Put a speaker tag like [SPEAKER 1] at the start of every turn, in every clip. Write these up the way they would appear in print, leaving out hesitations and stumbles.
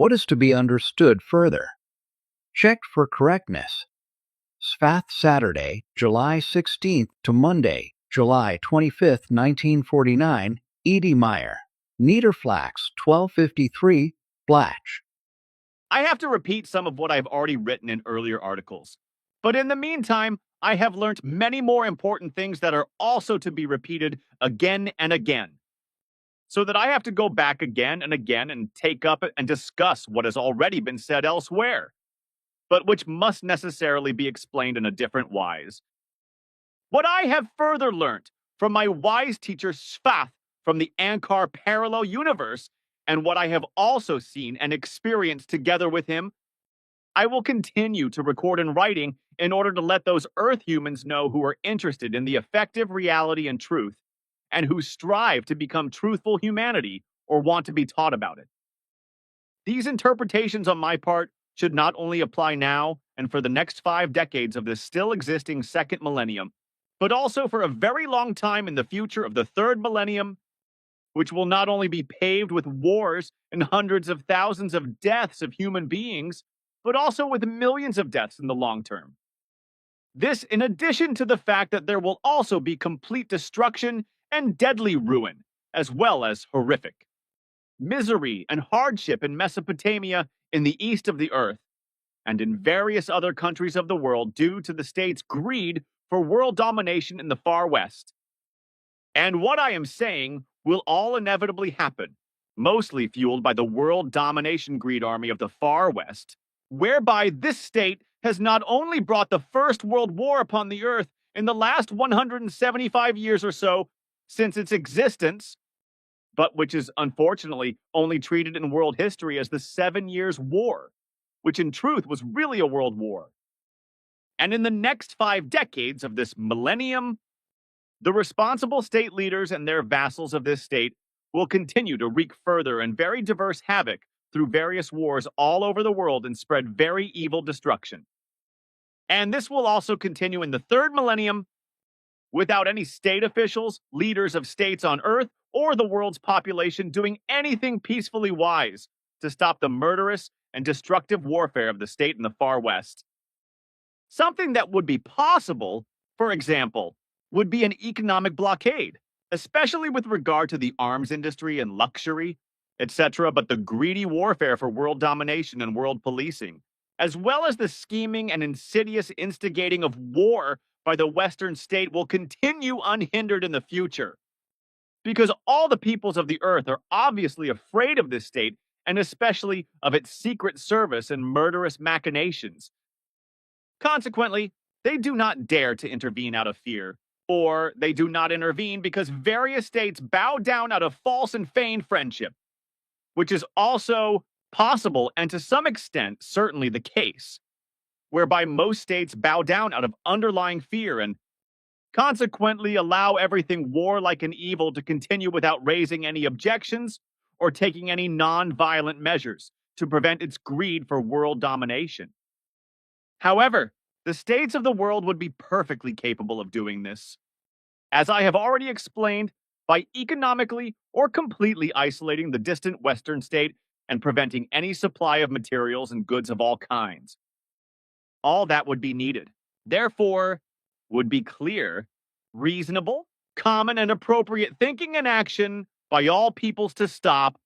[SPEAKER 1] What is to be understood further? Checked for correctness. Sfath Saturday, July 16th to Monday, July 25th, 1949, Edie Meier. Niederflax, 1253, Blatch.
[SPEAKER 2] I have to repeat some of what I've already written in earlier articles. But in the meantime, I have learned many more important things that are also to be repeated again and again. So that I have to go back again and again and take up and discuss what has already been said elsewhere, but which must necessarily be explained in a different wise. What I have further learnt from my wise teacher Sfath from the Ankar parallel universe, and what I have also seen and experienced together with him, I will continue to record in writing in order to let those Earth humans know who are interested in the effective reality and truth, and who strive to become truthful humanity or want to be taught about it. These interpretations on my part should not only apply now and for the next 5 decades of this still existing second millennium, but also for a very long time in the future of the third millennium, which will not only be paved with wars and hundreds of thousands of deaths of human beings, but also with millions of deaths in the long term. This in addition to the fact that there will also be complete destruction and deadly ruin, as well as horrific misery and hardship in Mesopotamia in the east of the earth, and in various other countries of the world due to the state's greed for world domination in the far west. And what I am saying will all inevitably happen, mostly fueled by the world domination greed army of the far west, whereby this state has not only brought the First World War upon the earth in the last 175 years or so since its existence, but which is unfortunately only treated in world history as the 7 Years' War, which in truth was really a world war. And in the next 5 decades of this millennium, the responsible state leaders and their vassals of this state will continue to wreak further and very diverse havoc through various wars all over the world and spread very evil destruction. And this will also continue in the third millennium without any state officials, leaders of states on Earth, or the world's population doing anything peacefully wise to stop the murderous and destructive warfare of the state in the far west. Something that would be possible, for example, would be an economic blockade, especially with regard to the arms industry and luxury, etc., but the greedy warfare for world domination and world policing, as well as the scheming and insidious instigating of war by the Western state will continue unhindered in the future. Because all the peoples of the earth are obviously afraid of this state, and especially of its secret service and murderous machinations. Consequently, they do not dare to intervene out of fear, or they do not intervene because various states bow down out of false and feigned friendship, which is also possible and to some extent certainly the case, whereby most states bow down out of underlying fear and consequently allow everything warlike and evil to continue without raising any objections or taking any non-violent measures to prevent its greed for world domination. However, the states of the world would be perfectly capable of doing this, as I have already explained, by economically or completely isolating the distant Western state and preventing any supply of materials and goods of all kinds. All that would be needed. Therefore, would be clear, reasonable, common, and appropriate thinking and action by all peoples to stop,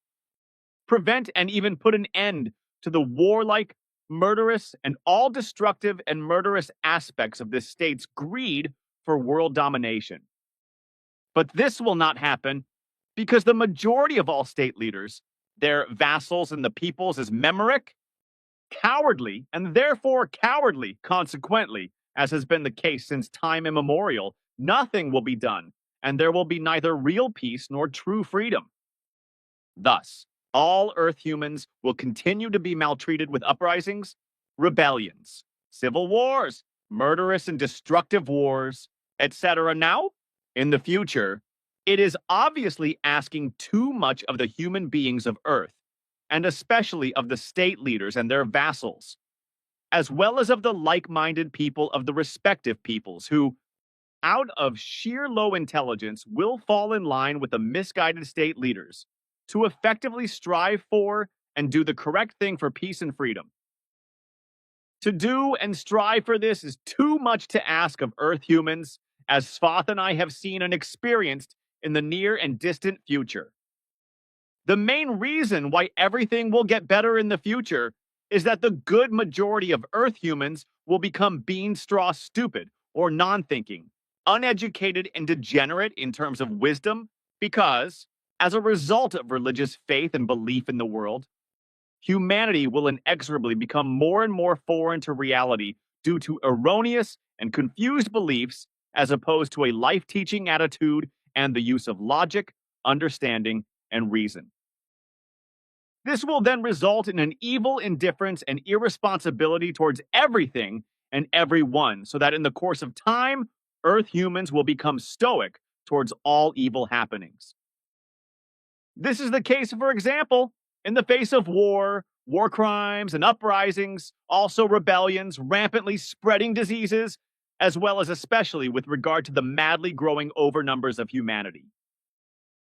[SPEAKER 2] prevent, and even put an end to the warlike, murderous, and all destructive and murderous aspects of this state's greed for world domination. But this will not happen because the majority of all state leaders, their vassals and the peoples, is memoric, cowardly, and therefore cowardly, consequently, as has been the case since time immemorial, nothing will be done, and there will be neither real peace nor true freedom. Thus, all Earth humans will continue to be maltreated with uprisings, rebellions, civil wars, murderous and destructive wars, etc. Now, in the future, it is obviously asking too much of the human beings of Earth, and especially of the state leaders and their vassals, as well as of the like-minded people of the respective peoples who, out of sheer low intelligence, will fall in line with the misguided state leaders to effectively strive for and do the correct thing for peace and freedom. To do and strive for this is too much to ask of Earth humans, as Svath and I have seen and experienced in the near and distant future. The main reason why everything will get better in the future is that the good majority of Earth humans will become bean straw stupid or non thinking, uneducated, and degenerate in terms of wisdom, because, as a result of religious faith and belief in the world, humanity will inexorably become more and more foreign to reality due to erroneous and confused beliefs, as opposed to a life teaching attitude and the use of logic, understanding, and reason. This will then result in an evil indifference and irresponsibility towards everything and everyone, so that in the course of time, Earth humans will become stoic towards all evil happenings. This is the case, for example, in the face of war, war crimes, and uprisings, also rebellions, rampantly spreading diseases, as well as especially with regard to the madly growing overnumbers of humanity.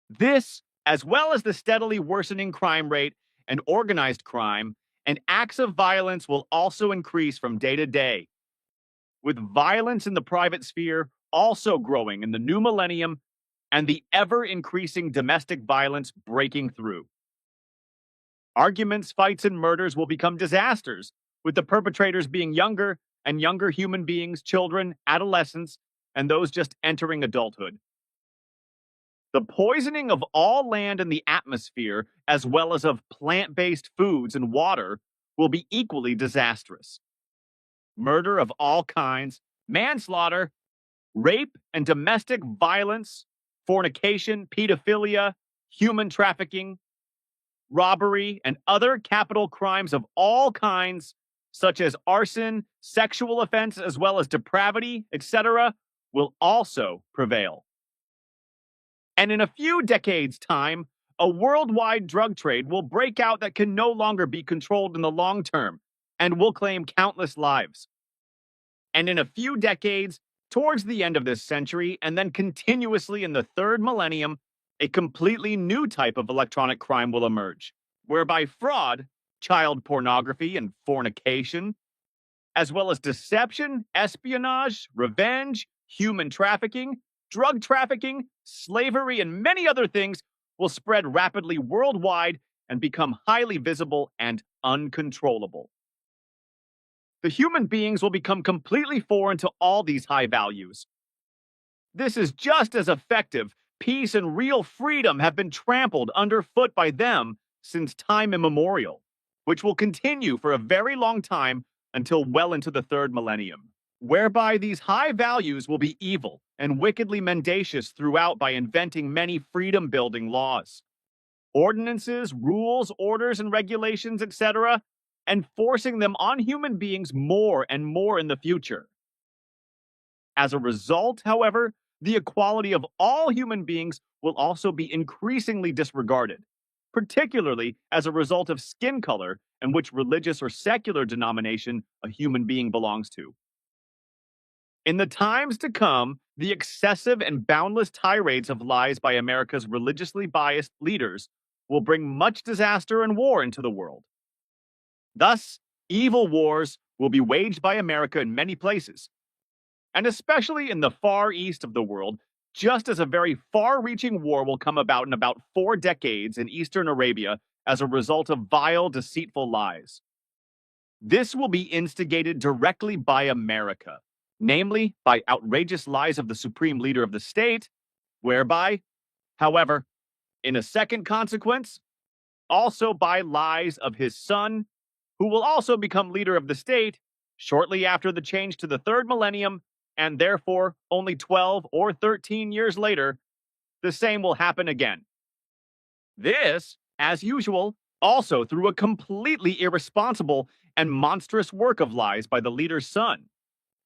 [SPEAKER 2] This, as well as the steadily worsening crime rate and organized crime, and acts of violence will also increase from day to day, with violence in the private sphere also growing in the new millennium and the ever-increasing domestic violence breaking through. Arguments, fights, and murders will become disasters, with the perpetrators being younger and younger human beings, children, adolescents, and those just entering adulthood. The poisoning of all land and the atmosphere, as well as of plant-based foods and water, will be equally disastrous. Murder of all kinds, manslaughter, rape and domestic violence, fornication, pedophilia, human trafficking, robbery, and other capital crimes of all kinds, such as arson, sexual offense, as well as depravity, etc., will also prevail. And in a few decades' time, a worldwide drug trade will break out that can no longer be controlled in the long term and will claim countless lives. And in a few decades, towards the end of this century, and then continuously in the third millennium, a completely new type of electronic crime will emerge, whereby fraud, child pornography, and fornication, as well as deception, espionage, revenge, human trafficking, drug trafficking, slavery, and many other things will spread rapidly worldwide and become highly visible and uncontrollable. The human beings will become completely foreign to all these high values. This is just as effective. Peace and real freedom have been trampled underfoot by them since time immemorial, which will continue for a very long time until well into the third millennium, whereby these high values will be evil and wickedly mendacious throughout by inventing many freedom-building laws, ordinances, rules, orders, and regulations, etc., and forcing them on human beings more and more in the future. As a result, however, the equality of all human beings will also be increasingly disregarded, particularly as a result of skin color and which religious or secular denomination a human being belongs to. In the times to come, the excessive and boundless tirades of lies by America's religiously biased leaders will bring much disaster and war into the world. Thus, evil wars will be waged by America in many places, and especially in the far east of the world, just as a very far-reaching war will come about in about 4 decades in eastern Arabia as a result of vile, deceitful lies. This will be instigated directly by America, namely by outrageous lies of the supreme leader of the state, whereby, however, in a second consequence, also by lies of his son, who will also become leader of the state shortly after the change to the third millennium, and therefore only 12 or 13 years later, the same will happen again. This, as usual, also through a completely irresponsible and monstrous work of lies by the leader's son,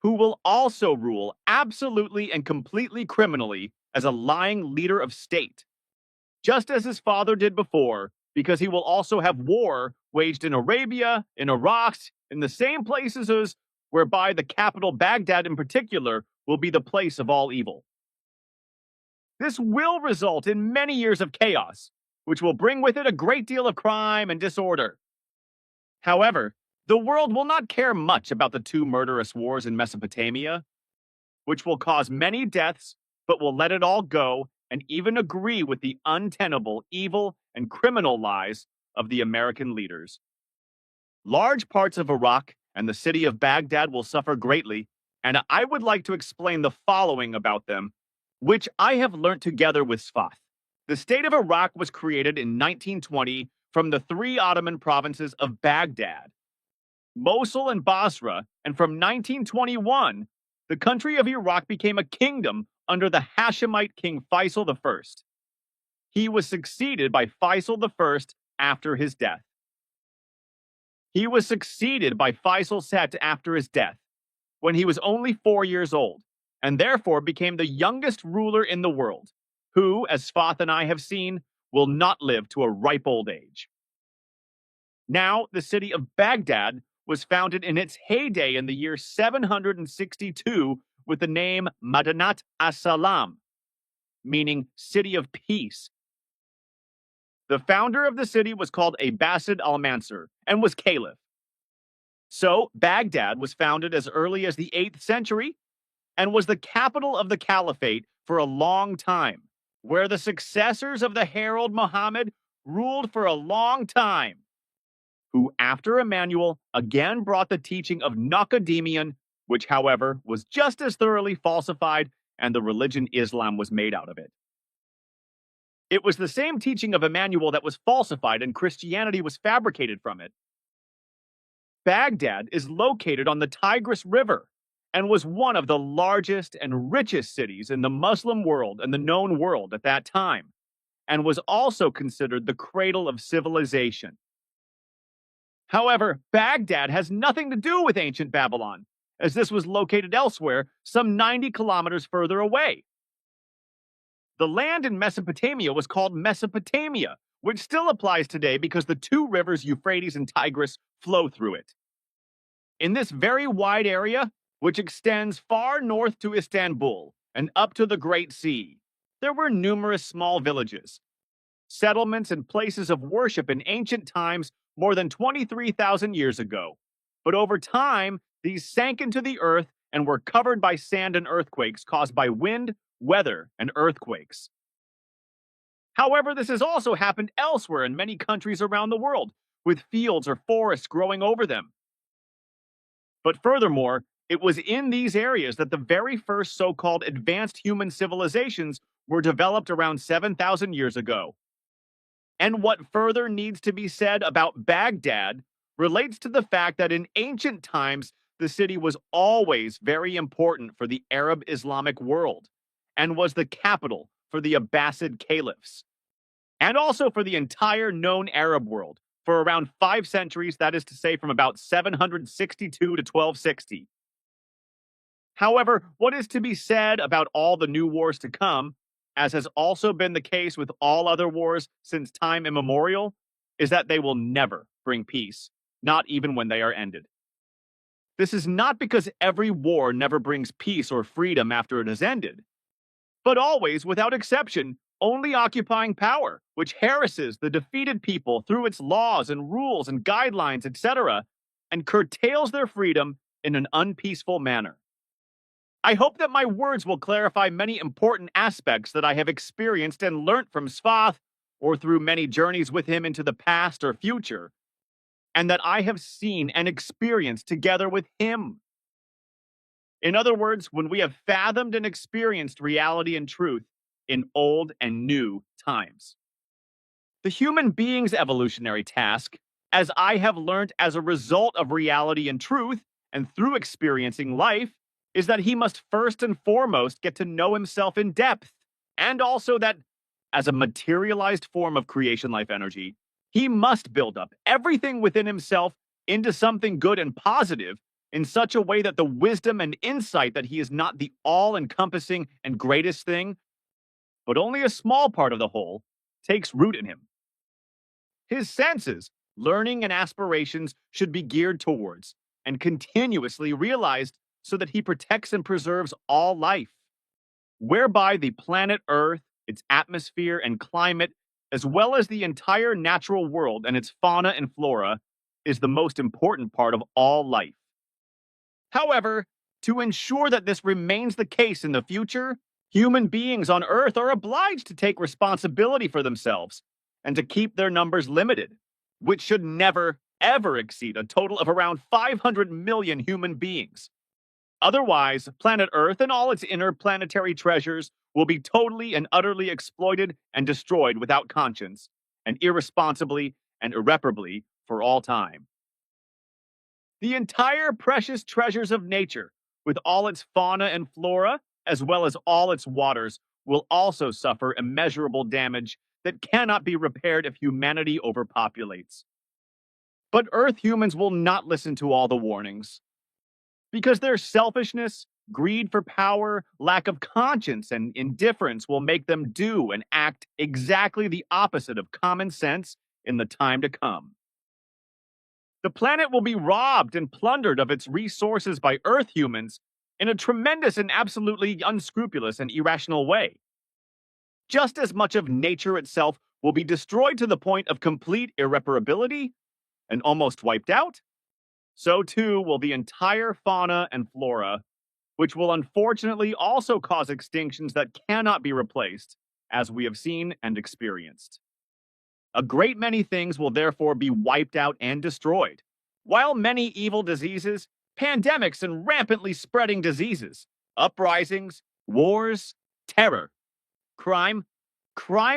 [SPEAKER 2] who will also rule absolutely and completely criminally as a lying leader of state, just as his father did before, because he will also have war waged in Arabia, in Iraq, in the same places as whereby the capital Baghdad in particular will be the place of all evil. This will result in many years of chaos, which will bring with it a great deal of crime and disorder. However, the world will not care much about the two murderous wars in Mesopotamia, which will cause many deaths, but will let it all go and even agree with the untenable, evil, and criminal lies of the American leaders. Large parts of Iraq and the city of Baghdad will suffer greatly, and I would like to explain the following about them, which I have learnt together with Sfath. The state of Iraq was created in 1920 from the three Ottoman provinces of Baghdad, Mosul, and Basra, and from 1921, the country of Iraq became a kingdom under the Hashemite king Faisal I. He was succeeded by Faisal I after his death. After his death, when he was only 4 years old, and therefore became the youngest ruler in the world, who, as Sfath and I have seen, will not live to a ripe old age. Now, the city of Baghdad was founded in its heyday in the year 762 with the name Madinat as-Salam, meaning city of peace. The founder of the city was called Abbasid al-Mansur and was caliph. So, Baghdad was founded as early as the 8th century and was the capital of the caliphate for a long time, where the successors of the herald Muhammad ruled for a long time, who, after Emmanuel, again brought the teaching of Naqademian, which, however, was just as thoroughly falsified, and the religion Islam was made out of it. It was the same teaching of Emmanuel that was falsified, and Christianity was fabricated from it. Baghdad is located on the Tigris River and was one of the largest and richest cities in the Muslim world and the known world at that time, and was also considered the cradle of civilization. However, Baghdad has nothing to do with ancient Babylon, as this was located elsewhere, some 90 kilometers further away. The land in Mesopotamia was called Mesopotamia, which still applies today because the two rivers Euphrates and Tigris flow through it. In this very wide area, which extends far north to Istanbul and up to the Great Sea, there were numerous small villages, settlements, and places of worship in ancient times more than 23,000 years ago. But over time, these sank into the earth and were covered by sand and earthquakes caused by wind, weather, and earthquakes. However, this has also happened elsewhere in many countries around the world, with fields or forests growing over them. But furthermore, it was in these areas that the very first so-called advanced human civilizations were developed around 7,000 years ago. And what further needs to be said about Baghdad relates to the fact that in ancient times, the city was always very important for the Arab Islamic world and was the capital for the Abbasid caliphs, and also for the entire known Arab world for around 5 centuries, that is to say from about 762 to 1260. However, what is to be said about all the new wars to come, as has also been the case with all other wars since time immemorial, is that they will never bring peace, not even when they are ended. This is not because every war never brings peace or freedom after it has ended, but always, without exception, only occupying power, which harasses the defeated people through its laws and rules and guidelines, etc., and curtails their freedom in an unpeaceful manner. I hope that my words will clarify many important aspects that I have experienced and learnt from Sfath, or through many journeys with him into the past or future, and that I have seen and experienced together with him. In other words, when we have fathomed and experienced reality and truth in old and new times. The human being's evolutionary task, as I have learned as a result of reality and truth, and through experiencing life, is that he must first and foremost get to know himself in depth, and also that, as a materialized form of creation life energy, he must build up everything within himself into something good and positive in such a way that the wisdom and insight that he is not the all-encompassing and greatest thing, but only a small part of the whole, takes root in him. His senses, learning, and aspirations should be geared towards and continuously realized so that he protects and preserves all life, whereby the planet Earth, its atmosphere and climate, as well as the entire natural world and its fauna and flora, is the most important part of all life. However, to ensure that this remains the case in the future, human beings on Earth are obliged to take responsibility for themselves and to keep their numbers limited, which should never, ever exceed a total of around 500 million human beings. Otherwise, planet Earth and all its interplanetary treasures will be totally and utterly exploited and destroyed without conscience, and irresponsibly and irreparably for all time. The entire precious treasures of nature, with all its fauna and flora, as well as all its waters, will also suffer immeasurable damage that cannot be repaired if humanity overpopulates. But Earth humans will not listen to all the warnings, because their selfishness, greed for power, lack of conscience, and indifference will make them do and act exactly the opposite of common sense in the time to come. The planet will be robbed and plundered of its resources by Earth humans in a tremendous and absolutely unscrupulous and irrational way. Just as much of nature itself will be destroyed to the point of complete irreparability and almost wiped out, so too will the entire fauna and flora, which will unfortunately also cause extinctions that cannot be replaced, as we have seen and experienced. A great many things will therefore be wiped out and destroyed, while many evil diseases, pandemics, and rampantly spreading diseases, uprisings, wars, terror, crime,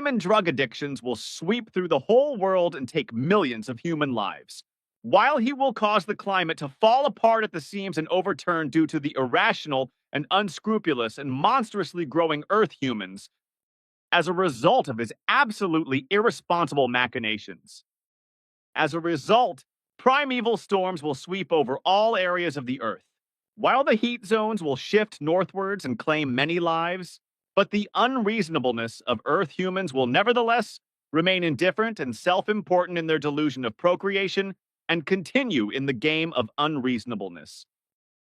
[SPEAKER 2] and drug addictions will sweep through the whole world and take millions of human lives. While he will cause the climate to fall apart at the seams and overturn due to the irrational and unscrupulous and monstrously growing Earth humans, as a result of his absolutely irresponsible machinations. As a result, primeval storms will sweep over all areas of the Earth, while the heat zones will shift northwards and claim many lives. But the unreasonableness of Earth humans will nevertheless remain indifferent and self-important in their delusion of procreation and continue in the game of unreasonableness.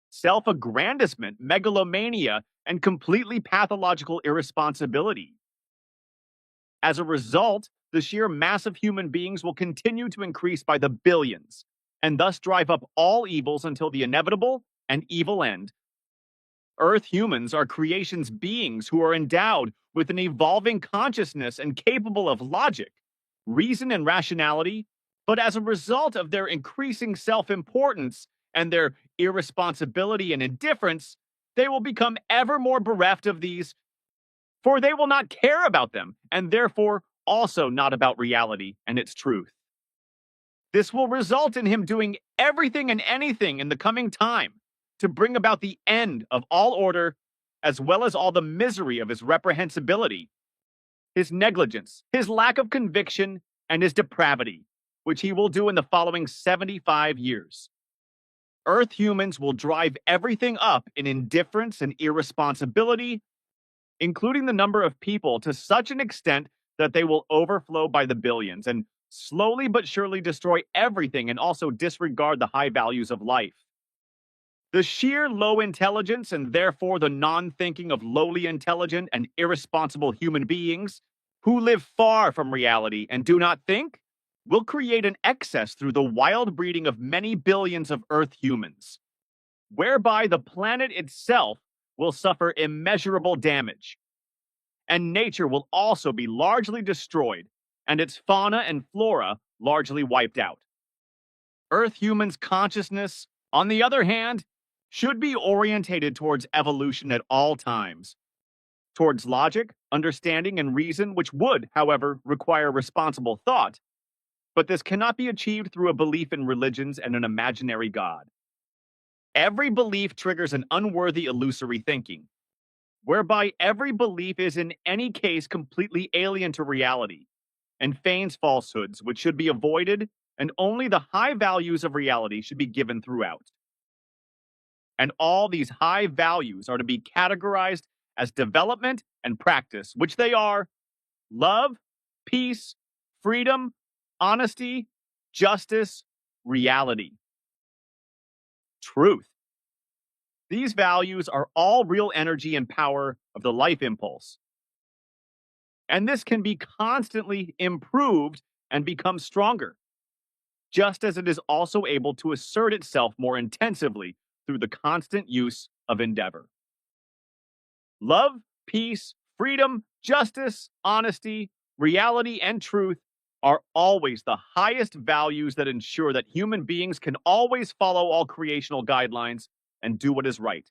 [SPEAKER 2] Self-aggrandizement, megalomania, and completely pathological irresponsibility. As a result, the sheer mass of human beings will continue to increase by the billions, and thus drive up all evils until the inevitable and evil end. Earth humans are creation's beings who are endowed with an evolving consciousness and capable of logic, reason, and rationality, but as a result of their increasing self-importance and their irresponsibility and indifference, they will become ever more bereft of these, for they will not care about them, and therefore also not about reality and its truth. This will result in him doing everything and anything in the coming time to bring about the end of all order, as well as all the misery of his reprehensibility, his negligence, his lack of conviction, and his depravity, which he will do in the following 75 years. Earth humans will drive everything up in indifference and irresponsibility, including the number of people, to such an extent that they will overflow by the billions and slowly but surely destroy everything and also disregard the high values of life. The sheer low intelligence and therefore the non-thinking of lowly intelligent and irresponsible human beings who live far from reality and do not think will create an excess through the wild breeding of many billions of Earth humans, whereby the planet itself will suffer immeasurable damage, and nature will also be largely destroyed, and its fauna and flora largely wiped out. Earth humans' consciousness, on the other hand, should be orientated towards evolution at all times, towards logic, understanding, and reason, which would, however, require responsible thought. But this cannot be achieved through a belief in religions and an imaginary God. Every belief triggers an unworthy, illusory thinking, whereby every belief is in any case completely alien to reality and feigns falsehoods which should be avoided, and only the high values of reality should be given throughout. And all these high values are to be categorized as development and practice, which they are love, peace, freedom, honesty, justice, reality, truth. These values are all real energy and power of the life impulse. And this can be constantly improved and become stronger, just as it is also able to assert itself more intensively through the constant use of endeavor. Love, peace, freedom, justice, honesty, reality, and truth are always the highest values that ensure that human beings can always follow all creational guidelines and do what is right.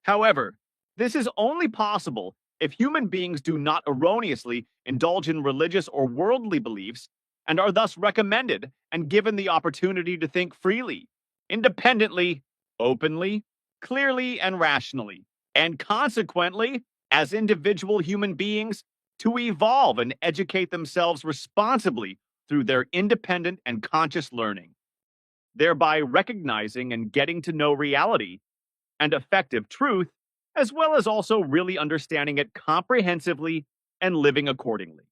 [SPEAKER 2] However, this is only possible if human beings do not erroneously indulge in religious or worldly beliefs and are thus recommended and given the opportunity to think freely, independently, openly, clearly, and rationally, and consequently, as individual human beings, to evolve and educate themselves responsibly through their independent and conscious learning, thereby recognizing and getting to know reality and effective truth, as well as also really understanding it comprehensively and living accordingly.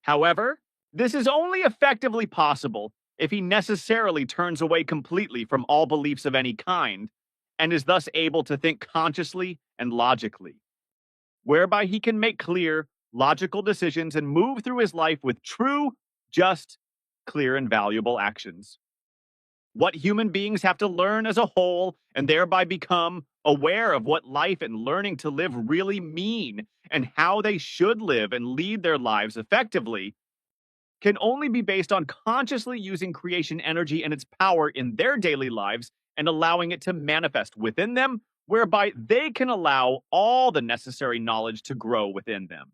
[SPEAKER 2] However, this is only effectively possible if he necessarily turns away completely from all beliefs of any kind and is thus able to think consciously and logically, whereby he can make clear, logical decisions and move through his life with true, just, clear, and valuable actions. What human beings have to learn as a whole and thereby become aware of what life and learning to live really mean and how they should live and lead their lives effectively can only be based on consciously using creation energy and its power in their daily lives and allowing it to manifest within them, whereby they can allow all the necessary knowledge to grow within them.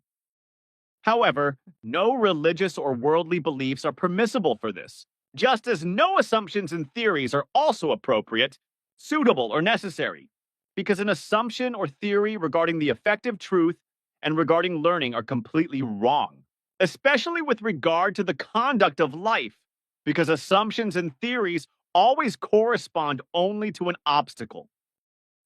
[SPEAKER 2] However, no religious or worldly beliefs are permissible for this, just as no assumptions and theories are also appropriate, suitable, or necessary, because an assumption or theory regarding the effective truth and regarding learning are completely wrong, especially with regard to the conduct of life, because assumptions and theories always correspond only to an obstacle,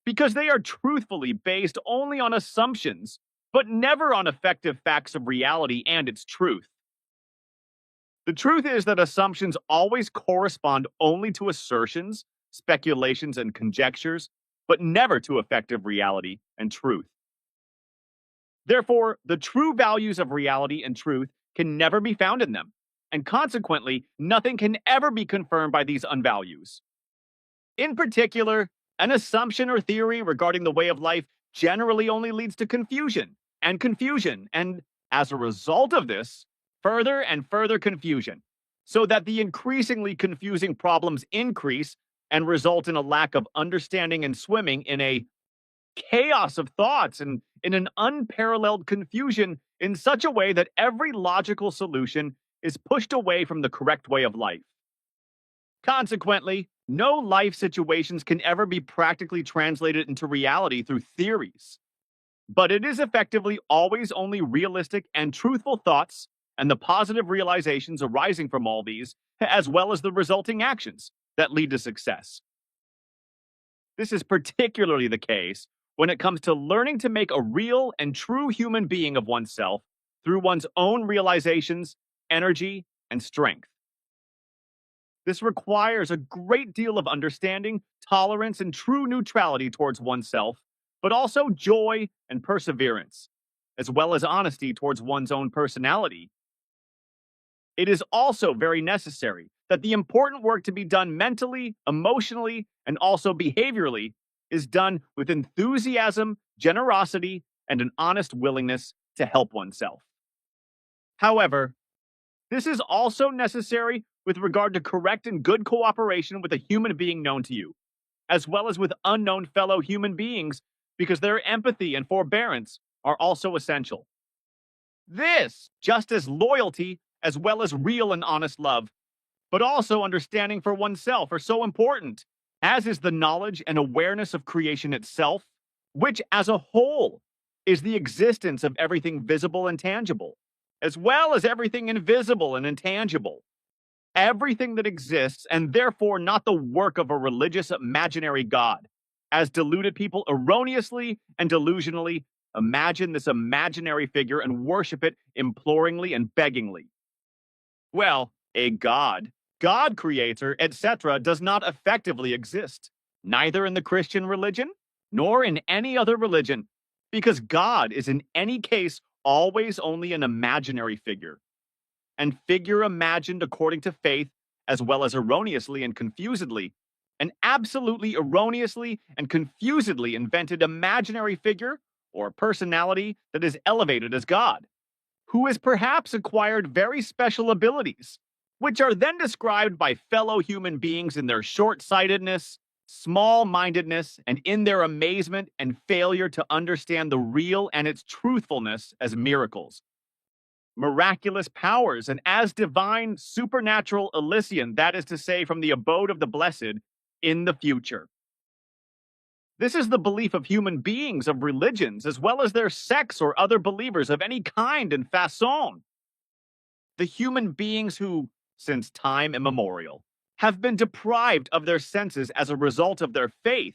[SPEAKER 2] because they are truthfully based only on assumptions but never on effective facts of reality and its truth. The truth is that assumptions always correspond only to assertions, speculations, and conjectures, but never to effective reality and truth. Therefore, the true values of reality and truth can never be found in them, and consequently, nothing can ever be confirmed by these unvalues. In particular, an assumption or theory regarding the way of life generally only leads to confusion, and as a result of this, further and further confusion, so that the increasingly confusing problems increase and result in a lack of understanding and swimming in a chaos of thoughts and in an unparalleled confusion in such a way that every logical solution is pushed away from the correct way of life. Consequently, no life situations can ever be practically translated into reality through theories. But it is effectively always only realistic and truthful thoughts and the positive realizations arising from all these, as well as the resulting actions that lead to success. This is particularly the case when it comes to learning to make a real and true human being of oneself through one's own realizations, energy, and strength. This requires a great deal of understanding, tolerance, and true neutrality towards oneself, but also joy and perseverance, as well as honesty towards one's own personality. It is also very necessary that the important work to be done mentally, emotionally, and also behaviorally is done with enthusiasm, generosity, and an honest willingness to help oneself. However, this is also necessary with regard to correct and good cooperation with a human being known to you, as well as with unknown fellow human beings, because their empathy and forbearance are also essential. This, just as loyalty, as well as real and honest love, but also understanding for oneself are so important, as is the knowledge and awareness of creation itself, which as a whole is the existence of everything visible and tangible, as well as everything invisible and intangible. Everything that exists, and therefore not the work of a religious imaginary God, as deluded people erroneously and delusionally imagine this imaginary figure and worship it imploringly and beggingly. Well, a God, God creator, etc., does not effectively exist, neither in the Christian religion nor in any other religion, because God is in any case always only an imaginary figure, and figure imagined according to faith, as well as erroneously and confusedly. An absolutely erroneously and confusedly invented imaginary figure or personality that is elevated as God, who has perhaps acquired very special abilities, which are then described by fellow human beings in their short sightedness, small mindedness, and in their amazement and failure to understand the real and its truthfulness as miracles, miraculous powers, and as divine supernatural Elysian, that is to say, from the abode of the blessed in the future. This is the belief of human beings of religions, as well as their sects or other believers of any kind and façon. The human beings who, since time immemorial, have been deprived of their senses as a result of their faith,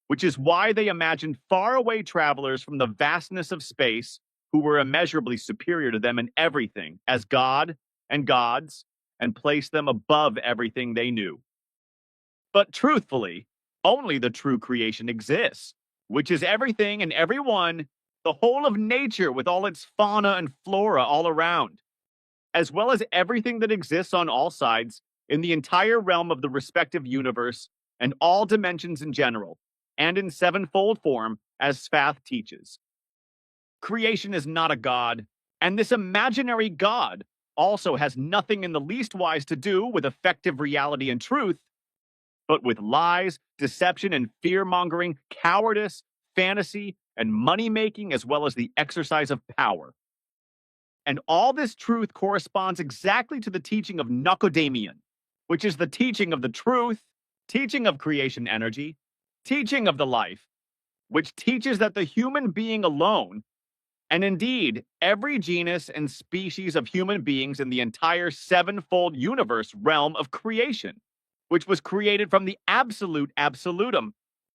[SPEAKER 2] which is why they imagined faraway travelers from the vastness of space who were immeasurably superior to them in everything as God and gods, and placed them above everything they knew. But truthfully, only the true creation exists, which is everything and everyone, the whole of nature with all its fauna and flora all around, as well as everything that exists on all sides in the entire realm of the respective universe and all dimensions in general, and in sevenfold form, as Sfath teaches. Creation is not a god, and this imaginary god also has nothing in the least wise to do with effective reality and truth, but with lies, deception, and fear mongering, cowardice, fantasy, and money making, as well as the exercise of power. And all this truth corresponds exactly to the teaching of Nocodamian, which is the teaching of the truth, teaching of creation energy, teaching of the life, which teaches that the human being alone, and indeed every genus and species of human beings in the entire sevenfold universe realm of creation, which was created from the absolute absolutum,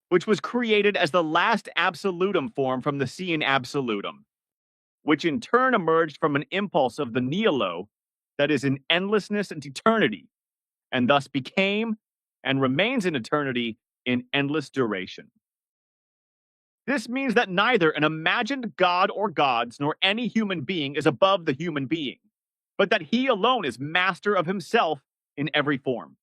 [SPEAKER 2] which was created as the last absolutum form from the seeing absolutum, which in turn emerged from an impulse of the nihilo that is in endlessness and eternity, and thus became and remains in eternity in endless duration. This means that neither an imagined god or gods nor any human being is above the human being, but that he alone is master of himself in every form.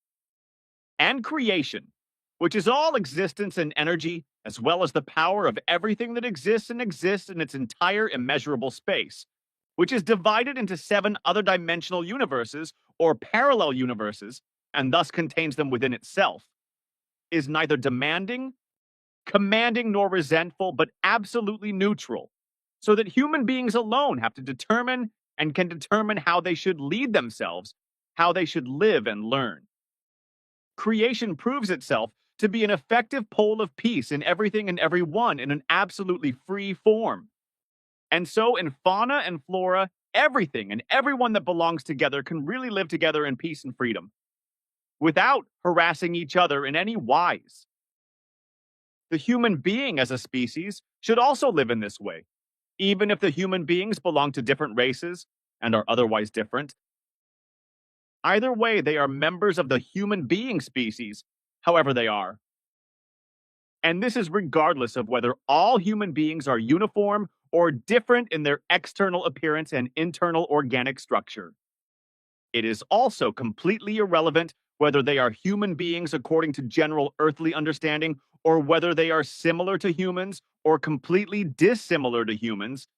[SPEAKER 2] And creation, which is all existence and energy, as well as the power of everything that exists and exists in its entire immeasurable space, which is divided into 7 other dimensional universes or parallel universes, and thus contains them within itself, is neither demanding, commanding, nor resentful, but absolutely neutral, so that human beings alone have to determine and can determine how they should lead themselves, how they should live and learn. Creation proves itself to be an effective pole of peace in everything and everyone in an absolutely free form. And so, in fauna and flora, everything and everyone that belongs together can really live together in peace and freedom without harassing each other in any wise. The human being as a species should also live in this way, even if the human beings belong to different races and are otherwise different. Either way, they are members of the human being species, however they are. And this is regardless of whether all human beings are uniform or different in their external appearance and internal organic structure. It is also completely irrelevant whether they are human beings according to general earthly understanding or whether they are similar to humans or completely dissimilar to humans,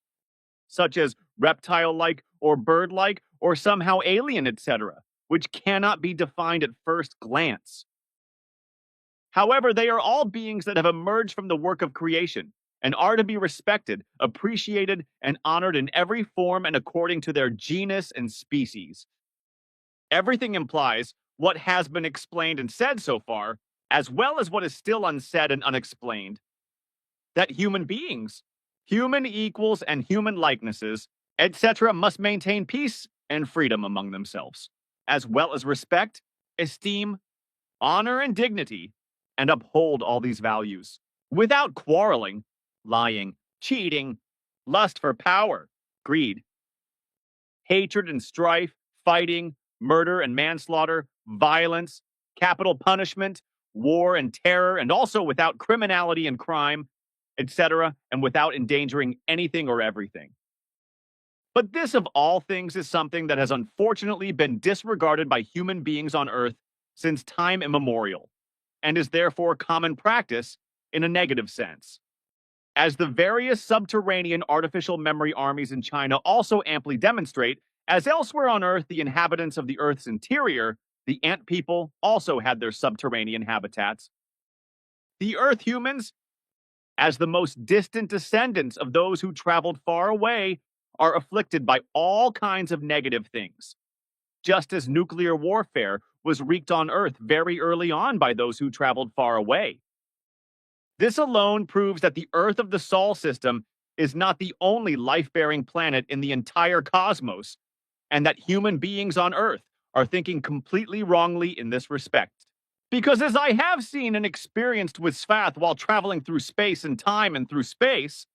[SPEAKER 2] such as reptile-like or bird-like or somehow alien, etc., which cannot be defined at first glance. However, they are all beings that have emerged from the work of creation and are to be respected, appreciated, and honored in every form and according to their genus and species. Everything implies what has been explained and said so far, as well as what is still unsaid and unexplained, that human beings, human equals and human likenesses, etc., must maintain peace and freedom among themselves, as well as respect, esteem, honor, and dignity, and uphold all these values without quarreling, lying, cheating, lust for power, greed, hatred and strife, fighting, murder and manslaughter, violence, capital punishment, war and terror, and also without criminality and crime, etc., and without endangering anything or everything. But this, of all things, is something that has unfortunately been disregarded by human beings on Earth since time immemorial, and is therefore common practice in a negative sense. As the various subterranean artificial memory armies in China also amply demonstrate, as elsewhere on Earth, the inhabitants of the Earth's interior, the ant people, also had their subterranean habitats. The Earth humans, as the most distant descendants of those who traveled far away, are afflicted by all kinds of negative things, just as nuclear warfare was wreaked on Earth very early on by those who traveled far away. This alone proves that the Earth of the Sol system is not the only life bearing planet in the entire cosmos, and that human beings on Earth are thinking completely wrongly in this respect. Because as I have seen and experienced with Svath while traveling through space and time and through space,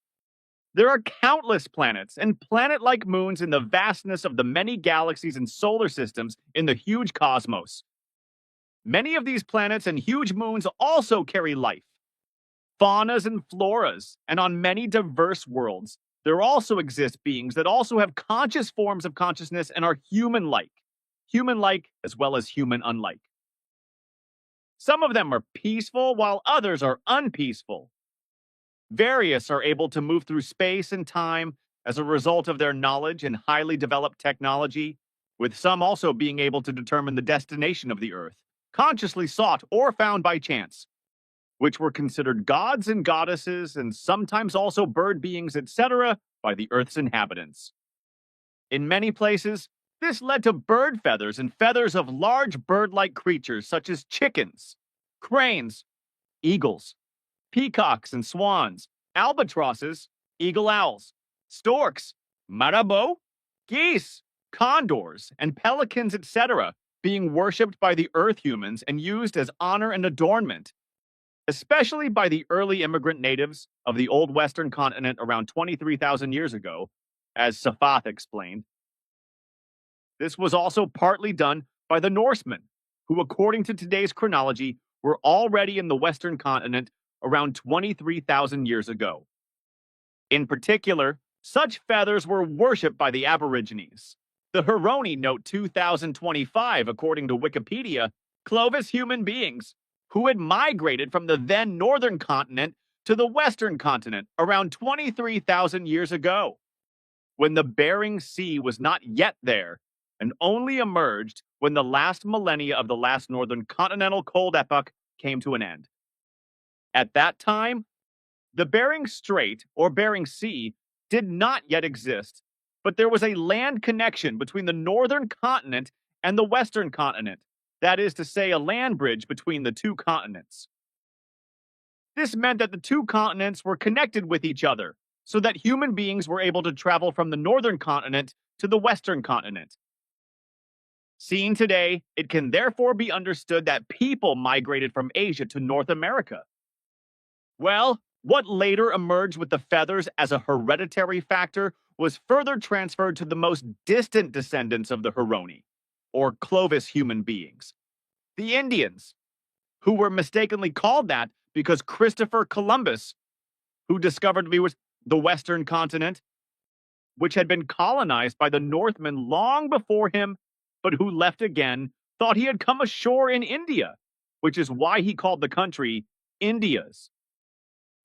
[SPEAKER 2] there are countless planets and planet like moons in the vastness of the many galaxies and solar systems in the huge cosmos. Many of these planets and huge moons also carry life, faunas and floras, and on many diverse worlds, there also exist beings that also have conscious forms of consciousness and are human like as well as human unlike. Some of them are peaceful, while others are unpeaceful. Various are able to move through space and time as a result of their knowledge and highly developed technology, with some also being able to determine the destination of the Earth, consciously sought or found by chance, which were considered gods and goddesses and sometimes also bird beings, etc., by the Earth's inhabitants. In many places, this led to bird feathers and feathers of large bird-like creatures such as chickens, cranes, eagles, peacocks and swans, albatrosses, eagle owls, storks, marabou, geese, condors, and pelicans, etc., being worshipped by the Earth humans and used as honor and adornment, especially by the early immigrant natives of the old Western continent around 23,000 years ago, as Safath explained. This was also partly done by the Norsemen, who, according to today's chronology, were already in the Western continent around 23,000 years ago. In particular, such feathers were worshipped by the Aborigines. The Huronii note 2025, according to Wikipedia, Clovis human beings who had migrated from the then northern continent to the western continent around 23,000 years ago, when the Bering Sea was not yet there and only emerged when the last millennia of the last northern continental cold epoch came to an end. At that time, the Bering Strait, or Bering Sea, did not yet exist, but there was a land connection between the northern continent and the western continent, that is to say, a land bridge between the two continents. This meant that the two continents were connected with each other, so that human beings were able to travel from the northern continent to the western continent. Seen today, it can therefore be understood that people migrated from Asia to North America. Well, what later emerged with the feathers as a hereditary factor was further transferred to the most distant descendants of the Huronii, or Clovis human beings, the Indians, who were mistakenly called that because Christopher Columbus, who discovered the Western continent, which had been colonized by the Northmen long before him, but who left again, thought he had come ashore in India, which is why he called the country India's.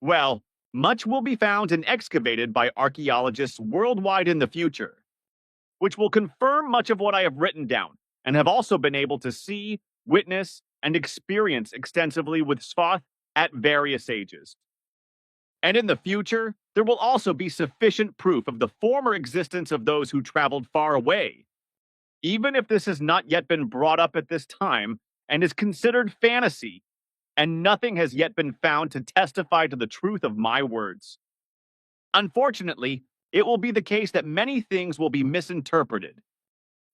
[SPEAKER 2] Well, much will be found and excavated by archaeologists worldwide in the future, which will confirm much of what I have written down and have also been able to see, witness, and experience extensively with Svath at various ages. And in the future, there will also be sufficient proof of the former existence of those who traveled far away, even if this has not yet been brought up at this time and is considered fantasy, and nothing has yet been found to testify to the truth of my words. Unfortunately, it will be the case that many things will be misinterpreted,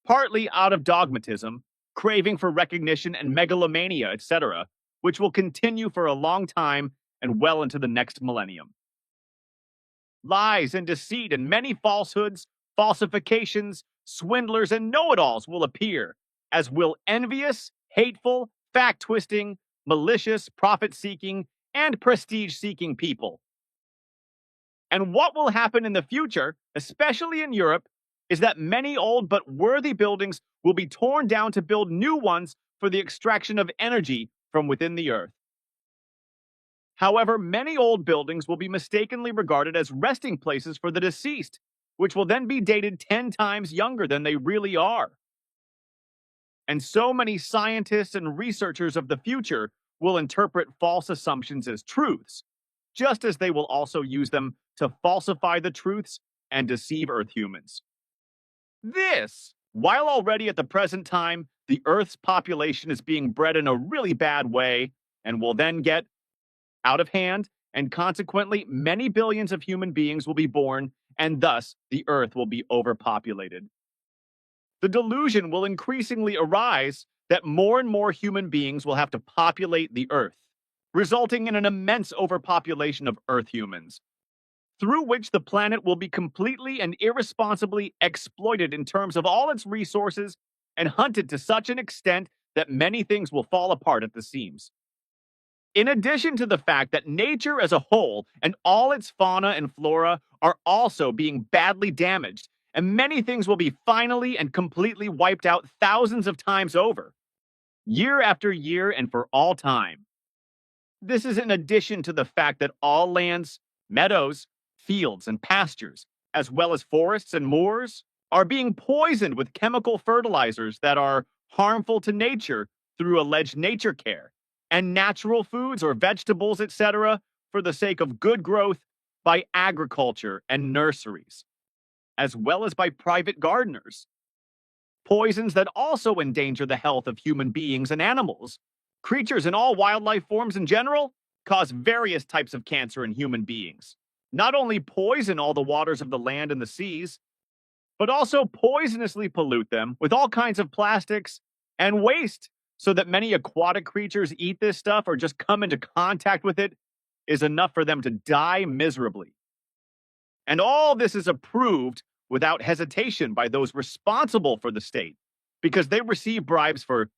[SPEAKER 2] partly out of dogmatism, craving for recognition, and megalomania, etc., which will continue for a long time and well into the next millennium. Lies and deceit and many falsehoods, falsifications, swindlers, and know-it-alls will appear, as will envious, hateful, fact-twisting, malicious, profit-seeking, and prestige-seeking people. And what will happen in the future, especially in Europe, is that many old but worthy buildings will be torn down to build new ones for the extraction of energy from within the earth. However, many old buildings will be mistakenly regarded as resting places for the deceased, which will then be dated 10 times younger than they really are. And so many scientists and researchers of the future will interpret false assumptions as truths, just as they will also use them to falsify the truths and deceive Earth humans. This, while already at the present time, the Earth's population is being bred in a really bad way and will then get out of hand, and consequently, many billions of human beings will be born, and thus the Earth will be overpopulated. The delusion will increasingly arise that more and more human beings will have to populate the Earth, resulting in an immense overpopulation of Earth humans, through which the planet will be completely and irresponsibly exploited in terms of all its resources and hunted to such an extent that many things will fall apart at the seams. In addition to the fact that nature as a whole and all its fauna and flora are also being badly damaged, and many things will be finally and completely wiped out thousands of times over, year after year and for all time. This is in addition to the fact that all lands, meadows, fields, and pastures, as well as forests and moors, are being poisoned with chemical fertilizers that are harmful to nature through alleged nature care, and natural foods or vegetables, etc., for the sake of good growth by agriculture and nurseries, as well as by private gardeners. Poisons that also endanger the health of human beings and animals. Creatures and all wildlife forms in general cause various types of cancer in human beings. Not only poison all the waters of the land and the seas, but also poisonously pollute them with all kinds of plastics and waste, so that many aquatic creatures eat this stuff or just come into contact with it is enough for them to die miserably. And all this is approved without hesitation by those responsible for the state, because they receive bribes for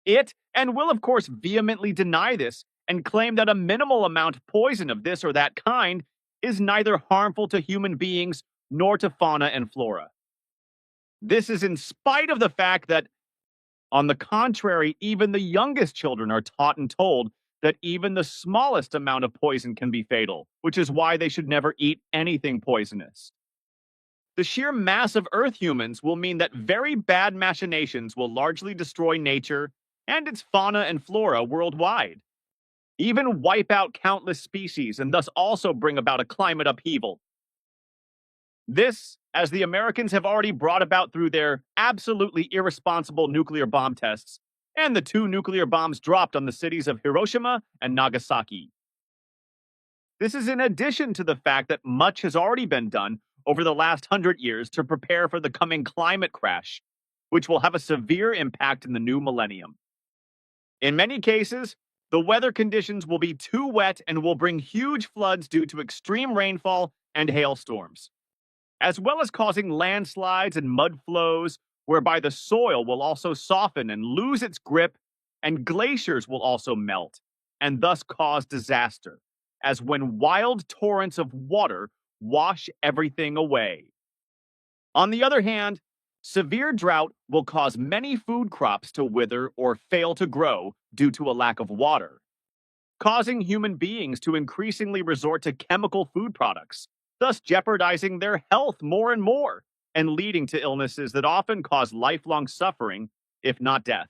[SPEAKER 2] it and will, of course, vehemently deny this and claim that a minimal amount of poison of this or that kind is neither harmful to human beings nor to fauna and flora. This is in spite of the fact that, on the contrary, even the youngest children are taught and told that even the smallest amount of poison can be fatal, which is why they should never eat anything poisonous. The sheer mass of Earth humans will mean that very bad machinations will largely destroy nature and its fauna and flora worldwide, even wipe out countless species and thus also bring about a climate upheaval. This, as the Americans have already brought about through their absolutely irresponsible nuclear bomb tests and the 2 nuclear bombs dropped on the cities of Hiroshima and Nagasaki. This is in addition to the fact that much has already been done over the last 100 years to prepare for the coming climate crash, which will have a severe impact in the new millennium. In many cases, the weather conditions will be too wet and will bring huge floods due to extreme rainfall and hailstorms, as well as causing landslides and mud flows, whereby the soil will also soften and lose its grip, and glaciers will also melt, and thus cause disaster, as when wild torrents of water wash everything away. On the other hand, severe drought will cause many food crops to wither or fail to grow due to a lack of water, causing human beings to increasingly resort to chemical food products, thus jeopardizing their health more and more, and leading to illnesses that often cause lifelong suffering, if not death.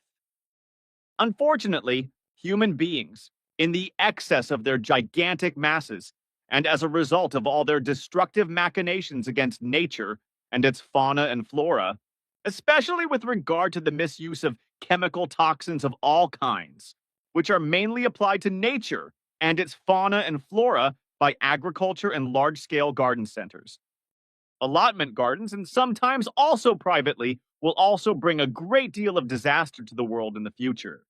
[SPEAKER 2] Unfortunately, human beings, in the excess of their gigantic masses, and as a result of all their destructive machinations against nature and its fauna and flora, especially with regard to the misuse of chemical toxins of all kinds, which are mainly applied to nature and its fauna and flora by agriculture and large-scale garden centers. Allotment gardens, and sometimes also privately, will also bring a great deal of disaster to the world in the future.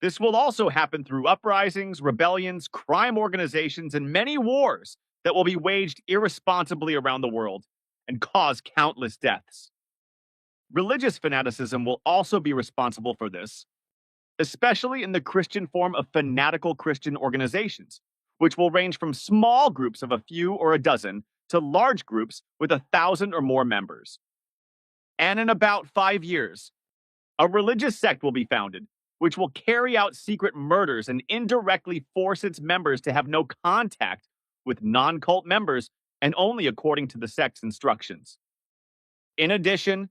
[SPEAKER 2] This will also happen through uprisings, rebellions, crime organizations, and many wars that will be waged irresponsibly around the world and cause countless deaths. Religious fanaticism will also be responsible for this, especially in the Christian form of fanatical Christian organizations, which will range from small groups of a few or a dozen to large groups with 1,000 or more members. And in about 5 years, a religious sect will be founded, which will carry out secret murders and indirectly force its members to have no contact with non cult members and only according to the sect's instructions. In addition,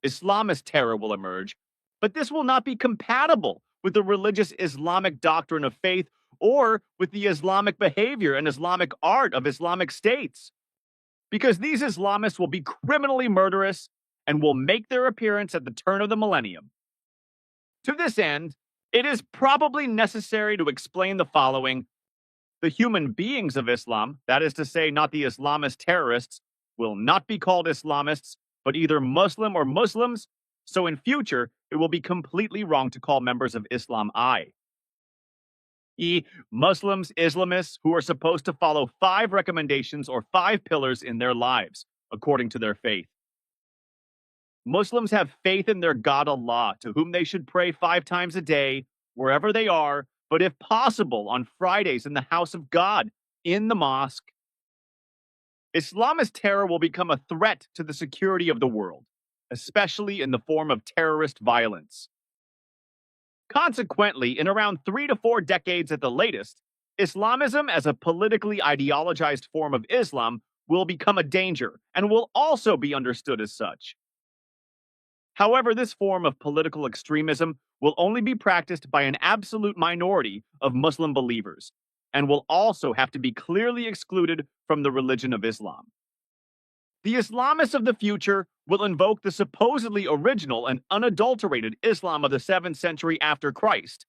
[SPEAKER 2] Islamist terror will emerge, but this will not be compatible with the religious Islamic doctrine of faith or with the Islamic behavior and Islamic art of Islamic states, because these Islamists will be criminally murderous and will make their appearance at the turn of the millennium. To this end, it is probably necessary to explain the following. The human beings of Islam, that is to say, not the Islamist terrorists, will not be called Islamists, but either Muslim or Muslims, so in future, it will be completely wrong to call members of Islam Muslims, Islamists who are supposed to follow 5 recommendations or 5 pillars in their lives, according to their faith. Muslims have faith in their God Allah, to whom they should pray 5 times a day, wherever they are, but if possible, on Fridays in the house of God, in the mosque. Islamist terror will become a threat to the security of the world, especially in the form of terrorist violence. Consequently, in around 3 to 4 decades at the latest, Islamism as a politically ideologized form of Islam will become a danger and will also be understood as such. However, this form of political extremism will only be practiced by an absolute minority of Muslim believers and will also have to be clearly excluded from the religion of Islam. The Islamists of the future will invoke the supposedly original and unadulterated Islam of the 7th century after Christ,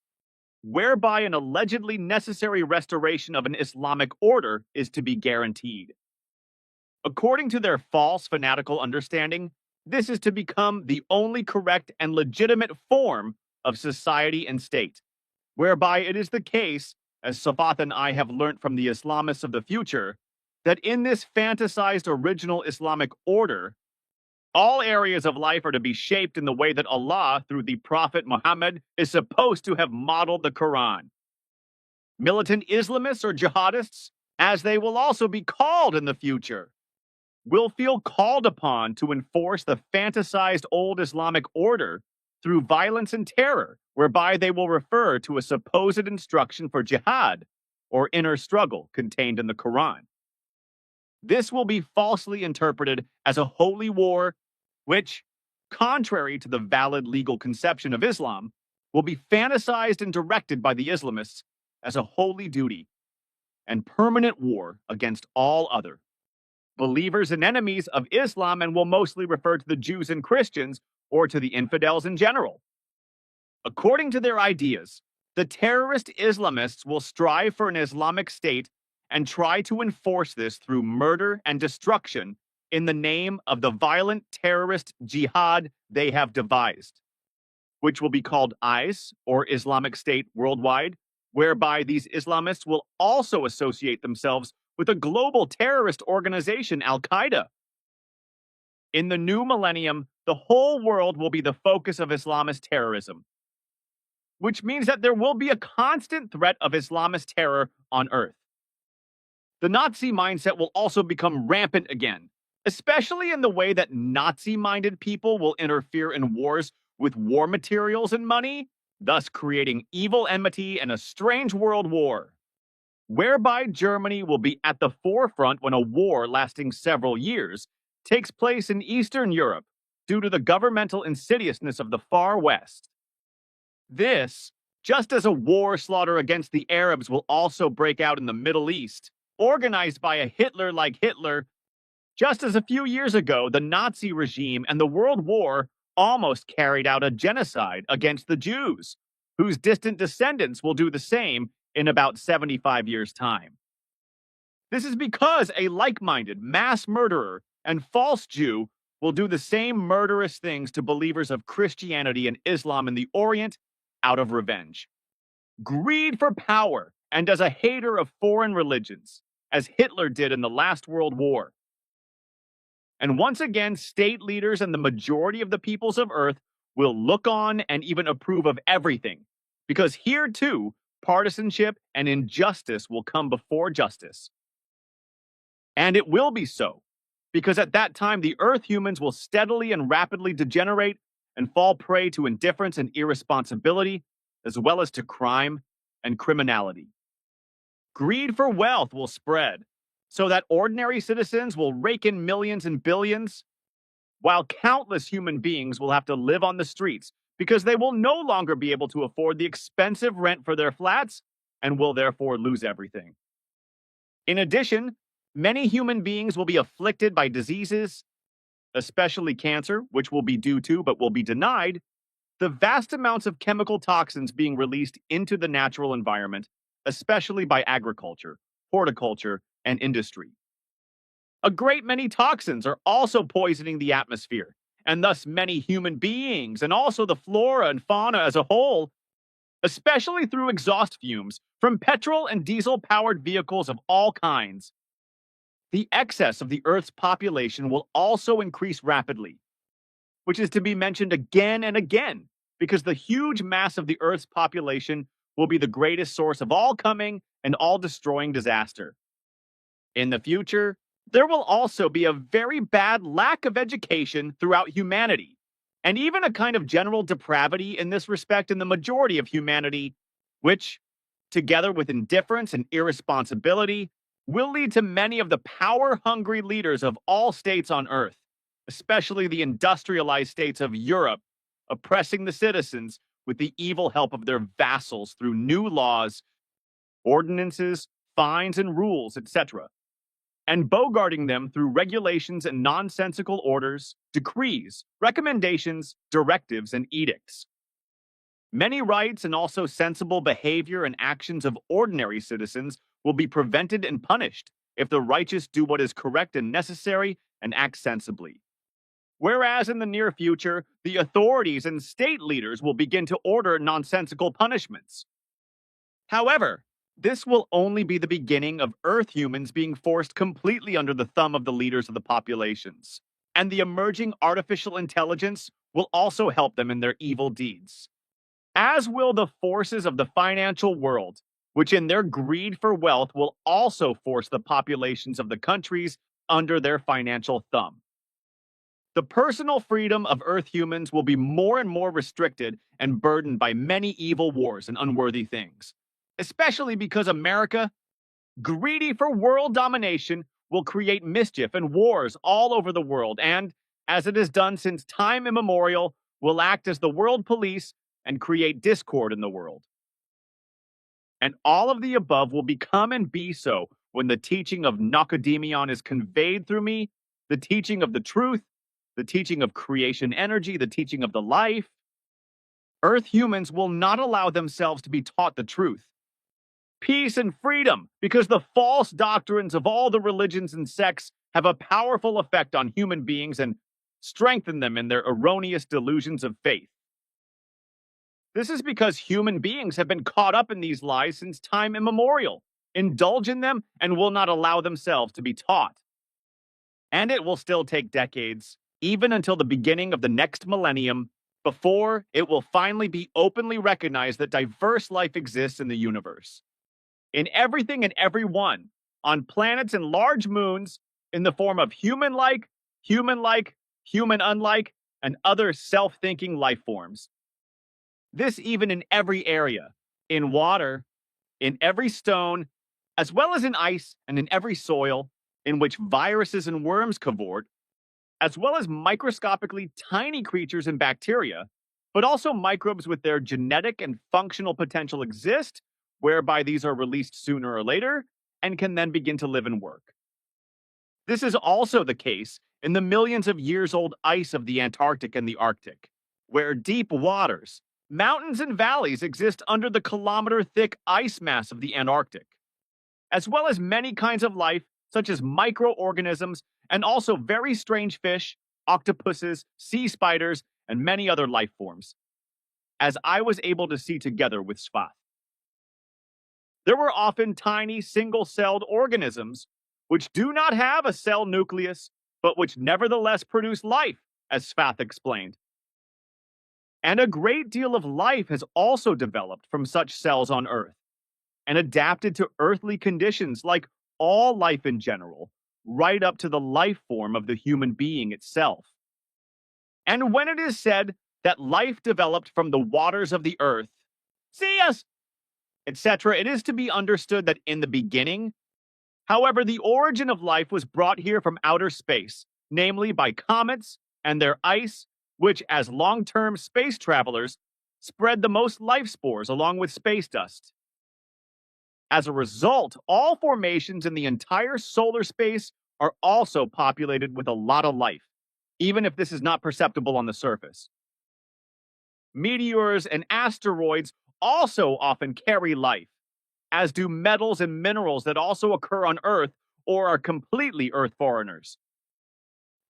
[SPEAKER 2] whereby an allegedly necessary restoration of an Islamic order is to be guaranteed. According to their false fanatical understanding, this is to become the only correct and legitimate form of society and state, whereby it is the case, as Safath and I have learnt from the Islamists of the future, that in this fantasized original Islamic order, all areas of life are to be shaped in the way that Allah, through the Prophet Muhammad, is supposed to have modeled the Quran. Militant Islamists or jihadists, as they will also be called in the future, will feel called upon to enforce the fantasized old Islamic order through violence and terror, whereby they will refer to a supposed instruction for jihad, or inner struggle, contained in the Quran. This will be falsely interpreted as a holy war, which, contrary to the valid legal conception of Islam, will be fantasized and directed by the Islamists as a holy duty and permanent war against all other believers and enemies of Islam, and will mostly refer to the Jews and Christians or to the infidels in general. According to their ideas, the terrorist Islamists will strive for an Islamic state and try to enforce this through murder and destruction in the name of the violent terrorist jihad they have devised, which will be called IS, or Islamic State Worldwide, whereby these Islamists will also associate themselves with a global terrorist organization, Al-Qaeda. In the new millennium, the whole world will be the focus of Islamist terrorism, which means that there will be a constant threat of Islamist terror on Earth. The Nazi mindset will also become rampant again, especially in the way that Nazi-minded people will interfere in wars with war materials and money, thus creating evil enmity and a strange world war, whereby Germany will be at the forefront when a war lasting several years takes place in Eastern Europe due to the governmental insidiousness of the Far West. This, just as a war slaughter against the Arabs will also break out in the Middle East, organized by a Hitler like Hitler, just as a few years ago the Nazi regime and the World War almost carried out a genocide against the Jews, whose distant descendants will do the same in about 75 years' time. This is because a like-minded mass murderer and false Jew will do the same murderous things to believers of Christianity and Islam in the Orient out of revenge. Greed for power and as a hater of foreign religions, as Hitler did in the last World War. And once again, state leaders and the majority of the peoples of Earth will look on and even approve of everything, because here too, partisanship and injustice will come before justice. And it will be so, because at that time the Earth humans will steadily and rapidly degenerate and fall prey to indifference and irresponsibility, as well as to crime and criminality. Greed for wealth will spread, so that ordinary citizens will rake in millions and billions, while countless human beings will have to live on the streets because they will no longer be able to afford the expensive rent for their flats and will therefore lose everything. In addition, many human beings will be afflicted by diseases, especially cancer, which will be due to but will be denied the vast amounts of chemical toxins being released into the natural environment, especially by agriculture, horticulture, and industry. A great many toxins are also poisoning the atmosphere, and thus many human beings, and also the flora and fauna as a whole, especially through exhaust fumes from petrol and diesel powered vehicles of all kinds. The excess of the Earth's population will also increase rapidly, which is to be mentioned again and again, because the huge mass of the Earth's population will be the greatest source of all coming and all destroying disaster. In the future, there will also be a very bad lack of education throughout humanity, and even a kind of general depravity in this respect in the majority of humanity, which, together with indifference and irresponsibility, will lead to many of the power hungry leaders of all states on Earth, especially the industrialized states of Europe, oppressing the citizens with the evil help of their vassals through new laws, ordinances, fines, and rules, etc., and bogarting them through regulations and nonsensical orders, decrees, recommendations, directives, and edicts. Many rights and also sensible behavior and actions of ordinary citizens will be prevented and punished if the righteous do what is correct and necessary and act sensibly. Whereas in the near future, the authorities and state leaders will begin to order nonsensical punishments. However, this will only be the beginning of Earth humans being forced completely under the thumb of the leaders of the populations, and the emerging artificial intelligence will also help them in their evil deeds. As will the forces of the financial world, which in their greed for wealth will also force the populations of the countries under their financial thumb. The personal freedom of Earth humans will be more and more restricted and burdened by many evil wars and unworthy things, especially because America, greedy for world domination, will create mischief and wars all over the world and, as it has done since time immemorial, will act as the world police and create discord in the world. And all of the above will become and be so when the teaching of Nakademion is conveyed through me, the teaching of the truth, the teaching of creation energy, the teaching of the life. Earth humans will not allow themselves to be taught the truth. Peace and freedom, because the false doctrines of all the religions and sects have a powerful effect on human beings and strengthen them in their erroneous delusions of faith. This is because human beings have been caught up in these lies since time immemorial, indulge in them, and will not allow themselves to be taught. And it will still take decades, even until the beginning of the next millennium, before it will finally be openly recognized that diverse life exists in the universe. In everything and everyone, on planets and large moons, in the form of human-like, human-unlike, and other self-thinking life forms. This even in every area, in water, in every stone, as well as in ice and in every soil, in which viruses and worms cavort, as well as microscopically tiny creatures and bacteria, but also microbes with their genetic and functional potential exist, whereby these are released sooner or later and can then begin to live and work. This is also the case in the millions of years old ice of the Antarctic and the Arctic, where deep waters, mountains, and valleys exist under the kilometer thick ice mass of the Antarctic, as well as many kinds of life, such as microorganisms and also very strange fish, octopuses, sea spiders, and many other life forms, as I was able to see together with Svath. There were often tiny single-celled organisms which do not have a cell nucleus, but which nevertheless produce life, as Svath explained. And a great deal of life has also developed from such cells on Earth, and adapted to earthly conditions like all life in general, right up to the life form of the human being itself. And when it is said that life developed from the waters of the earth, see us, etc., it is to be understood that in the beginning, however, the origin of life was brought here from outer space, namely by comets and their ice, which, as long term space travelers, spread the most life spores along with space dust. As a result, all formations in the entire solar space are also populated with a lot of life, even if this is not perceptible on the surface. Meteors and asteroids also often carry life, as do metals and minerals that also occur on Earth or are completely Earth foreigners.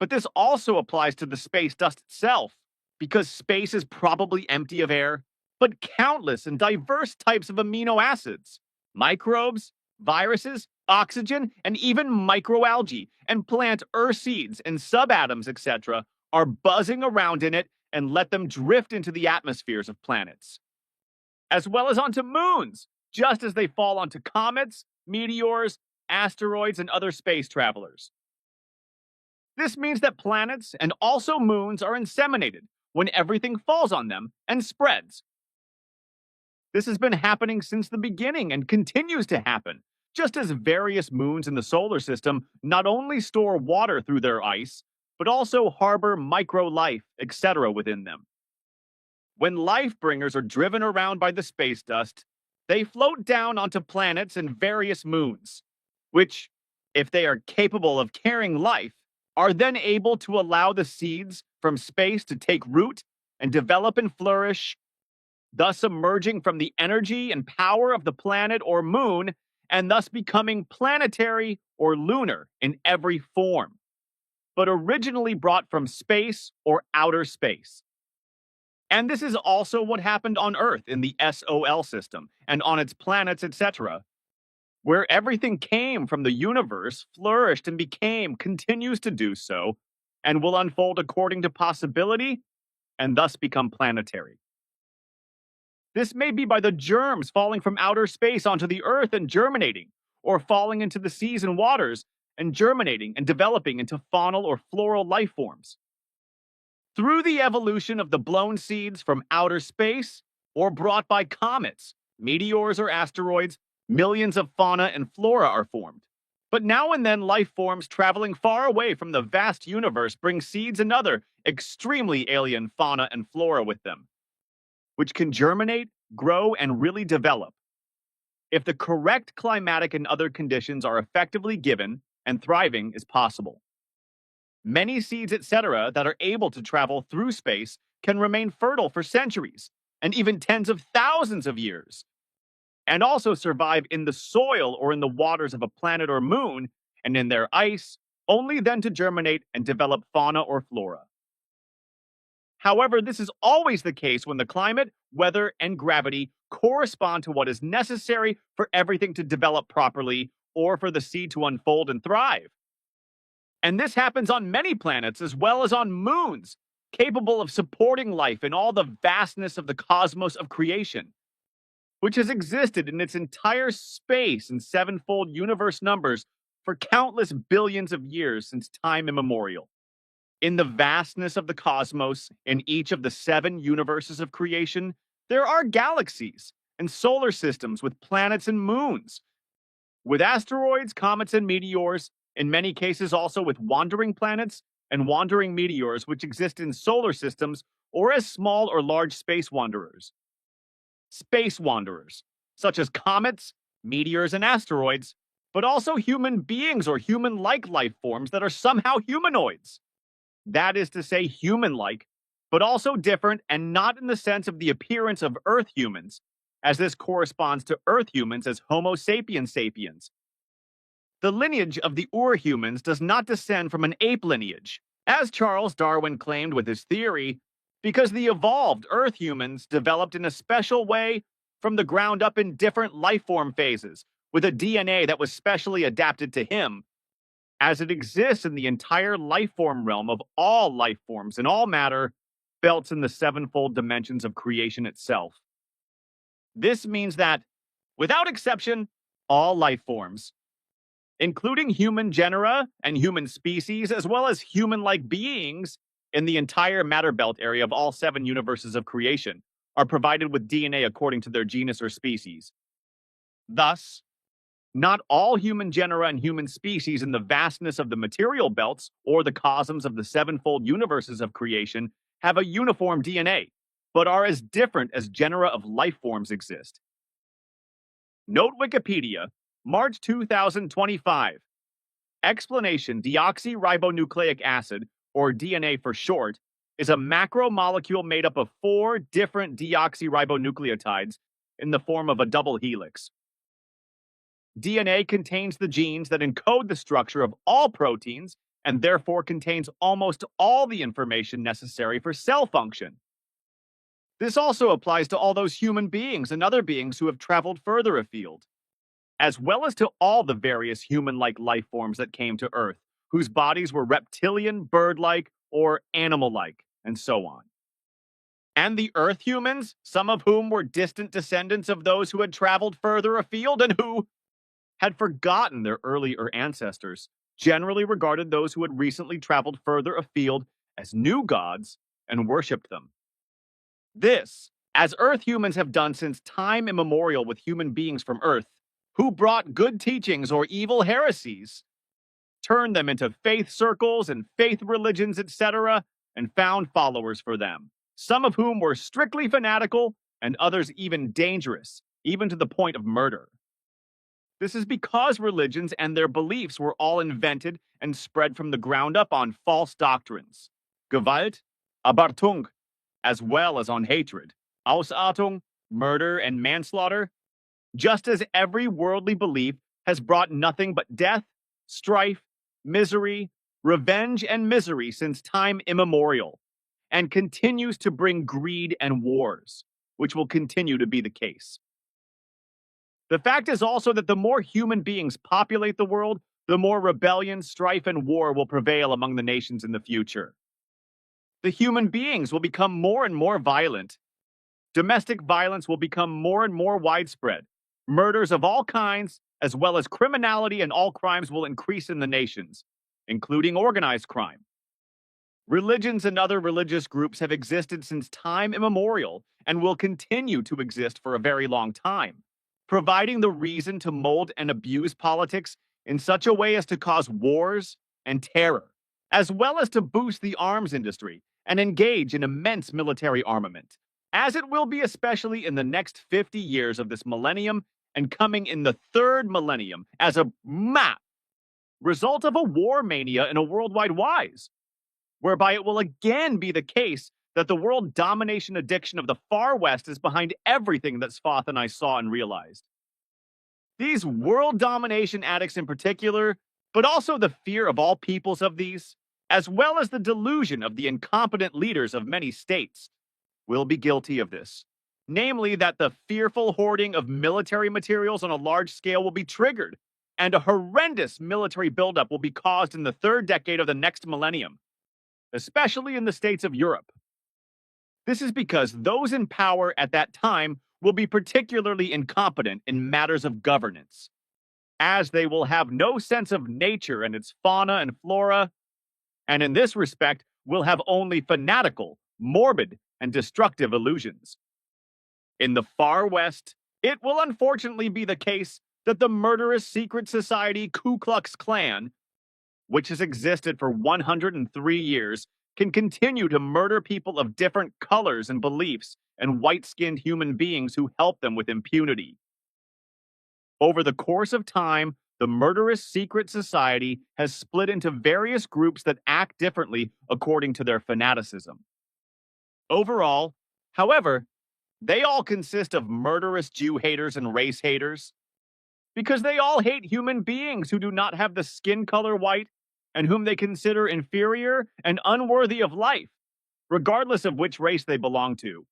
[SPEAKER 2] But this also applies to the space dust itself, because space is probably empty of air, but countless and diverse types of amino acids, microbes, viruses, oxygen, and even microalgae and plant earth seeds and subatoms, etc., are buzzing around in it and let them drift into the atmospheres of planets, as well as onto moons, just as they fall onto comets, meteors, asteroids, and other space travelers. This means that planets and also moons are inseminated when everything falls on them and spreads. This has been happening since the beginning and continues to happen, just as various moons in the solar system not only store water through their ice, but also harbor micro life, etc., within them. When life bringers are driven around by the space dust, they float down onto planets and various moons, which, if they are capable of carrying life, are then able to allow the seeds from space to take root and develop and flourish, thus emerging from the energy and power of the planet or moon, and thus becoming planetary or lunar in every form, but originally brought from space or outer space. And this is also what happened on Earth in the SOL system and on its planets, etc., where everything came from the universe, flourished and became, continues to do so, and will unfold according to possibility and thus become planetary. This may be by the germs falling from outer space onto the Earth and germinating, or falling into the seas and waters and germinating and developing into faunal or floral life forms. Through the evolution of the blown seeds from outer space or brought by comets, meteors, or asteroids, millions of fauna and flora are formed. But now and then, life forms traveling far away from the vast universe bring seeds and other extremely alien fauna and flora with them, which can germinate, grow, and really develop. If the correct climatic and other conditions are effectively given, and thriving is possible. Many seeds, etc., that are able to travel through space can remain fertile for centuries and even tens of thousands of years, and also survive in the soil or in the waters of a planet or moon and in their ice, only then to germinate and develop fauna or flora. However, this is always the case when the climate, weather, and gravity correspond to what is necessary for everything to develop properly or for the seed to unfold and thrive. And this happens on many planets as well as on moons, capable of supporting life in all the vastness of the cosmos of creation, which has existed in its entire space in sevenfold universe numbers for countless billions of years since time immemorial. In the vastness of the cosmos, in each of the 7 universes of creation, there are galaxies and solar systems with planets and moons, with asteroids, comets, and meteors, in many cases also with wandering planets and wandering meteors which exist in solar systems or as small or large space wanderers. Space wanderers, such as comets, meteors, and asteroids, but also human beings or human-like life forms that are somehow humanoids. That is to say, human-like, but also different and not in the sense of the appearance of Earth humans, as this corresponds to Earth humans as Homo sapiens sapiens. The lineage of the Ur-humans does not descend from an ape lineage, as Charles Darwin claimed with his theory, because the evolved Earth humans developed in a special way from the ground up in different life form phases, with a DNA that was specially adapted to him, as it exists in the entire life form realm of all life forms and all matter, felt in the sevenfold dimensions of creation itself. This means that, without exception, all life forms, including human genera and human species, as well as human-like beings in the entire matter belt area of all 7 universes of creation, are provided with DNA according to their genus or species. Thus, not all human genera and human species in the vastness of the material belts or the cosms of the sevenfold universes of creation have a uniform DNA, but are as different as genera of life forms exist. Note Wikipedia, March 2025. Explanation: deoxyribonucleic acid, or DNA for short, is a macromolecule made up of 4 different deoxyribonucleotides in the form of a double helix. DNA contains the genes that encode the structure of all proteins and therefore contains almost all the information necessary for cell function. This also applies to all those human beings and other beings who have traveled further afield, as well as to all the various human-like life forms that came to Earth, whose bodies were reptilian, bird-like, or animal-like, and so on. And the Earth humans, some of whom were distant descendants of those who had traveled further afield and who had forgotten their earlier ancestors, generally regarded those who had recently traveled further afield as new gods and worshipped them. This, as Earth humans have done since time immemorial with human beings from Earth, who brought good teachings or evil heresies, turned them into faith circles and faith religions, etc., and found followers for them, some of whom were strictly fanatical and others even dangerous, even to the point of murder. This is because religions and their beliefs were all invented and spread from the ground up on false doctrines, Gewalt, Abartung, as well as on hatred, Ausartung, murder, and manslaughter, just as every worldly belief has brought nothing but death, strife, misery, revenge, and misery since time immemorial, and continues to bring greed and wars, which will continue to be the case. The fact is also that the more human beings populate the world, the more rebellion, strife, and war will prevail among the nations in the future. The human beings will become more and more violent. Domestic violence will become more and more widespread. Murders of all kinds, as well as criminality and all crimes, will increase in the nations, including organized crime. Religions and other religious groups have existed since time immemorial and will continue to exist for a very long time, providing the reason to mold and abuse politics in such a way as to cause wars and terror, as well as to boost the arms industry and engage in immense military armament, as it will be especially in the next 50 years of this millennium and coming in the 3rd millennium as a result of a war mania and a worldwide wise, whereby it will again be the case that the world domination addiction of the far west is behind everything that Svath and I saw and realized. These world domination addicts in particular, but also the fear of all peoples of these, as well as the delusion of the incompetent leaders of many states, will be guilty of this. Namely, that the fearful hoarding of military materials on a large scale will be triggered, and a horrendous military buildup will be caused in the 3rd decade of the next millennium, especially in the states of Europe. This is because those in power at that time will be particularly incompetent in matters of governance, as they will have no sense of nature and its fauna and flora, and in this respect will have only fanatical, morbid, and destructive illusions. In the far west, it will unfortunately be the case that the murderous secret society Ku Klux Klan, which has existed for 103 years, can continue to murder people of different colors and beliefs and white-skinned human beings who help them with impunity. Over the course of time, the murderous secret society has split into various groups that act differently according to their fanaticism. Overall, however, they all consist of murderous Jew haters and race haters, because they all hate human beings who do not have the skin color white and whom they consider inferior and unworthy of life, regardless of which race they belong to.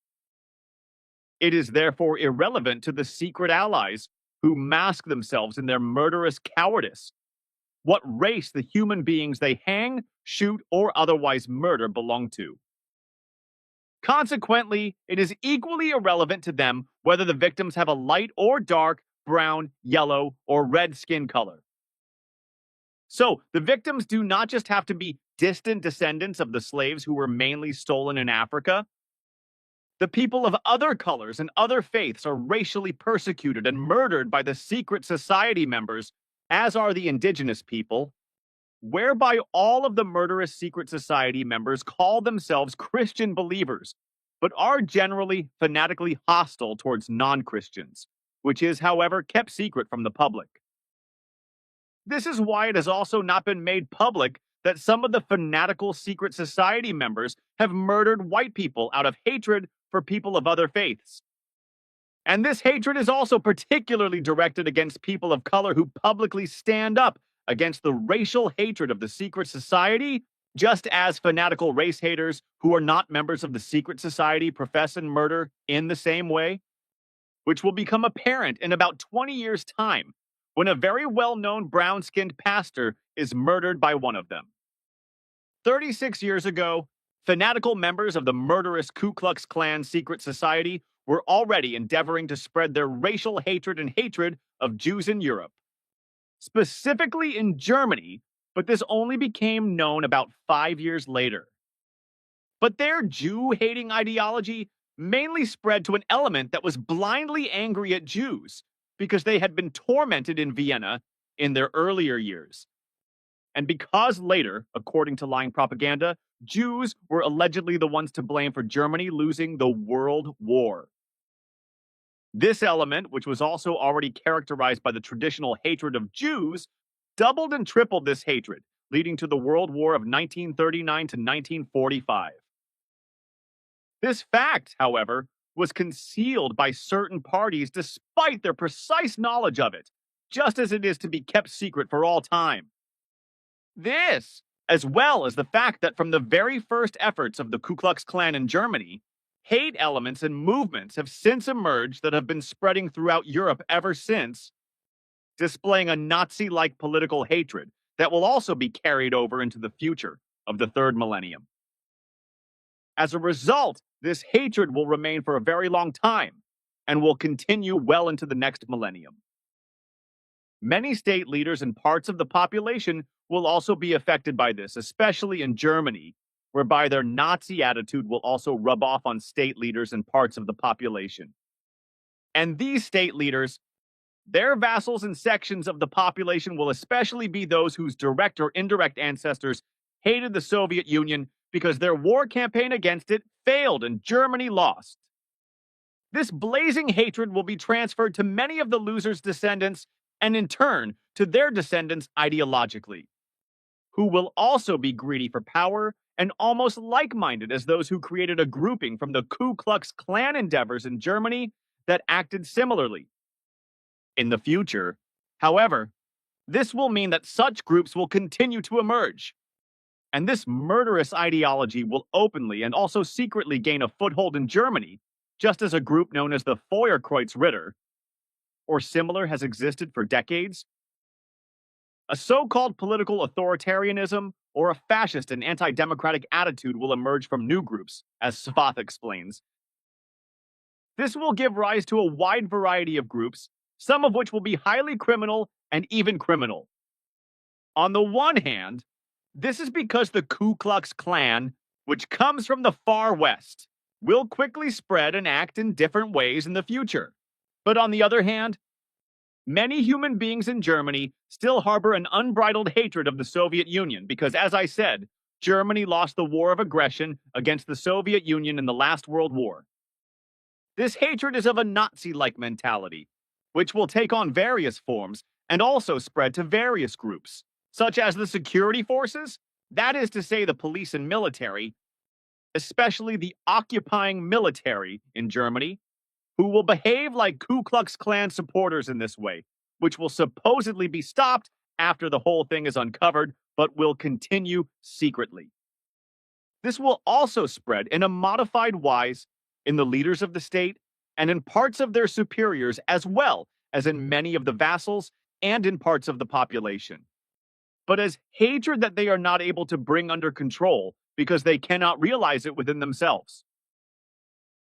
[SPEAKER 2] It is therefore irrelevant to the secret allies who mask themselves in their murderous cowardice what race the human beings they hang, shoot, or otherwise murder belong to. Consequently, it is equally irrelevant to them whether the victims have a light or dark, brown, yellow, or red skin color. So the victims do not just have to be distant descendants of the slaves who were mainly stolen in Africa. The people of other colors and other faiths are racially persecuted and murdered by the secret society members, as are the indigenous people, whereby all of the murderous secret society members call themselves Christian believers, but are generally fanatically hostile towards non Christians, which is, however, kept secret from the public. This is why it has also not been made public that some of the fanatical secret society members have murdered white people out of hatred for people of other faiths. And this hatred is also particularly directed against people of color who publicly stand up against the racial hatred of the secret society, just as fanatical race haters who are not members of the secret society profess and murder in the same way, which will become apparent in about 20 years' time when a very well-known brown-skinned pastor is murdered by one of them. 36 years ago, fanatical members of the murderous Ku Klux Klan secret society were already endeavoring to spread their racial hatred and hatred of Jews in Europe, specifically in Germany, but this only became known about 5 years later. But their Jew-hating ideology mainly spread to an element that was blindly angry at Jews because they had been tormented in Vienna in their earlier years. And because later, according to lying propaganda, Jews were allegedly the ones to blame for Germany losing the World War. This element, which was also already characterized by the traditional hatred of Jews, doubled and tripled this hatred, leading to the World War of 1939 to 1945. This fact, however, was concealed by certain parties despite their precise knowledge of it, just as it is to be kept secret for all time. This, as well as the fact that from the very first efforts of the Ku Klux Klan in Germany, hate elements and movements have since emerged that have been spreading throughout Europe ever since, displaying a Nazi-like political hatred that will also be carried over into the future of the third millennium. As a result, this hatred will remain for a very long time and will continue well into the next millennium. Many state leaders and parts of the population will also be affected by this, especially in Germany, whereby their Nazi attitude will also rub off on state leaders and parts of the population. And these state leaders, their vassals and sections of the population will especially be those whose direct or indirect ancestors hated the Soviet Union because their war campaign against it failed and Germany lost. This blazing hatred will be transferred to many of the losers' descendants and in turn to their descendants ideologically, who will also be greedy for power and almost like-minded as those who created a grouping from the Ku Klux Klan endeavors in Germany that acted similarly. In the future, however, this will mean that such groups will continue to emerge, and this murderous ideology will openly and also secretly gain a foothold in Germany, just as a group known as the Feuerkreuzritter, or similar, has existed for decades. A so-called political authoritarianism or a fascist and anti-democratic attitude will emerge from new groups, as Svath explains. This will give rise to a wide variety of groups, some of which will be highly criminal and even criminal. On the one hand, this is because the Ku Klux Klan, which comes from the far west, will quickly spread and act in different ways in the future. But on the other hand, many human beings in Germany still harbor an unbridled hatred of the Soviet Union because, as I said, Germany lost the war of aggression against the Soviet Union in the last World War. This hatred is of a Nazi-like mentality, which will take on various forms and also spread to various groups, such as the security forces, that is to say the police and military, especially the occupying military in Germany, who will behave like Ku Klux Klan supporters in this way, which will supposedly be stopped after the whole thing is uncovered, but will continue secretly. This will also spread in a modified wise in the leaders of the state and in parts of their superiors, as well as in many of the vassals and in parts of the population. But as hatred that they are not able to bring under control because they cannot realize it within themselves.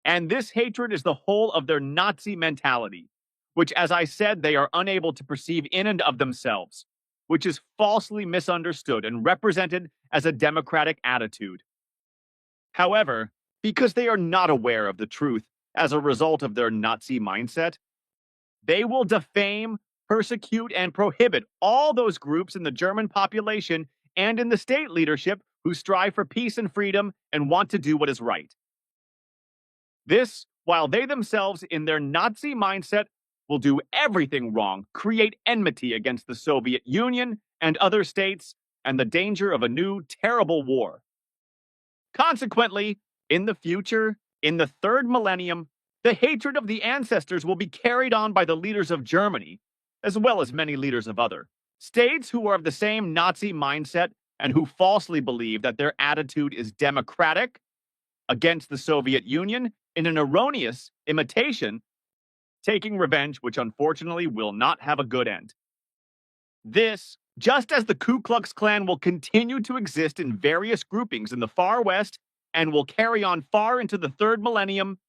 [SPEAKER 2] And this hatred is the whole of their Nazi mentality, which, as I said, they are unable to perceive in and of themselves. which is falsely misunderstood and represented as a democratic attitude. However, because they are not aware of the truth as a result of their Nazi mindset, they will defame, persecute, and prohibit all those groups in the German population and in the state leadership who strive for peace and freedom and want to do what is right. This, while they themselves, in their Nazi mindset, will do everything wrong, create enmity against the Soviet Union and other states, and the danger of a new, terrible war. Consequently, in the future, in the third millennium, the hatred of the ancestors will be carried on by the leaders of Germany, as well as many leaders of other states who are of the same Nazi mindset and who falsely believe that their attitude is democratic against the Soviet Union in an erroneous imitation, taking revenge, which unfortunately will not have a good end. This, just as the Ku Klux Klan will continue to exist in various groupings in the far west and will carry on far into the third millennium,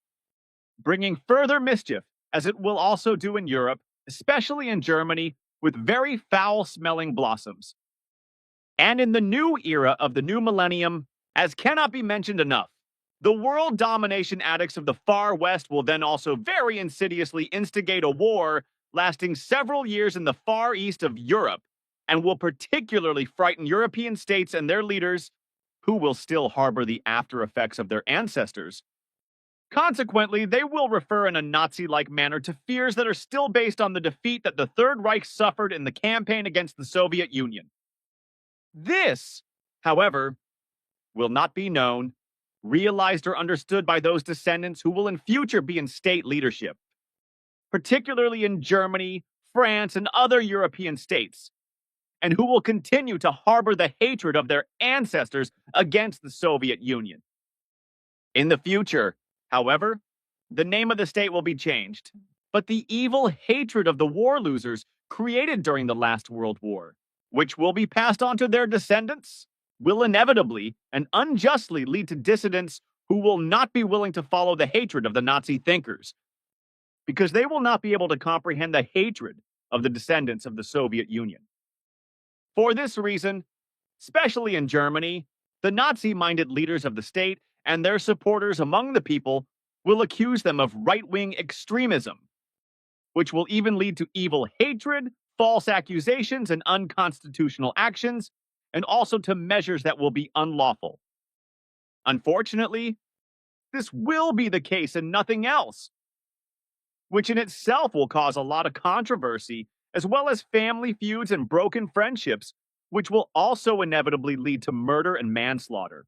[SPEAKER 2] bringing further mischief, as it will also do in Europe, especially in Germany, with very foul-smelling blossoms. And in the new era of the new millennium, as cannot be mentioned enough, the world domination addicts of the far west will then also very insidiously instigate a war lasting several years in the far east of Europe, and will particularly frighten European states and their leaders, who will still harbor the after effects of their ancestors. Consequently, they will refer in a Nazi-like manner to fears that are still based on the defeat that the Third Reich suffered in the campaign against the Soviet Union. This, however, will not be known, realized, or understood by those descendants who will in future be in state leadership, particularly in Germany, France, and other European states, and who will continue to harbor the hatred of their ancestors against the Soviet Union. In the future, however, the name of the state will be changed, but the evil hatred of the war losers created during the last World War, which will be passed on to their descendants, will inevitably and unjustly lead to dissidents who will not be willing to follow the hatred of the Nazi thinkers, because they will not be able to comprehend the hatred of the descendants of the Soviet Union. For this reason, especially in Germany, the Nazi-minded leaders of the state and their supporters among the people will accuse them of right-wing extremism, which will even lead to evil hatred, false accusations, and unconstitutional actions, and also to measures that will be unlawful. Unfortunately, this will be the case and nothing else, which in itself will cause a lot of controversy, as well as family feuds and broken friendships, which will also inevitably lead to murder and manslaughter.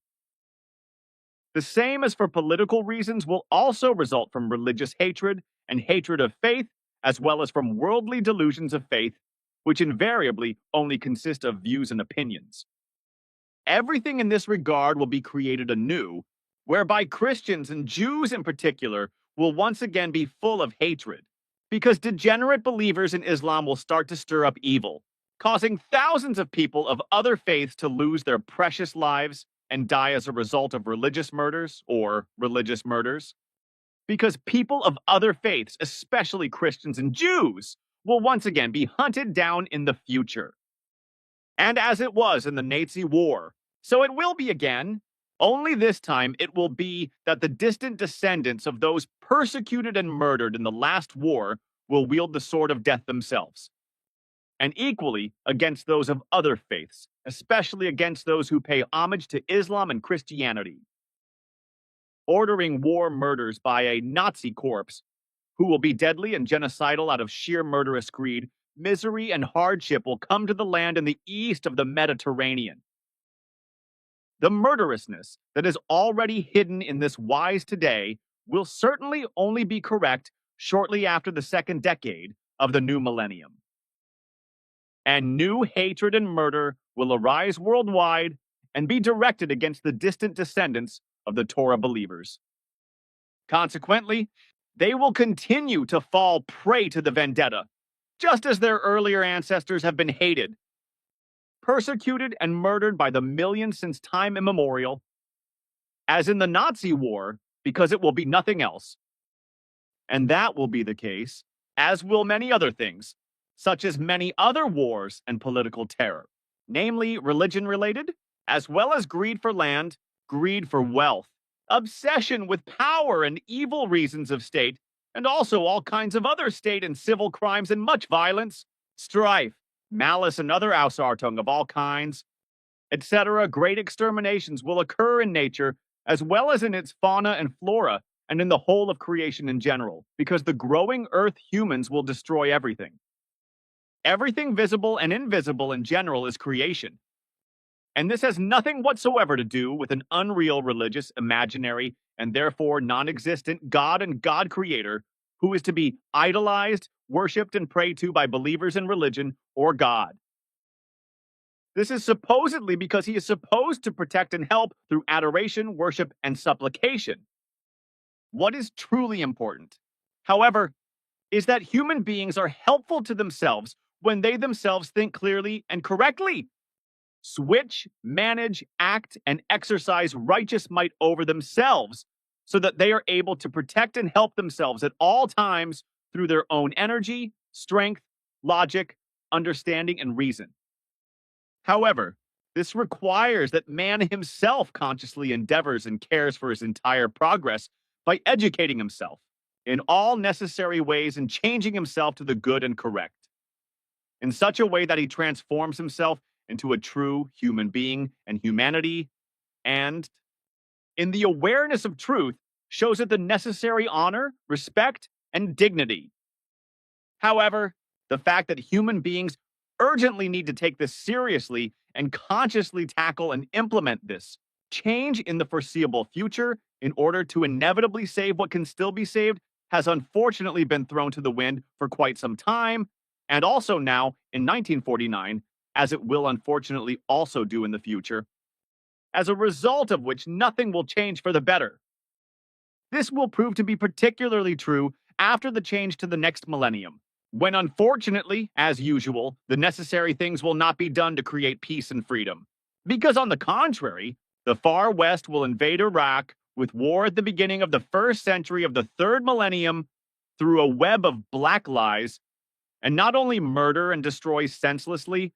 [SPEAKER 2] The same as for political reasons will also result from religious hatred and hatred of faith, as well as from worldly delusions of faith, which invariably only consist of views and opinions. Everything in this regard will be created anew, whereby Christians and Jews in particular will once again be full of hatred, because degenerate believers in Islam will start to stir up evil, causing thousands of people of other faiths to lose their precious lives and die as a result of religious murders or religious murders. Because people of other faiths, especially Christians and Jews, will once again be hunted down in the future. And as it was in the Nazi war, so it will be again, only this time it will be that the distant descendants of those persecuted and murdered in the last war will wield the sword of death themselves, and equally against those of other faiths, especially against those who pay homage to Islam and Christianity. Ordering war murders by a Nazi corpse, who will be deadly and genocidal out of sheer murderous greed, misery and hardship will come to the land in the east of the Mediterranean. The murderousness that is already hidden in this wise today will certainly only be correct shortly after the second decade of the new millennium. And new hatred and murder will arise worldwide and be directed against the distant descendants of the Torah believers. Consequently, they will continue to fall prey to the vendetta, just as their earlier ancestors have been hated, persecuted, and murdered by the millions since time immemorial, as in the Nazi war, because it will be nothing else. And that will be the case, as will many other things, such as many other wars and political terror, namely religion related, as well as greed for land, greed for wealth, obsession with power and evil reasons of state, and also all kinds of other state and civil crimes and much violence, strife, malice, and other Ausartung of all kinds, etc. Great exterminations will occur in nature as well as in its fauna and flora and in the whole of creation in general, because the growing earth humans will destroy everything. Everything visible and invisible in general is creation. And this has nothing whatsoever to do with an unreal religious, imaginary, and therefore non existent God and God creator who is to be idolized, worshipped, and prayed to by believers in religion or God. This is supposedly because he is supposed to protect and help through adoration, worship, and supplication. What is truly important, however, is that human beings are helpful to themselves when they themselves think clearly and correctly, switch, manage, act, and exercise righteous might over themselves so that they are able to protect and help themselves at all times through their own energy, strength, logic, understanding, and reason. However, this requires that man himself consciously endeavors and cares for his entire progress by educating himself in all necessary ways and changing himself to the good and correct, in such a way that he transforms himself into a true human being and humanity, and, in the awareness of truth, shows it the necessary honor, respect, and dignity. However, the fact that human beings urgently need to take this seriously and consciously tackle and implement this change in the foreseeable future in order to inevitably save what can still be saved has unfortunately been thrown to the wind for quite some time, and also now in 1949, as it will unfortunately also do in the future, as a result of which nothing will change for the better. This will prove to be particularly true after the change to the next millennium, when unfortunately, as usual, the necessary things will not be done to create peace and freedom. Because on the contrary, the far west will invade Iraq with war at the beginning of the first century of the third millennium through a web of black lies, and not only murder and destroy senselessly,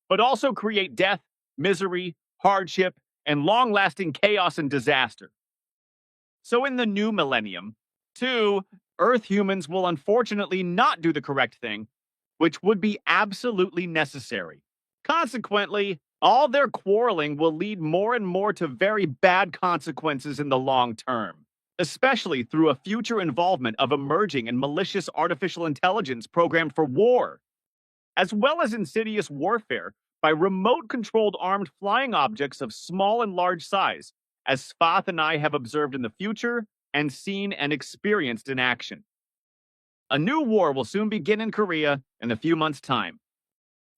[SPEAKER 2] but also create death, misery, hardship, and long-lasting chaos and disaster. So in the new millennium, too, Earth humans will unfortunately not do the correct thing, which would be absolutely necessary. Consequently, all their quarreling will lead more and more to very bad consequences in the long term, especially through a future involvement of emerging and malicious artificial intelligence programmed for war, as well as insidious warfare by remote-controlled armed flying objects of small and large size, as Svath and I have observed in the future and seen and experienced in action. A new war will soon begin in Korea in a few months' time.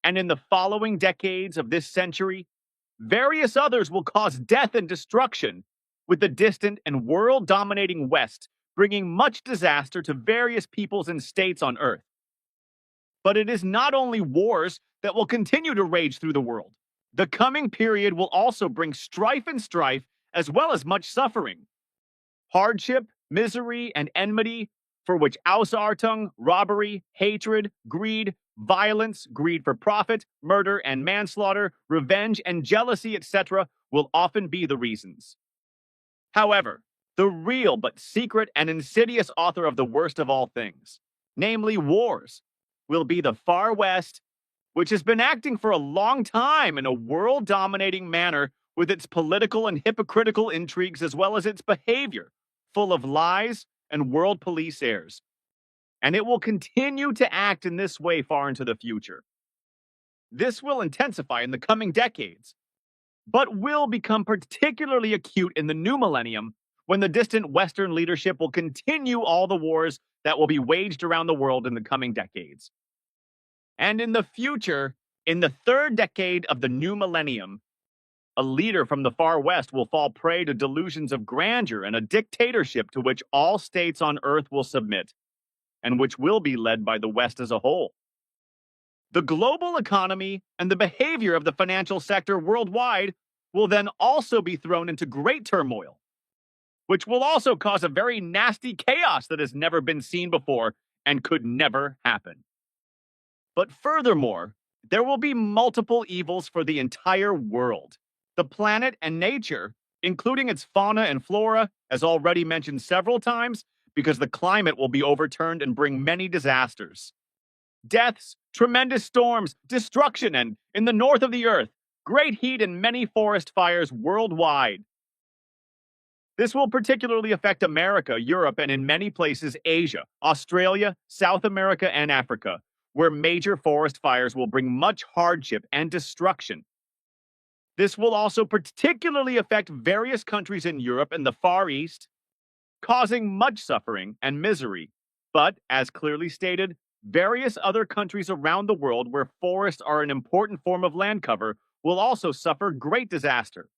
[SPEAKER 2] And in the following decades of this century, various others will cause death and destruction, with the distant and world-dominating West bringing much disaster to various peoples and states on Earth. But it is not only wars that will continue to rage through the world. The coming period will also bring strife as well as much suffering, hardship, misery, and enmity, for which Ausartung, robbery, hatred, greed, violence, greed for profit, murder and manslaughter, revenge and jealousy, etc., will often be the reasons. However, the real but secret and insidious author of the worst of all things, namely wars, will be the Far West, which has been acting for a long time in a world-dominating manner with its political and hypocritical intrigues as well as its behavior, full of lies and world police airs. And it will continue to act in this way far into the future. This will intensify in the coming decades, but will become particularly acute in the new millennium when the distant Western leadership will continue all the wars that will be waged around the world in the coming decades. And in the future, in the third decade of the new millennium, a leader from the far west will fall prey to delusions of grandeur and a dictatorship to which all states on earth will submit, and which will be led by the West as a whole. The global economy and the behavior of the financial sector worldwide will then also be thrown into great turmoil, which will also cause a very nasty chaos that has never been seen before and could never happen. But furthermore, there will be multiple evils for the entire world. The planet and nature, including its fauna and flora, as already mentioned several times, because the climate will be overturned and bring many disasters. Deaths, tremendous storms, destruction, and, in the north of the earth, great heat and many forest fires worldwide. This will particularly affect America, Europe, and in many places Asia, Australia, South America, and Africa, where major forest fires will bring much hardship and destruction. This will also particularly affect various countries in Europe and the Far East, causing much suffering and misery. But, as clearly stated, various other countries around the world where forests are an important form of land cover will also suffer great disaster.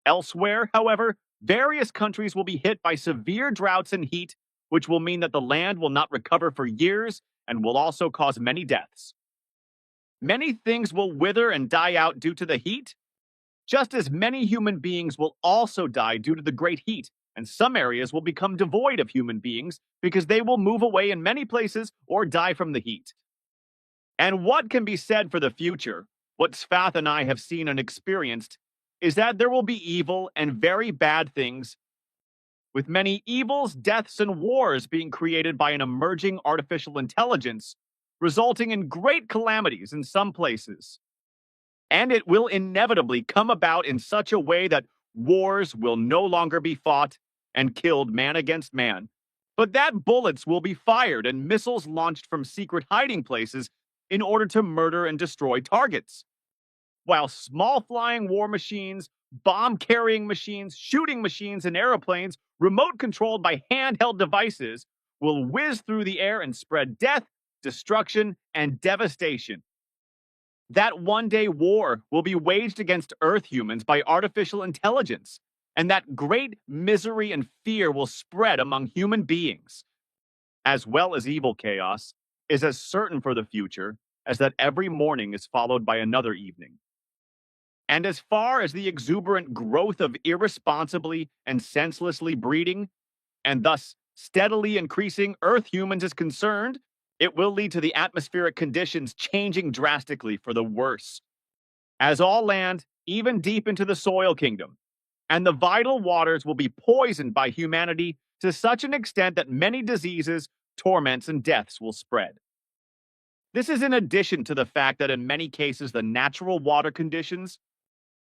[SPEAKER 2] Elsewhere, however, various countries will be hit by severe droughts and heat, which will mean that the land will not recover for years and will also cause many deaths. Many things will wither and die out due to the heat, just as many human beings will also die due to the great heat, and some areas will become devoid of human beings because they will move away in many places or die from the heat. And what can be said for the future, what Svath and I have seen and experienced, is that there will be evil and very bad things, with many evils, deaths, and wars being created by an emerging artificial intelligence, resulting in great calamities in some places. And it will inevitably come about in such a way that wars will no longer be fought and killed man against man, but that bullets will be fired and missiles launched from secret hiding places in order to murder and destroy targets. While small flying war machines, bomb carrying machines, shooting machines, and aeroplanes, remote controlled by handheld devices, will whiz through the air and spread death, destruction, and devastation. That one-day war will be waged against Earth humans by artificial intelligence, and that great misery and fear will spread among human beings. As well as evil chaos is as certain for the future as that every morning is followed by another evening. And as far as the exuberant growth of irresponsibly and senselessly breeding, and thus steadily increasing Earth humans is concerned, it will lead to the atmospheric conditions changing drastically for the worse. As all land, even deep into the soil kingdom, and the vital waters will be poisoned by humanity to such an extent that many diseases, torments, and deaths will spread. This is in addition to the fact that in many cases the natural water conditions,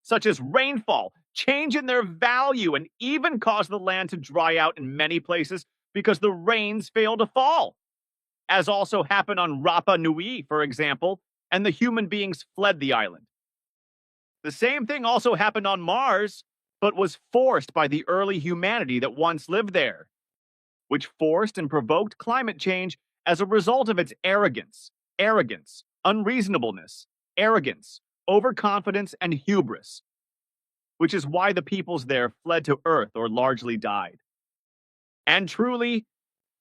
[SPEAKER 2] such as rainfall, change in their value and even cause the land to dry out in many places because the rains fail to fall, as also happened on Rapa Nui, for example, and the human beings fled the island. The same thing also happened on Mars, but was forced by the early humanity that once lived there, which forced and provoked climate change as a result of its arrogance, unreasonableness, overconfidence, and hubris, which is why the peoples there fled to Earth or largely died. And truly,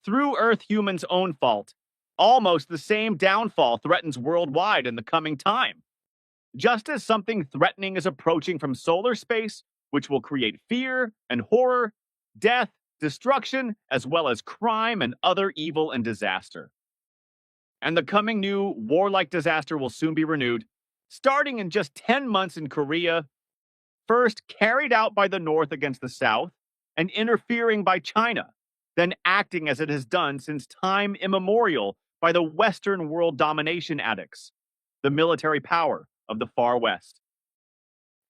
[SPEAKER 2] through Earth humans' own fault, almost the same downfall threatens worldwide in the coming time. Just as something threatening is approaching from solar space, which will create fear and horror, death, destruction, as well as crime and other evil and disaster. And the coming new warlike disaster will soon be renewed, starting in just 10 months in Korea, first carried out by the North against the South, and interfering by China, then acting as it has done since time immemorial by the Western world domination addicts, the military power of the Far West.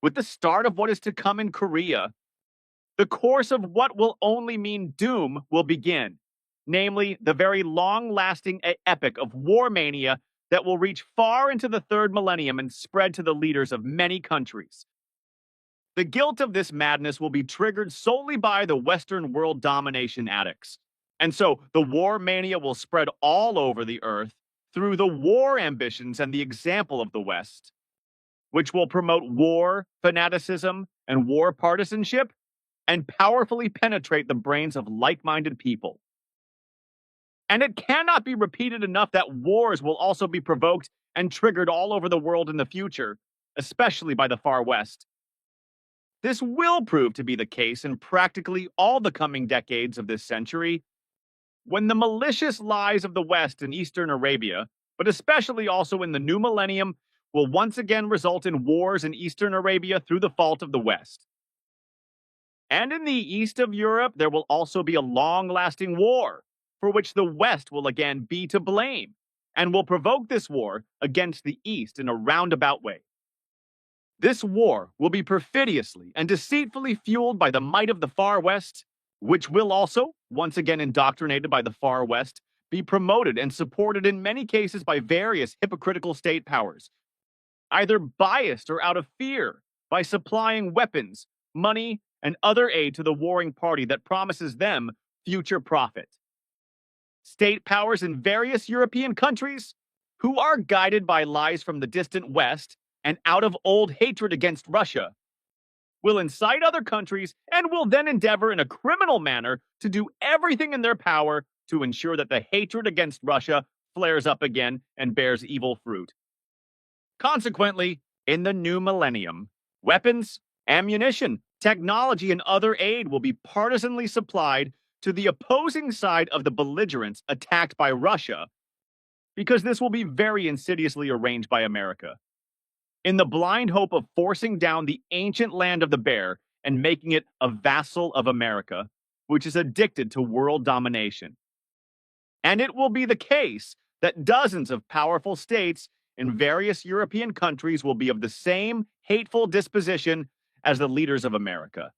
[SPEAKER 2] With the start of what is to come in Korea, the course of what will only mean doom will begin, namely the very long-lasting epic of war mania that will reach far into the third millennium and spread to the leaders of many countries. The guilt of this madness will be triggered solely by the Western world domination addicts. And so the war mania will spread all over the earth through the war ambitions and the example of the West, which will promote war, fanaticism, and war partisanship, and powerfully penetrate the brains of like-minded people. And it cannot be repeated enough that wars will also be provoked and triggered all over the world in the future, especially by the Far West. This will prove to be the case in practically all the coming decades of this century, when the malicious lies of the West and Eastern Arabia but especially also in the new millennium, will once again result in wars in Eastern Arabia through the fault of the West. And in the east of Europe, there will also be a long lasting war, for which the West will again be to blame, and will provoke this war against the East in a roundabout way. This war will be perfidiously and deceitfully fueled by the might of the Far West, which will also, once again indoctrinated by the Far West, be promoted and supported in many cases by various hypocritical state powers, either biased or out of fear, by supplying weapons, money, and other aid to the warring party that promises them future profit. State powers in various European countries, who are guided by lies from the distant West and out of old hatred against Russia, will incite other countries and will then endeavor in a criminal manner to do everything in their power to ensure that the hatred against Russia flares up again and bears evil fruit. Consequently, in the new millennium, weapons, ammunition, technology, and other aid will be partisanly supplied to the opposing side of the belligerents attacked by Russia, because this will be very insidiously arranged by America, in the blind hope of forcing down the ancient land of the bear and making it a vassal of America, which is addicted to world domination. And it will be the case that dozens of powerful states in various European countries will be of the same hateful disposition as the leaders of America,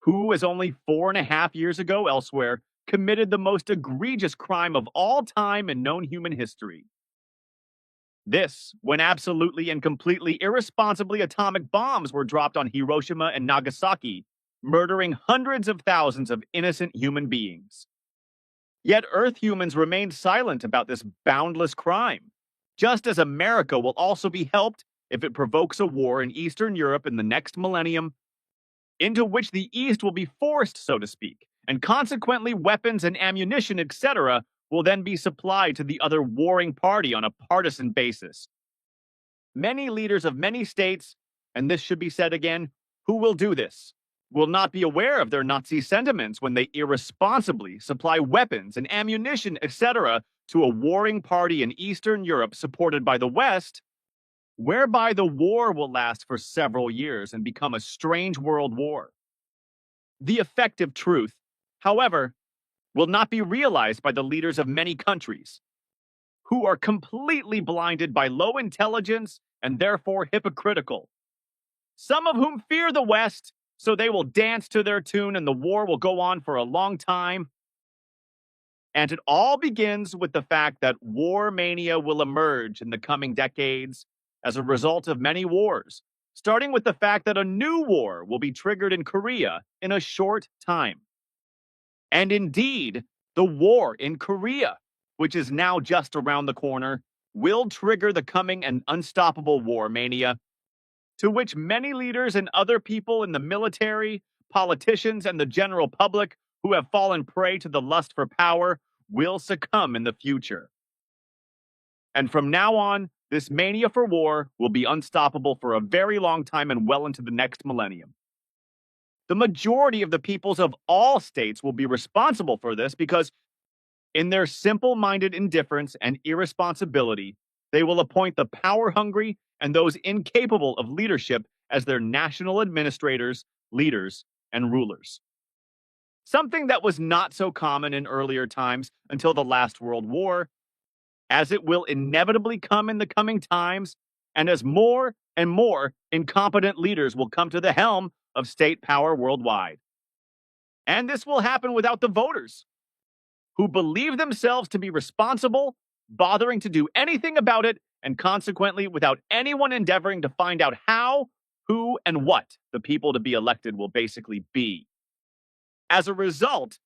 [SPEAKER 2] who, as only 4.5 years ago elsewhere, committed the most egregious crime of all time in known human history. This, when absolutely and completely irresponsibly atomic bombs were dropped on Hiroshima and Nagasaki, murdering hundreds of thousands of innocent human beings. Yet Earth humans remained silent about this boundless crime, just as America will also be helped if it provokes a war in Eastern Europe in the next millennium, into which the East will be forced, so to speak, and consequently weapons and ammunition, etc., will then be supplied to the other warring party on a partisan basis. Many leaders of many states, and this should be said again, who will do this, will not be aware of their Nazi sentiments when they irresponsibly supply weapons and ammunition, etc., to a warring party in Eastern Europe supported by the West, whereby the war will last for several years and become a strange world war. The effective truth, however, will not be realized by the leaders of many countries, who are completely blinded by low intelligence and therefore hypocritical, some of whom fear the West, so they will dance to their tune and the war will go on for a long time. And it all begins with the fact that war mania will emerge in the coming decades as a result of many wars, starting with the fact that a new war will be triggered in Korea in a short time. And indeed, the war in Korea, which is now just around the corner, will trigger the coming and unstoppable war mania, to which many leaders and other people in the military, politicians, and the general public who have fallen prey to the lust for power will succumb in the future. And from now on, this mania for war will be unstoppable for a very long time and well into the next millennium. The majority of the peoples of all states will be responsible for this because, in their simple-minded indifference and irresponsibility, they will appoint the power-hungry and those incapable of leadership as their national administrators, leaders, and rulers. Something that was not so common in earlier times until the last World War, as it will inevitably come in the coming times, and as more and more incompetent leaders will come to the helm of state power worldwide. And this will happen without the voters, who believe themselves to be responsible, bothering to do anything about it, and consequently without anyone endeavoring to find out how, who, and what the people to be elected will basically be. As a result,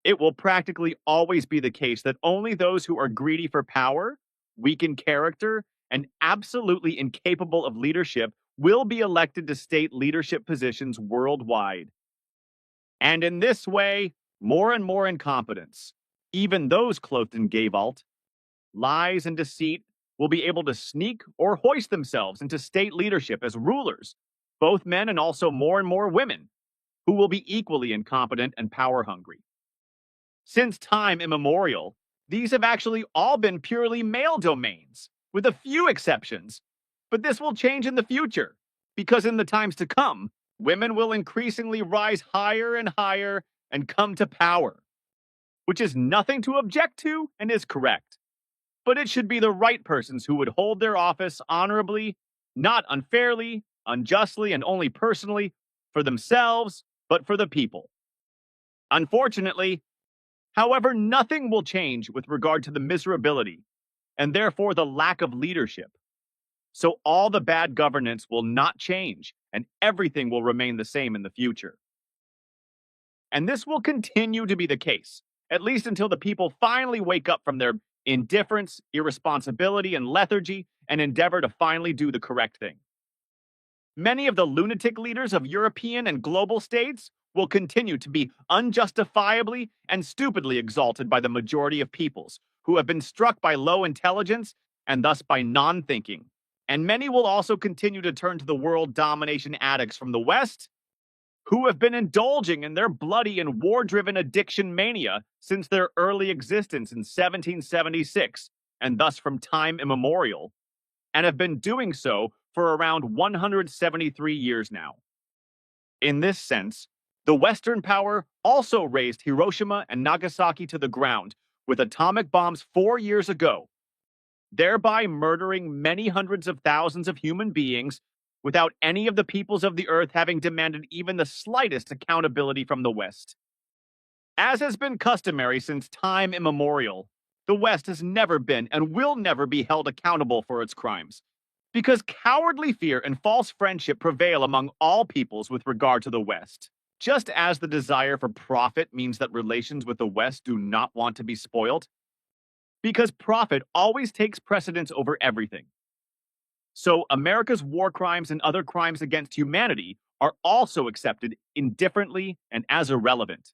[SPEAKER 2] it will practically always be the case that only those who are greedy for power, weak in character, and absolutely incapable of leadership will be elected to state leadership positions worldwide. And in this way, more and more incompetence, even those clothed in Gewalt, lies, and deceit, will be able to sneak or hoist themselves into state leadership as rulers, both men and also more and more women, who will be equally incompetent and power hungry. Since time immemorial, These have actually all been purely male domains, with a few exceptions. But this will change in the future, because in the times to come, women will increasingly rise higher and higher and come to power, which is nothing to object to and is correct. But it should be the right persons who would hold their office honorably, not unfairly, unjustly, and only personally for themselves, but for the people. Unfortunately, however, nothing will change with regard to the miserability and therefore the lack of leadership. So all the bad governance will not change and everything will remain the same in the future. And this will continue to be the case, at least until the people finally wake up from their indifference, irresponsibility, and lethargy and endeavor to finally do the correct thing. Many of the lunatic leaders of European and global states will continue to be unjustifiably and stupidly exalted by the majority of peoples who have been struck by low intelligence and thus by non thinking. And many will also continue to turn to the world domination addicts from the West who have been indulging in their bloody and war driven addiction mania since their early existence in 1776, and thus from time immemorial, and have been doing so for around 173 years now. In this sense, the Western power also razed Hiroshima and Nagasaki to the ground with atomic bombs 4 years ago, thereby murdering many hundreds of thousands of human beings without any of the peoples of the earth having demanded even the slightest accountability from the West. As has been customary since time immemorial, the West has never been and will never be held accountable for its crimes, because cowardly fear and false friendship prevail among all peoples with regard to the West. Just as the desire for profit means that relations with the West do not want to be spoiled, because profit always takes precedence over everything. So America's war crimes and other crimes against humanity are also accepted indifferently and as irrelevant.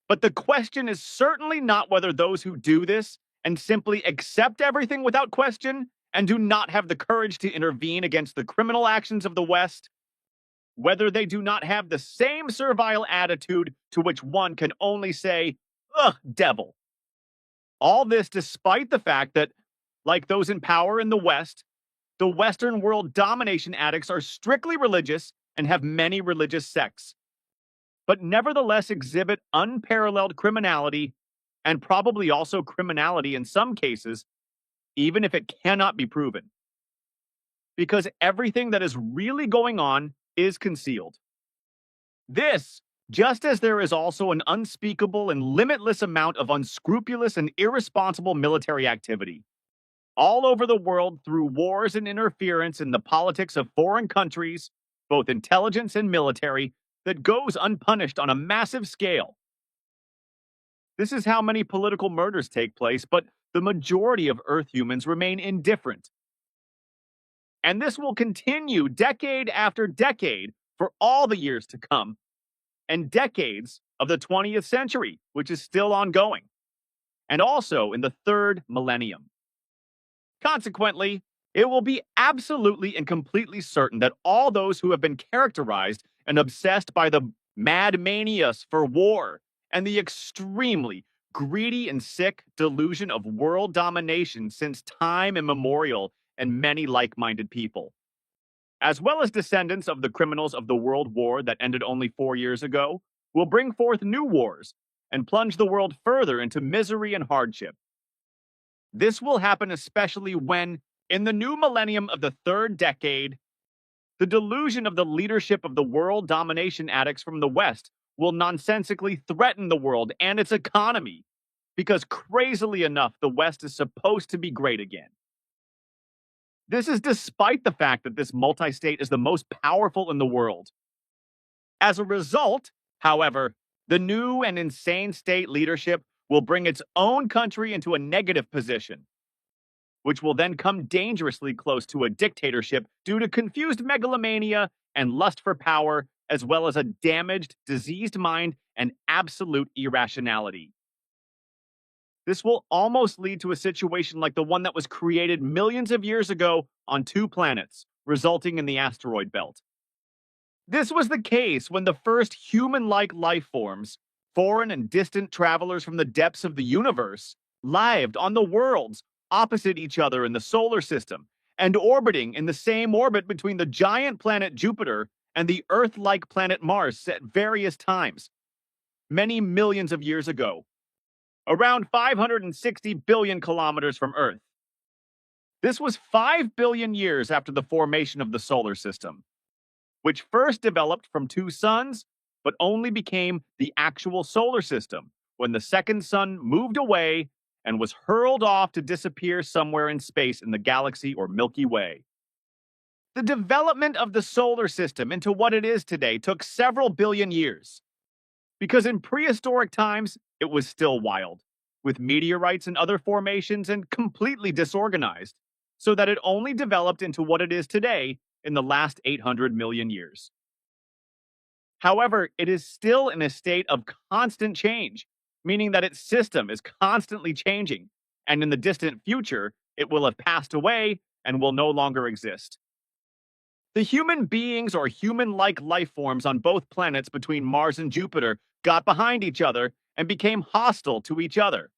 [SPEAKER 2] But the question is certainly not whether those who do this and simply accept everything without question and do not have the courage to intervene against the criminal actions of the West, whether they do not have the same servile attitude to which one can only say, ugh, devil. All this despite the fact that, like those in power in the West, the Western world domination addicts are strictly religious and have many religious sects, but nevertheless exhibit unparalleled criminality and probably also criminality in some cases, even if it cannot be proven. Because everything that is really going on is concealed. This, just as there is also an unspeakable and limitless amount of unscrupulous and irresponsible military activity all over the world through wars and interference in the politics of foreign countries, both intelligence and military, that goes unpunished on a massive scale. This is how many political murders take place, but the majority of Earth humans remain indifferent. And this will continue decade after decade for all the years to come, and decades of the 20th century, which is still ongoing, and also in the third millennium. Consequently, it will be absolutely and completely certain that all those who have been characterized and obsessed by the mad manias for war and the extremely greedy and sick delusion of world domination since time immemorial and many like-minded people, as well as descendants of the criminals of the World War that ended only 4 years ago, will bring forth new wars and plunge the world further into misery and hardship. This will happen especially when, in the new millennium of the third decade, the delusion of the leadership of the world domination addicts from the West will nonsensically threaten the world and its economy, because crazily enough, the West is supposed to be great again. This is despite the fact that this multi-state is the most powerful in the world. As a result, however, the new and insane state leadership will bring its own country into a negative position, which will then come dangerously close to a dictatorship due to confused megalomania and lust for power, as well as a damaged, diseased mind and absolute irrationality. This will almost lead to a situation like the one that was created millions of years ago on 2 planets, resulting in the asteroid belt. This was the case when the first human-like life forms, foreign and distant travelers from the depths of the universe, lived on the worlds opposite each other in the solar system and orbiting in the same orbit between the giant planet Jupiter and the Earth-like planet Mars at various times, many millions of years ago, around 560 billion kilometers from Earth. This was 5 billion years after the formation of the solar system, which first developed from two suns, but only became the actual solar system when the second sun moved away and was hurled off to disappear somewhere in space in the galaxy or Milky Way. The development of the solar system into what it is today took several billion years, because in prehistoric times, it was still wild, with meteorites and other formations and completely disorganized, so that it only developed into what it is today in the last 800 million years. However, it is still in a state of constant change, meaning that its system is constantly changing, and in the distant future, it will have passed away and will no longer exist. The human beings or human-like life forms on both planets between Mars and Jupiter got behind each other and became hostile to each other,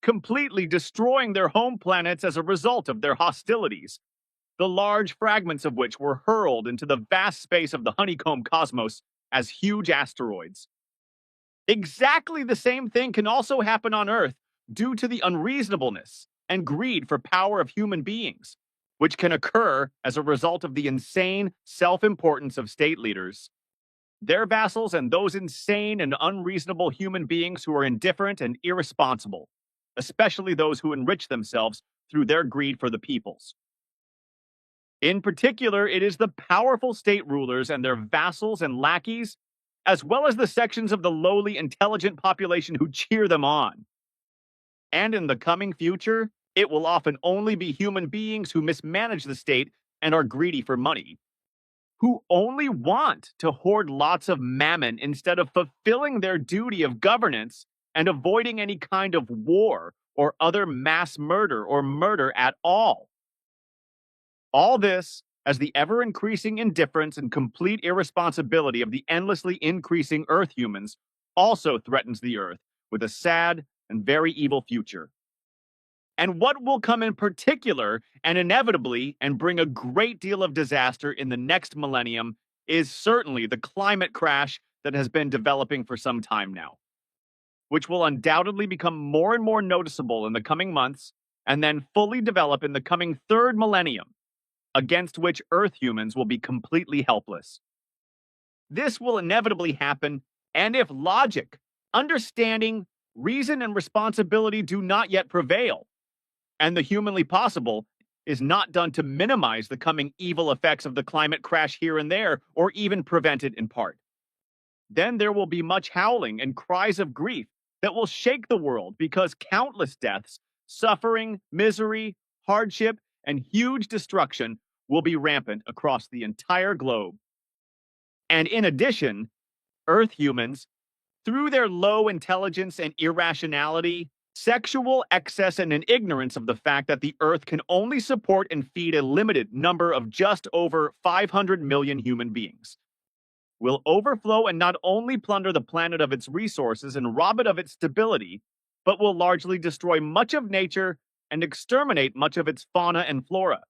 [SPEAKER 2] completely destroying their home planets as a result of their hostilities, the large fragments of which were hurled into the vast space of the honeycomb cosmos as huge asteroids. Exactly the same thing can also happen on Earth due to the unreasonableness and greed for power of human beings, which can occur as a result of the insane self-importance of state leaders, their vassals, and those insane and unreasonable human beings who are indifferent and irresponsible, especially those who enrich themselves through their greed for the peoples. In particular, it is the powerful state rulers and their vassals and lackeys, as well as the sections of the lowly, intelligent population who cheer them on. And in the coming future, it will often only be human beings who mismanage the state and are greedy for money, who only want to hoard lots of mammon instead of fulfilling their duty of governance and avoiding any kind of war or other mass murder or murder at all. All this as the ever-increasing indifference and complete irresponsibility of the endlessly increasing Earth humans also threatens the Earth with a sad and very evil future. And what will come in particular and inevitably and bring a great deal of disaster in the next millennium is certainly the climate crash that has been developing for some time now, which will undoubtedly become more and more noticeable in the coming months and then fully develop in the coming third millennium, against which Earth humans will be completely helpless. This will inevitably happen, and if logic, understanding, reason, and responsibility do not yet prevail, and the humanly possible is not done to minimize the coming evil effects of the climate crash here and there, or even prevent it in part, then there will be much howling and cries of grief that will shake the world because countless deaths, suffering, misery, hardship, and huge destruction will be rampant across the entire globe. And in addition, Earth humans, through their low intelligence and irrationality, sexual excess, and an ignorance of the fact that the Earth can only support and feed a limited number of just over 500 million human beings, will overflow and not only plunder the planet of its resources and rob it of its stability, but will largely destroy much of nature and exterminate much of its fauna and flora.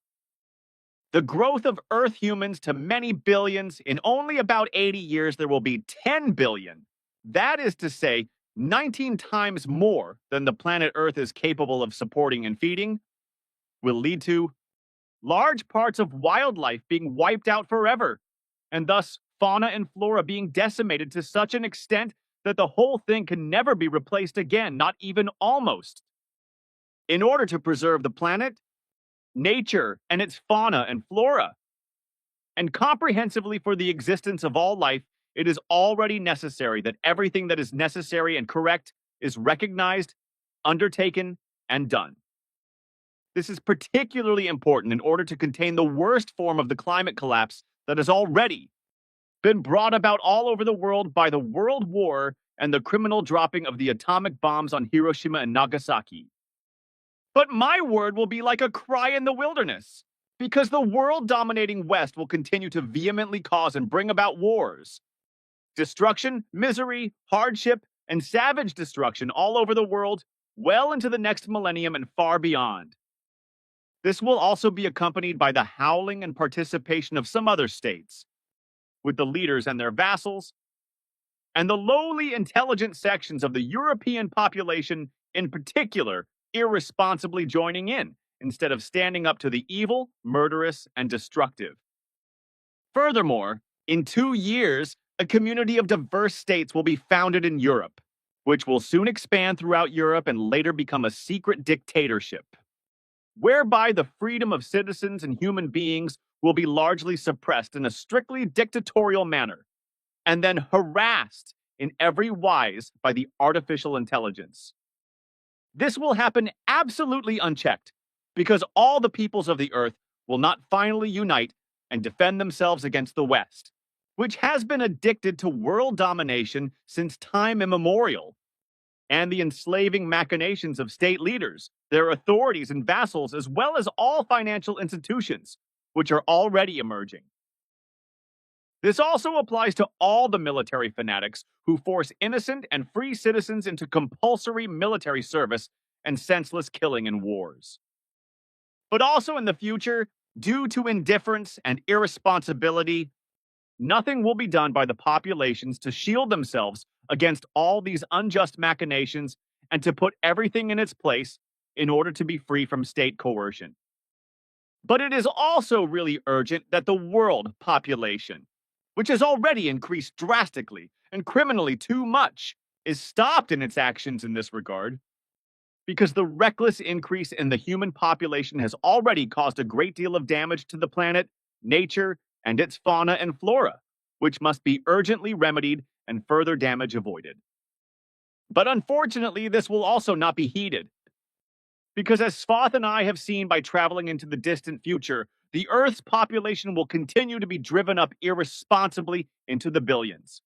[SPEAKER 2] The growth of Earth humans to many billions, in only about 80 years, there will be 10 billion. That is to say, 19 times more than the planet Earth is capable of supporting and feeding, will lead to large parts of wildlife being wiped out forever, and thus fauna and flora being decimated to such an extent that the whole thing can never be replaced again, not even almost. In order to preserve the planet, nature, and its fauna and flora, and comprehensively for the existence of all life, it is already necessary that everything that is necessary and correct is recognized, undertaken, and done. This is particularly important in order to contain the worst form of the climate collapse that has already been brought about all over the world by the World War and the criminal dropping of the atomic bombs on Hiroshima and Nagasaki. But my word will be like a cry in the wilderness, because the world-dominating West will continue to vehemently cause and bring about wars, destruction, misery, hardship, and savage destruction all over the world well into the next millennium and far beyond. This will also be accompanied by the howling and participation of some other states, with the leaders and their vassals, and the lowly intelligent sections of the European population in particular irresponsibly joining in instead of standing up to the evil, murderous, and destructive. Furthermore, in 2 years, a community of diverse states will be founded in Europe, which will soon expand throughout Europe and later become a secret dictatorship, whereby the freedom of citizens and human beings will be largely suppressed in a strictly dictatorial manner, and then harassed in every wise by the artificial intelligence. This will happen absolutely unchecked, because all the peoples of the earth will not finally unite and defend themselves against the West, which has been addicted to world domination since time immemorial, and the enslaving machinations of state leaders, their authorities and vassals, as well as all financial institutions, which are already emerging. This also applies to all the military fanatics who force innocent and free citizens into compulsory military service and senseless killing in wars. But also in the future, due to indifference and irresponsibility, nothing will be done by the populations to shield themselves against all these unjust machinations and to put everything in its place in order to be free from state coercion. But it is also really urgent that the world population, which has already increased drastically and criminally too much, is stopped in its actions in this regard, because the reckless increase in the human population has already caused a great deal of damage to the planet, nature, and its fauna and flora, which must be urgently remedied and further damage avoided. But unfortunately, this will also not be heeded, because as Svoth and I have seen by traveling into the distant future, the Earth's population will continue to be driven up irresponsibly into the billions.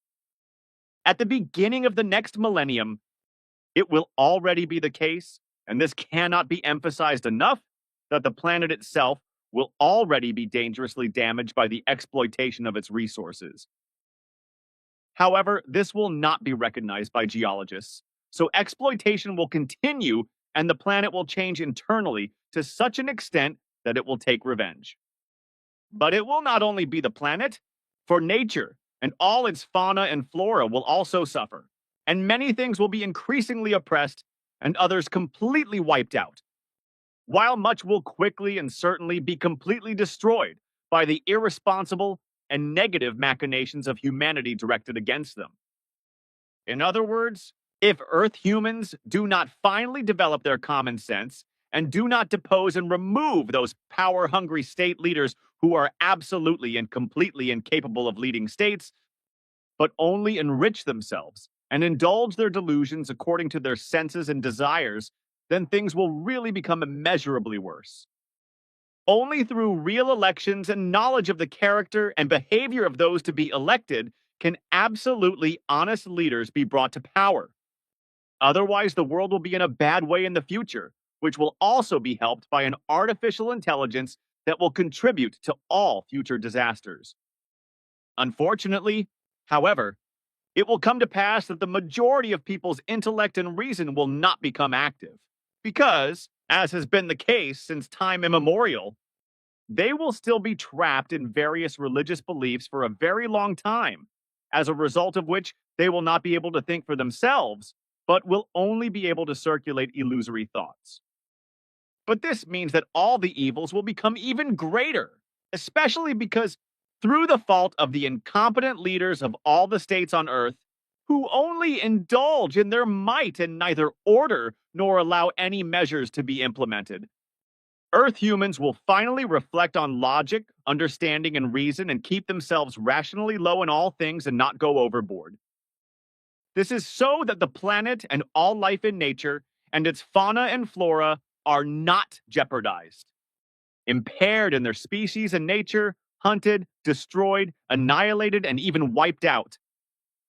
[SPEAKER 2] At the beginning of the next millennium, it will already be the case, and this cannot be emphasized enough, that the planet itself will already be dangerously damaged by the exploitation of its resources. However, this will not be recognized by geologists, so exploitation will continue and the planet will change internally to such an extent that it will take revenge. But it will not only be the planet, for nature and all its fauna and flora will also suffer, and many things will be increasingly oppressed and others completely wiped out, while much will quickly and certainly be completely destroyed by the irresponsible and negative machinations of humanity directed against them. In other words, if Earth humans do not finally develop their common sense and do not depose and remove those power-hungry state leaders who are absolutely and completely incapable of leading states, but only enrich themselves and indulge their delusions according to their senses and desires, then things will really become immeasurably worse. Only through real elections and knowledge of the character and behavior of those to be elected can absolutely honest leaders be brought to power. Otherwise, the world will be in a bad way in the future, which will also be helped by an artificial intelligence that will contribute to all future disasters. Unfortunately, however, it will come to pass that the majority of people's intellect and reason will not become active, because, as has been the case since time immemorial, they will still be trapped in various religious beliefs for a very long time, as a result of which they will not be able to think for themselves, but will only be able to circulate illusory thoughts. But this means that all the evils will become even greater, especially because, through the fault of the incompetent leaders of all the states on Earth, who only indulge in their might and neither order nor allow any measures to be implemented, Earth humans will finally reflect on logic, understanding, and reason and keep themselves rationally low in all things and not go overboard. This is so that the planet and all life in nature and its fauna and flora are not jeopardized, impaired in their species and nature, hunted, destroyed, annihilated, and even wiped out,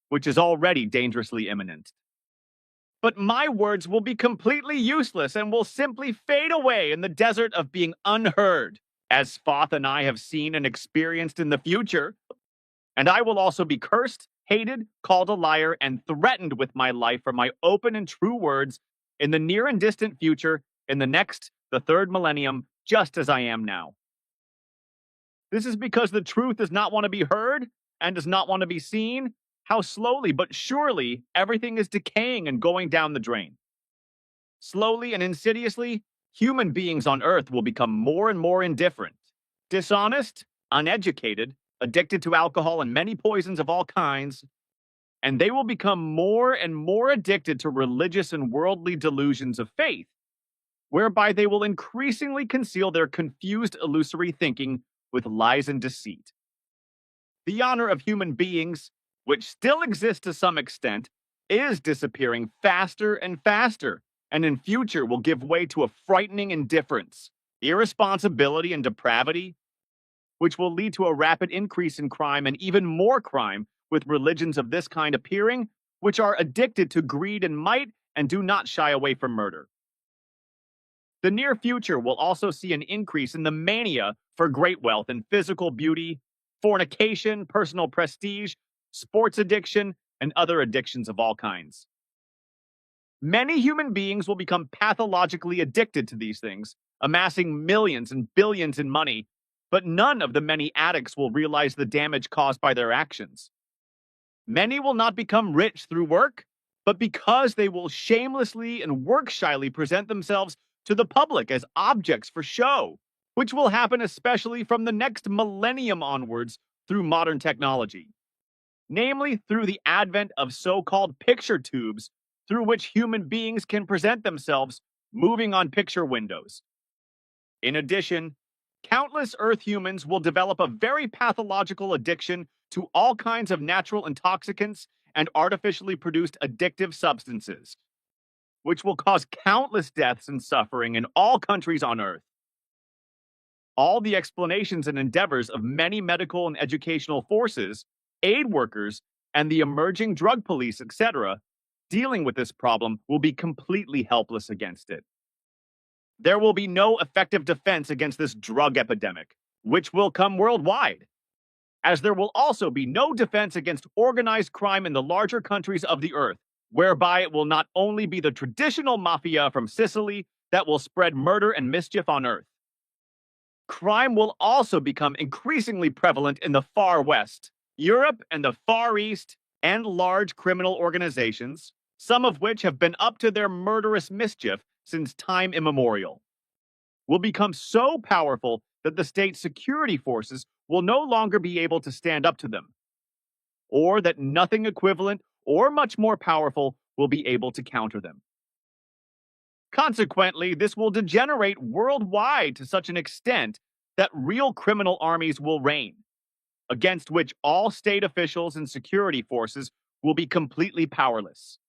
[SPEAKER 2] which is already dangerously imminent. But my words will be completely useless and will simply fade away in the desert of being unheard, as Foth and I have seen and experienced in the future. And I will also be cursed, hated, called a liar, and threatened with my life for my open and true words in the near and distant future, in the third millennium, just as I am now. This is because the truth does not want to be heard and does not want to be seen. How slowly but surely everything is decaying and going down the drain. Slowly and insidiously, human beings on Earth will become more and more indifferent, dishonest, uneducated, addicted to alcohol and many poisons of all kinds, and they will become more and more addicted to religious and worldly delusions of faith, whereby they will increasingly conceal their confused, illusory thinking with lies and deceit. The honor of human beings, which still exists to some extent, is disappearing faster and faster, and in future will give way to a frightening indifference, irresponsibility, and depravity, which will lead to a rapid increase in crime and even more crime, with religions of this kind appearing, which are addicted to greed and might and do not shy away from murder. The near future will also see an increase in the mania for great wealth and physical beauty, fornication, personal prestige, sports addiction, and other addictions of all kinds. Many human beings will become pathologically addicted to these things, amassing millions and billions in money, but none of the many addicts will realize the damage caused by their actions. Many will not become rich through work, but because they will shamelessly and work shyly present themselves to the public as objects for show, which will happen especially from the next millennium onwards through modern technology, namely through the advent of so-called picture tubes through which human beings can present themselves moving on picture windows. In addition, countless Earth humans will develop a very pathological addiction to all kinds of natural intoxicants and artificially produced addictive substances, which will cause countless deaths and suffering in all countries on Earth. All the explanations and endeavors of many medical and educational forces, aid workers, and the emerging drug police, etc., dealing with this problem will be completely helpless against it. There will be no effective defense against this drug epidemic, which will come worldwide, as there will also be no defense against organized crime in the larger countries of the Earth, whereby it will not only be the traditional mafia from Sicily that will spread murder and mischief on Earth. Crime will also become increasingly prevalent in the Far West, Europe, and the Far East, and large criminal organizations, some of which have been up to their murderous mischief since time immemorial, will become so powerful that the state security forces will no longer be able to stand up to them, or that nothing equivalent or much more powerful will be able to counter them. Consequently, this will degenerate worldwide to such an extent that real criminal armies will reign, against which all state officials and security forces will be completely powerless.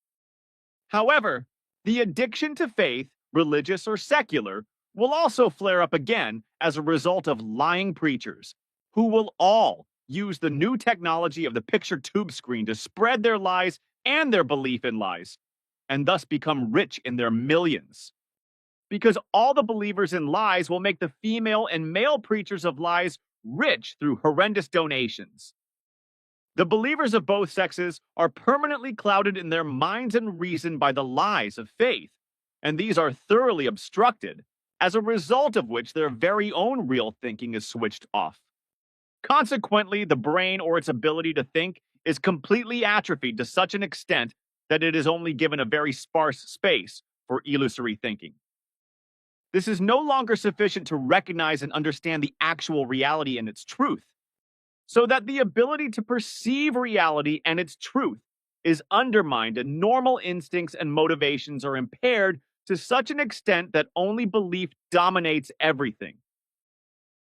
[SPEAKER 2] However, the addiction to faith, religious or secular, will also flare up again as a result of lying preachers, who will all use the new technology of the picture tube screen to spread their lies and their belief in lies, and thus become rich in their millions. Because all the believers in lies will make the female and male preachers of lies rich through horrendous donations. The believers of both sexes are permanently clouded in their minds and reason by the lies of faith, and these are thoroughly obstructed, as a result of which their very own real thinking is switched off. Consequently, the brain or its ability to think is completely atrophied to such an extent that it is only given a very sparse space for illusory thinking. This is no longer sufficient to recognize and understand the actual reality and its truth, so that the ability to perceive reality and its truth is undermined and normal instincts and motivations are impaired to such an extent that only belief dominates everything.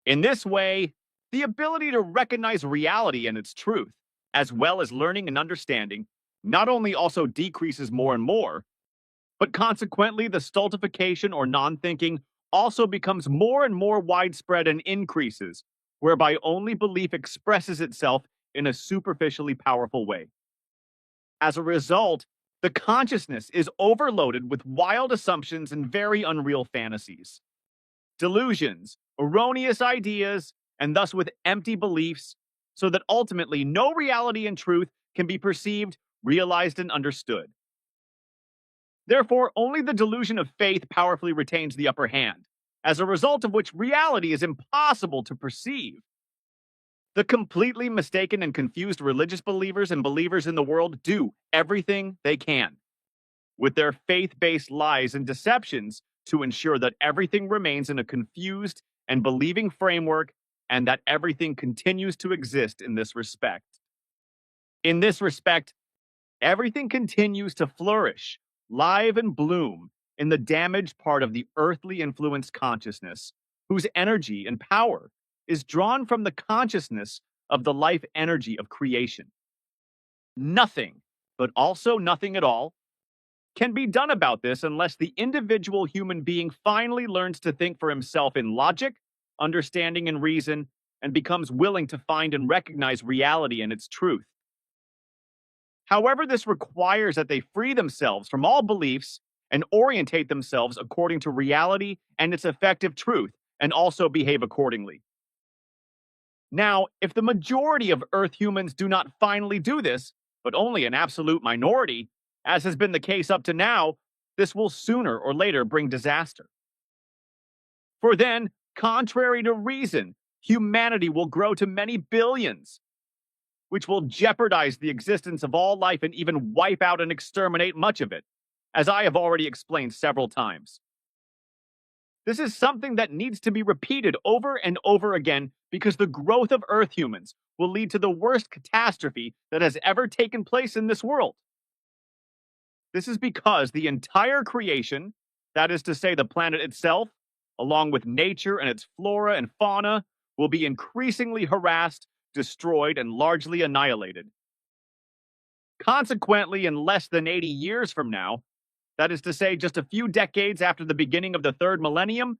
[SPEAKER 2] In this way, the ability to recognize reality and its truth, as well as learning and understanding, not only also decreases more and more, but consequently the stultification or non-thinking also becomes more and more widespread and increases, whereby only belief expresses itself in a superficially powerful way. As a result, the consciousness is overloaded with wild assumptions and very unreal fantasies, delusions, erroneous ideas, and thus with empty beliefs, so that ultimately no reality and truth can be perceived, realized, and understood. Therefore, only the delusion of faith powerfully retains the upper hand, as a result of which reality is impossible to perceive. The completely mistaken and confused religious believers and believers in the world do everything they can, with their faith-based lies and deceptions, to ensure that everything remains in a confused and believing framework, and that everything continues to exist in this respect. In this respect, everything continues to flourish, live and bloom in the damaged part of the earthly influenced consciousness, whose energy and power is drawn from the consciousness of the life energy of creation. Nothing, but also nothing at all, can be done about this unless the individual human being finally learns to think for himself in logic, understanding, and reason, and becomes willing to find and recognize reality and its truth. However, this requires that they free themselves from all beliefs and orientate themselves according to reality and its effective truth, and also behave accordingly. Now, if the majority of Earth humans do not finally do this, but only an absolute minority, as has been the case up to now, this will sooner or later bring disaster. For then, contrary to reason, humanity will grow to many billions, which will jeopardize the existence of all life and even wipe out and exterminate much of it, as I have already explained several times. This is something that needs to be repeated over and over again, because the growth of Earth humans will lead to the worst catastrophe that has ever taken place in this world. This is because the entire creation, that is to say the planet itself, along with nature and its flora and fauna, will be increasingly harassed, destroyed, and largely annihilated. Consequently, in less than 80 years from now, that is to say just a few decades after the beginning of the third millennium,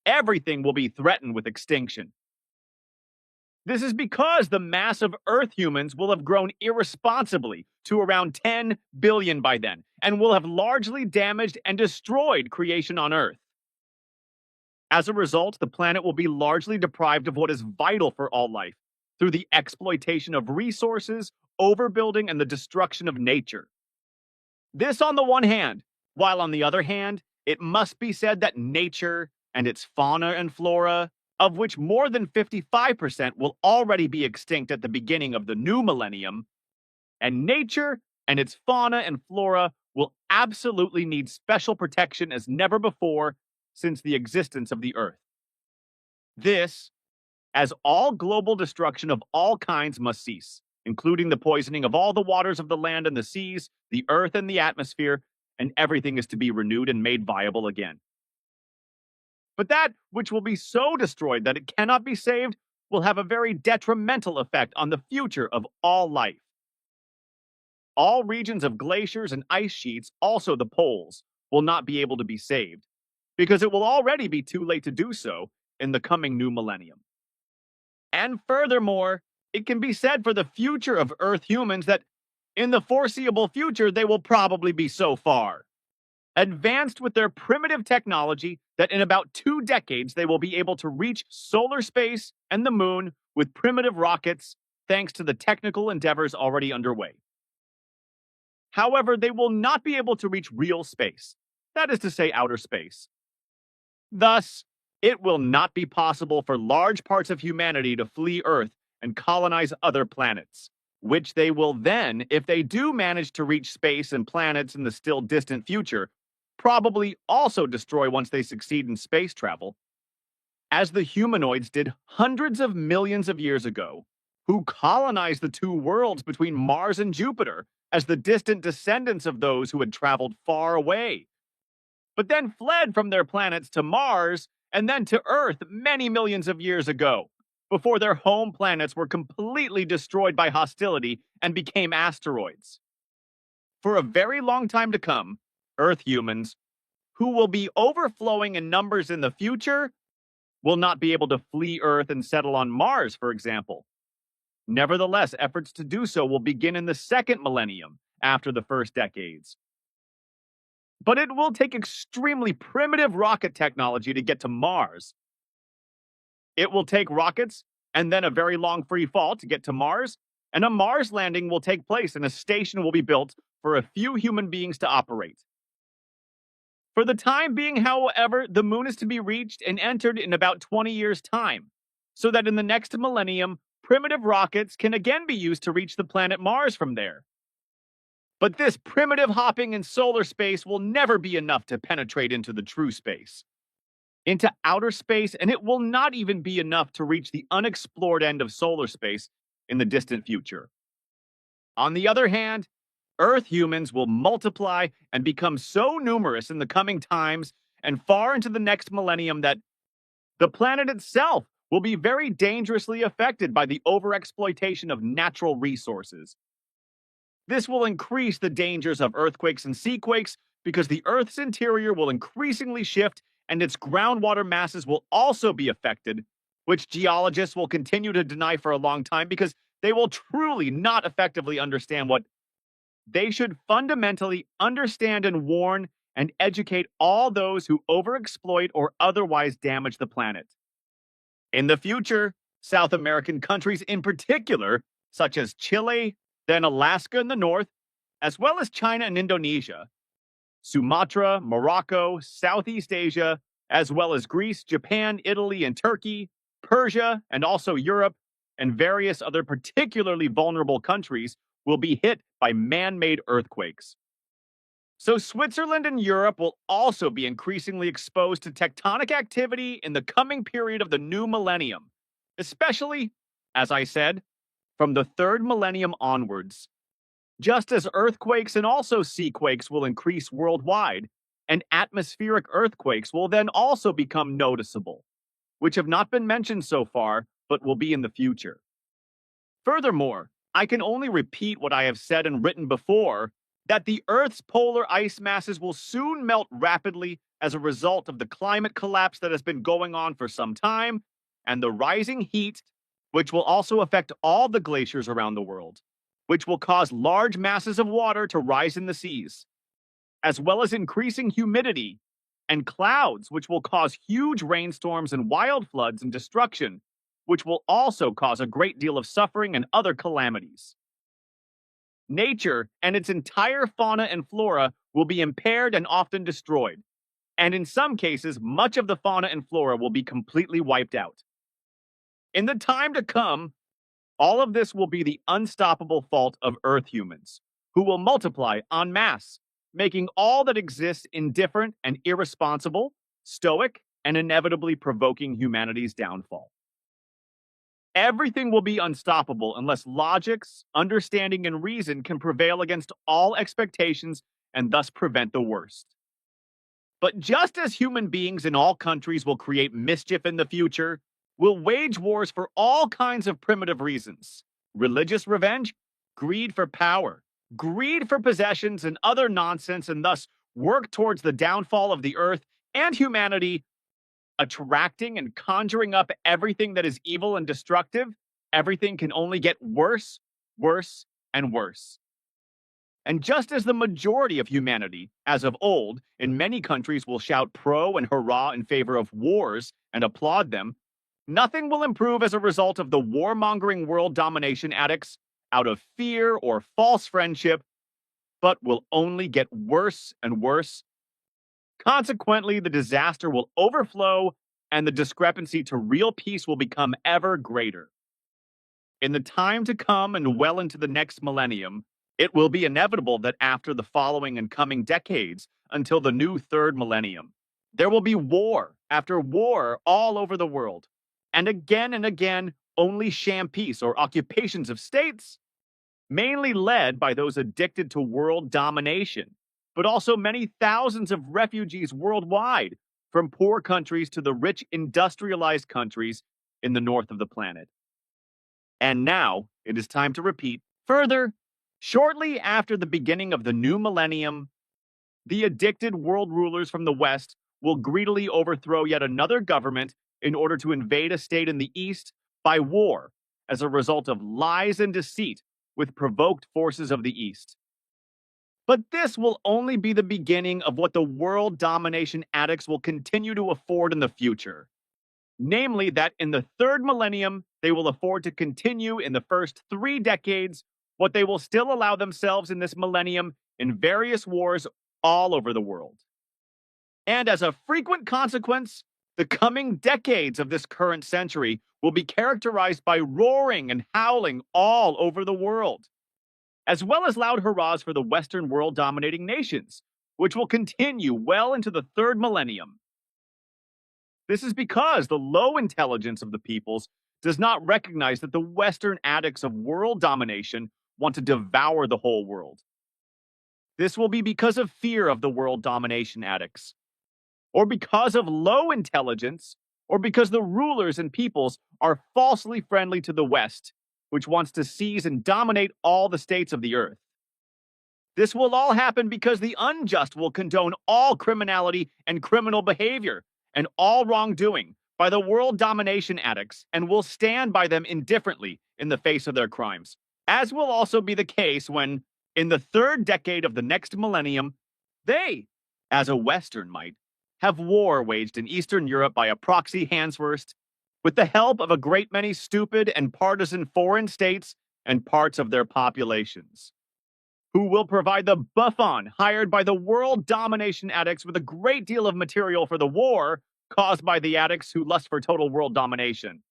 [SPEAKER 2] everything will be threatened with extinction. This is because the mass of Earth humans will have grown irresponsibly to around 10 billion by then, and will have largely damaged and destroyed creation on Earth. As a result, the planet will be largely deprived of what is vital for all life, through the exploitation of resources, overbuilding, and the destruction of nature. This on the one hand, while on the other hand, it must be said that nature and its fauna and flora, of which more than 55% will already be extinct at the beginning of the new millennium, and nature and its fauna and flora will absolutely need special protection as never before since the existence of the Earth. This, as all global destruction of all kinds must cease, including the poisoning of all the waters of the land and the seas, the earth and the atmosphere, and everything is to be renewed and made viable again. But that which will be so destroyed that it cannot be saved will have a very detrimental effect on the future of all life. All regions of glaciers and ice sheets, also the poles, will not be able to be saved, because it will already be too late to do so in the coming new millennium. And furthermore, it can be said for the future of Earth humans that in the foreseeable future they will probably be so far advanced with their primitive technology that in about 2 decades they will be able to reach solar space and the moon with primitive rockets, thanks to the technical endeavors already underway. However, they will not be able to reach real space, that is to say outer space. Thus, it will not be possible for large parts of humanity to flee Earth and colonize other planets, which they will then, if they do manage to reach space and planets in the still distant future, probably also destroy once they succeed in space travel, as the humanoids did hundreds of millions of years ago, who colonized the 2 worlds between Mars and Jupiter as the distant descendants of those who had traveled far away, but then fled from their planets to Mars and then to Earth many millions of years ago, before their home planets were completely destroyed by hostility and became asteroids. For a very long time to come, Earth humans, who will be overflowing in numbers in the future, will not be able to flee Earth and settle on Mars, for example. Nevertheless, efforts to do so will begin in the second millennium, after the first decades. But it will take extremely primitive rocket technology to get to Mars. It will take rockets and then a very long free fall to get to Mars, and a Mars landing will take place and a station will be built for a few human beings to operate. For the time being, however, the moon is to be reached and entered in about 20 years' time, so that in the next millennium, primitive rockets can again be used to reach the planet Mars from there. But this primitive hopping in solar space will never be enough to penetrate into the true space, into outer space, and it will not even be enough to reach the unexplored end of solar space in the distant future. On the other hand, Earth humans will multiply and become so numerous in the coming times and far into the next millennium that the planet itself will be very dangerously affected by the overexploitation of natural resources. This will increase the dangers of earthquakes and seaquakes because the Earth's interior will increasingly shift and its groundwater masses will also be affected, which geologists will continue to deny for a long time because they will truly not effectively understand what they should fundamentally understand and warn and educate all those who overexploit or otherwise damage the planet. In the future, South American countries in particular, such as Chile, then Alaska in the north, as well as China and Indonesia, Sumatra, Morocco, Southeast Asia, as well as Greece, Japan, Italy, and Turkey, Persia, and also Europe, and various other particularly vulnerable countries will be hit by man-made earthquakes. So Switzerland and Europe will also be increasingly exposed to tectonic activity in the coming period of the new millennium, especially, as I said, from the third millennium onwards. Just as earthquakes and also seaquakes will increase worldwide, and atmospheric earthquakes will then also become noticeable, which have not been mentioned so far, but will be in the future. Furthermore, I can only repeat what I have said and written before, that the Earth's polar ice masses will soon melt rapidly as a result of the climate collapse that has been going on for some time, and the rising heat, which will also affect all the glaciers around the world, which will cause large masses of water to rise in the seas, as well as increasing humidity and clouds, which will cause huge rainstorms and wild floods and destruction, which will also cause a great deal of suffering and other calamities. Nature and its entire fauna and flora will be impaired and often destroyed, and in some cases, much of the fauna and flora will be completely wiped out. In the time to come, all of this will be the unstoppable fault of Earth humans, who will multiply en masse, making all that exists indifferent and irresponsible, stoic, and inevitably provoking humanity's downfall. Everything will be unstoppable unless logics, understanding, and reason can prevail against all expectations and thus prevent the worst. But just as human beings in all countries will create mischief in the future, will wage wars for all kinds of primitive reasons: religious revenge, greed for power, greed for possessions, and other nonsense, and thus work towards the downfall of the earth and humanity, attracting and conjuring up everything that is evil and destructive. Everything can only get worse, worse, and worse. And just as the majority of humanity, as of old, in many countries will shout pro and hurrah in favor of wars and applaud them, nothing will improve as a result of the warmongering world domination addicts out of fear or false friendship, but will only get worse and worse. Consequently, the disaster will overflow and the discrepancy to real peace will become ever greater. In the time to come and well into the next millennium, it will be inevitable that after the following and coming decades, until the new third millennium, there will be war after war all over the world. And again, only sham peace or occupations of states, mainly led by those addicted to world domination, but also many thousands of refugees worldwide, from poor countries to the rich industrialized countries in the north of the planet. And now it is time to repeat further. Shortly after the beginning of the new millennium, the addicted world rulers from the West will greedily overthrow yet another government in order to invade a state in the East by war as a result of lies and deceit with provoked forces of the East. But this will only be the beginning of what the world domination addicts will continue to afford in the future. Namely, that in the third millennium, they will afford to continue in the first 3 decades what they will still allow themselves in this millennium in various wars all over the world. And as a frequent consequence, the coming decades of this current century will be characterized by roaring and howling all over the world, as well as loud hurrahs for the Western world dominating nations, which will continue well into the third millennium. This is because the low intelligence of the peoples does not recognize that the Western addicts of world domination want to devour the whole world. This will be because of fear of the world domination addicts, or because of low intelligence, or because the rulers and peoples are falsely friendly to the West, which wants to seize and dominate all the states of the earth. This will all happen because the unjust will condone all criminality and criminal behavior and all wrongdoing by the world domination addicts and will stand by them indifferently in the face of their crimes, as will also be the case when, in the third decade of the next millennium, they, as a Western might, have war waged in Eastern Europe by a proxy Hanswurst, with the help of a great many stupid and partisan foreign states and parts of their populations, who will provide the buffon hired by the world domination addicts with a great deal of material for the war caused by the addicts who lust for total world domination.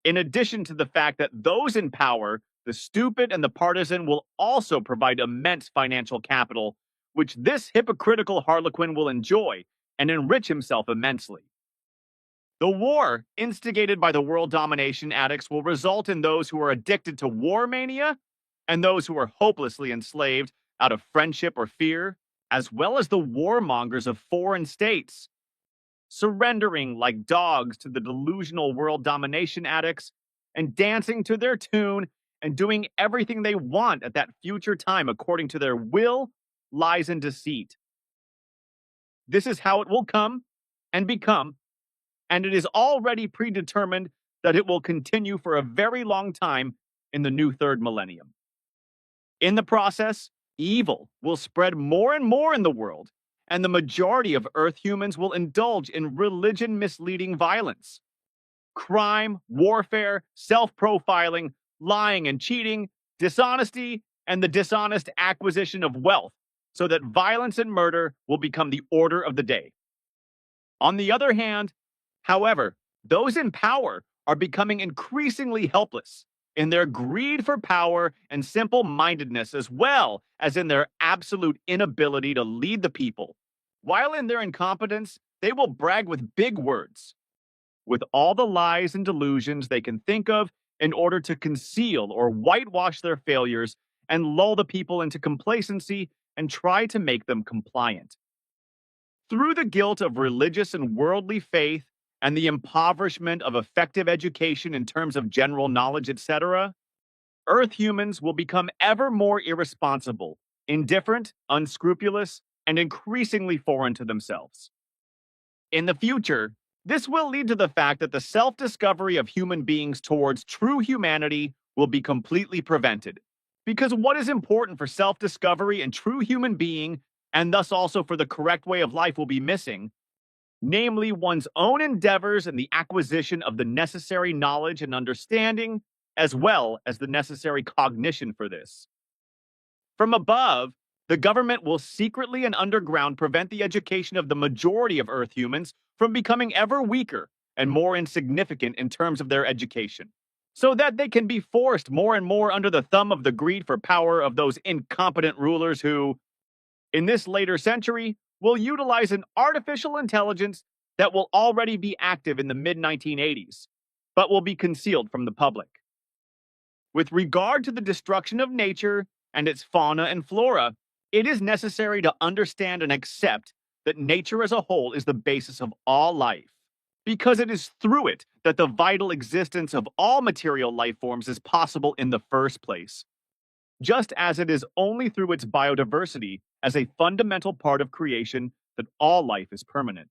[SPEAKER 2] In addition to the fact that those in power, the stupid and the partisan, will also provide immense financial capital, which this hypocritical harlequin will enjoy and enrich himself immensely. The war, instigated by the world domination addicts, will result in those who are addicted to war mania and those who are hopelessly enslaved out of friendship or fear, as well as the warmongers of foreign states, surrendering like dogs to the delusional world domination addicts and dancing to their tune and doing everything they want at that future time according to their will, lies, and deceit. This is how it will come and become, and it is already predetermined that it will continue for a very long time in the new third millennium. In the process, evil will spread more and more in the world, and the majority of Earth humans will indulge in religion misleading violence. Crime, warfare, self profiling, lying and cheating, dishonesty, and the dishonest acquisition of wealth, so that violence and murder will become the order of the day. On the other hand, however, those in power are becoming increasingly helpless in their greed for power and simple mindedness, as well as in their absolute inability to lead the people. While in their incompetence, they will brag with big words, with all the lies and delusions they can think of in order to conceal or whitewash their failures and lull the people into complacency and try to make them compliant. Through the guilt of religious and worldly faith and the impoverishment of effective education in terms of general knowledge, etc., Earth humans will become ever more irresponsible, indifferent, unscrupulous, and increasingly foreign to themselves. In the future, this will lead to the fact that the self-discovery of human beings towards true humanity will be completely prevented. Because what is important for self-discovery and true human being, and thus also for the correct way of life, will be missing, namely one's own endeavors and the acquisition of the necessary knowledge and understanding, as well as the necessary cognition for this. From above, the government will secretly and underground prevent the education of the majority of Earth humans from becoming ever weaker and more insignificant in terms of their education, so that they can be forced more and more under the thumb of the greed for power of those incompetent rulers who, in this later century, will utilize an artificial intelligence that will already be active in the mid-1980s, but will be concealed from the public. With regard to the destruction of nature and its fauna and flora, it is necessary to understand and accept that nature as a whole is the basis of all life, because it is through it that the vital existence of all material life forms is possible in the first place, just as it is only through its biodiversity as a fundamental part of creation that all life is permanent.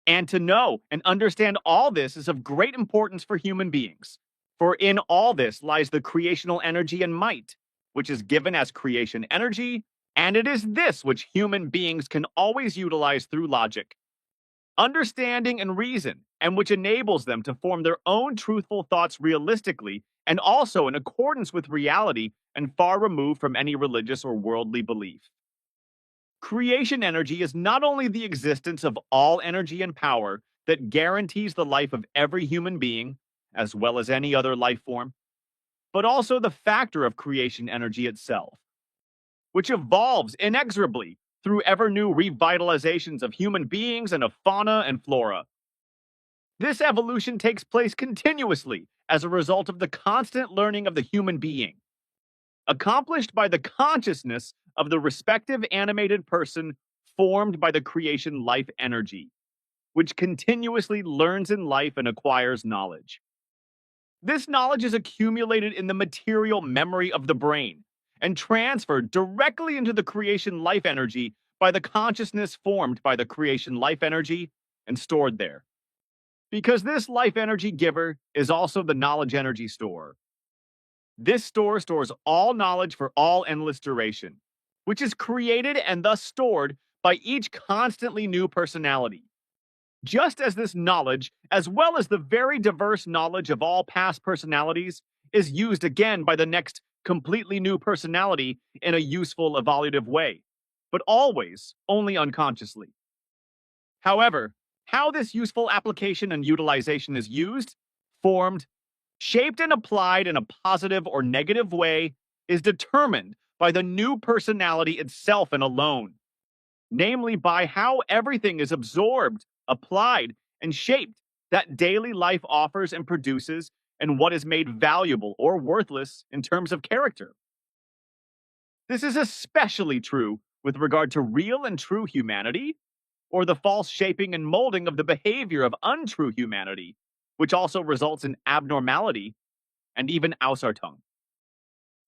[SPEAKER 2] And to know and understand all this is of great importance for human beings, for in all this lies the creational energy and might, which is given as creation energy, and it is this which human beings can always utilize through logic, understanding, and reason, and which enables them to form their own truthful thoughts realistically and also in accordance with reality and far removed from any religious or worldly belief. Creation energy is not only the existence of all energy and power that guarantees the life of every human being, as well as any other life form, but also the factor of creation energy itself, which evolves inexorably through ever new revitalizations of human beings and of fauna and flora. This evolution takes place continuously as a result of the constant learning of the human being, accomplished by the consciousness of the respective animated person formed by the creation life energy, which continuously learns in life and acquires knowledge. This knowledge is accumulated in the material memory of the brain and transferred directly into the creation life energy by the consciousness formed by the creation life energy and stored there. Because this life energy giver is also the knowledge energy store. This store stores all knowledge for all endless duration, which is created and thus stored by each constantly new personality. Just as this knowledge, as well as the very diverse knowledge of all past personalities, is used again by the next completely new personality in a useful, evolutive way, but always only unconsciously. However, how this useful application and utilization is used, formed, shaped, and applied in a positive or negative way is determined by the new personality itself and alone, namely by how everything is absorbed, applied, and shaped that daily life offers and produces, and what is made valuable or worthless in terms of character. This is especially true with regard to real and true humanity, or the false shaping and molding of the behavior of untrue humanity, which also results in abnormality and even Ausartung.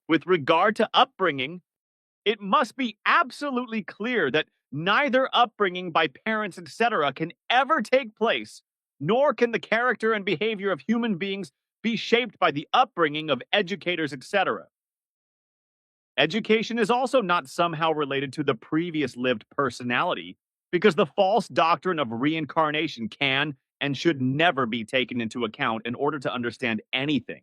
[SPEAKER 2] With regard to upbringing, it must be absolutely clear that neither upbringing by parents, etc., can ever take place, nor can the character and behavior of human beings be shaped by the upbringing of educators, etc. Education is also not somehow related to the previous lived personality, because the false doctrine of reincarnation can and should never be taken into account in order to understand anything.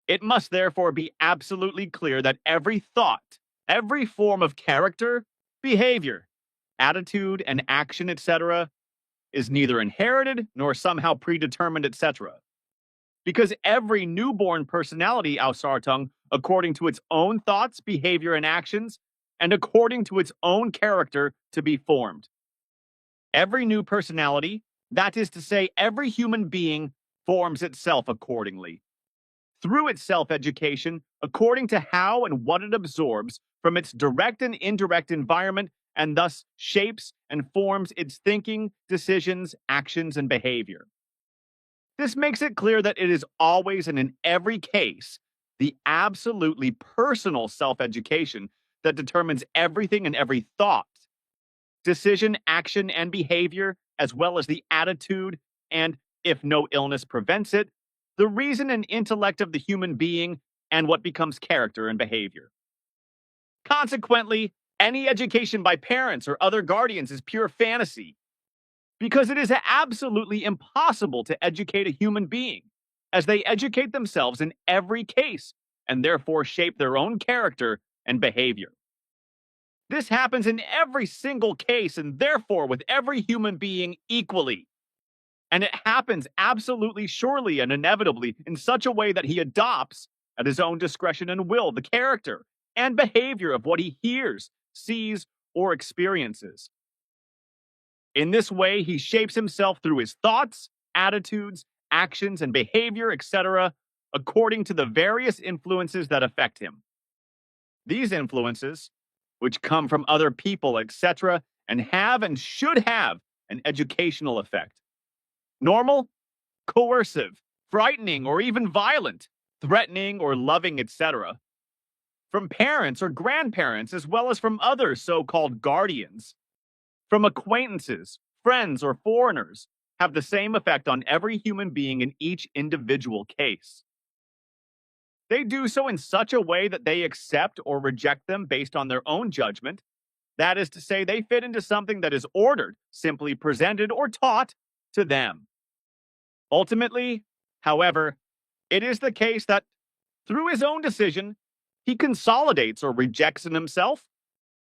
[SPEAKER 2] It must therefore be absolutely clear that every thought, every form of character, behavior, attitude, and action, etc., is neither inherited nor somehow predetermined, etc. Because every newborn personality, Ausartung, according to its own thoughts, behavior, and actions, and according to its own character to be formed. Every new personality, that is to say, every human being, forms itself accordingly, through its self-education, according to how and what it absorbs from its direct and indirect environment, and thus shapes and forms its thinking, decisions, actions, and behavior. This makes it clear that it is always and in every case the absolutely personal self-education that determines everything and every thought, decision, action, and behavior, as well as the attitude and, if no illness prevents it, the reason and intellect of the human being and what becomes character and behavior. Consequently, any education by parents or other guardians is pure fantasy, because it is absolutely impossible to educate a human being, as they educate themselves in every case and therefore shape their own character and behavior. This happens in every single case and therefore with every human being equally. And it happens absolutely surely and inevitably in such a way that he adopts, at his own discretion and will, the character and behavior of what he hears, sees, or experiences. In this way, he shapes himself through his thoughts, attitudes, actions, and behavior, etc., according to the various influences that affect him. These influences, which come from other people, etc., and have and should have an educational effect. Normal, coercive, frightening, or even violent, threatening or loving, etc. From parents or grandparents, as well as from other so-called guardians. From acquaintances, friends, or foreigners, have the same effect on every human being in each individual case. They do so in such a way that they accept or reject them based on their own judgment. That is to say, they fit into something that is ordered, simply presented, or taught to them. Ultimately, however, it is the case that, through his own decision, he consolidates or rejects in himself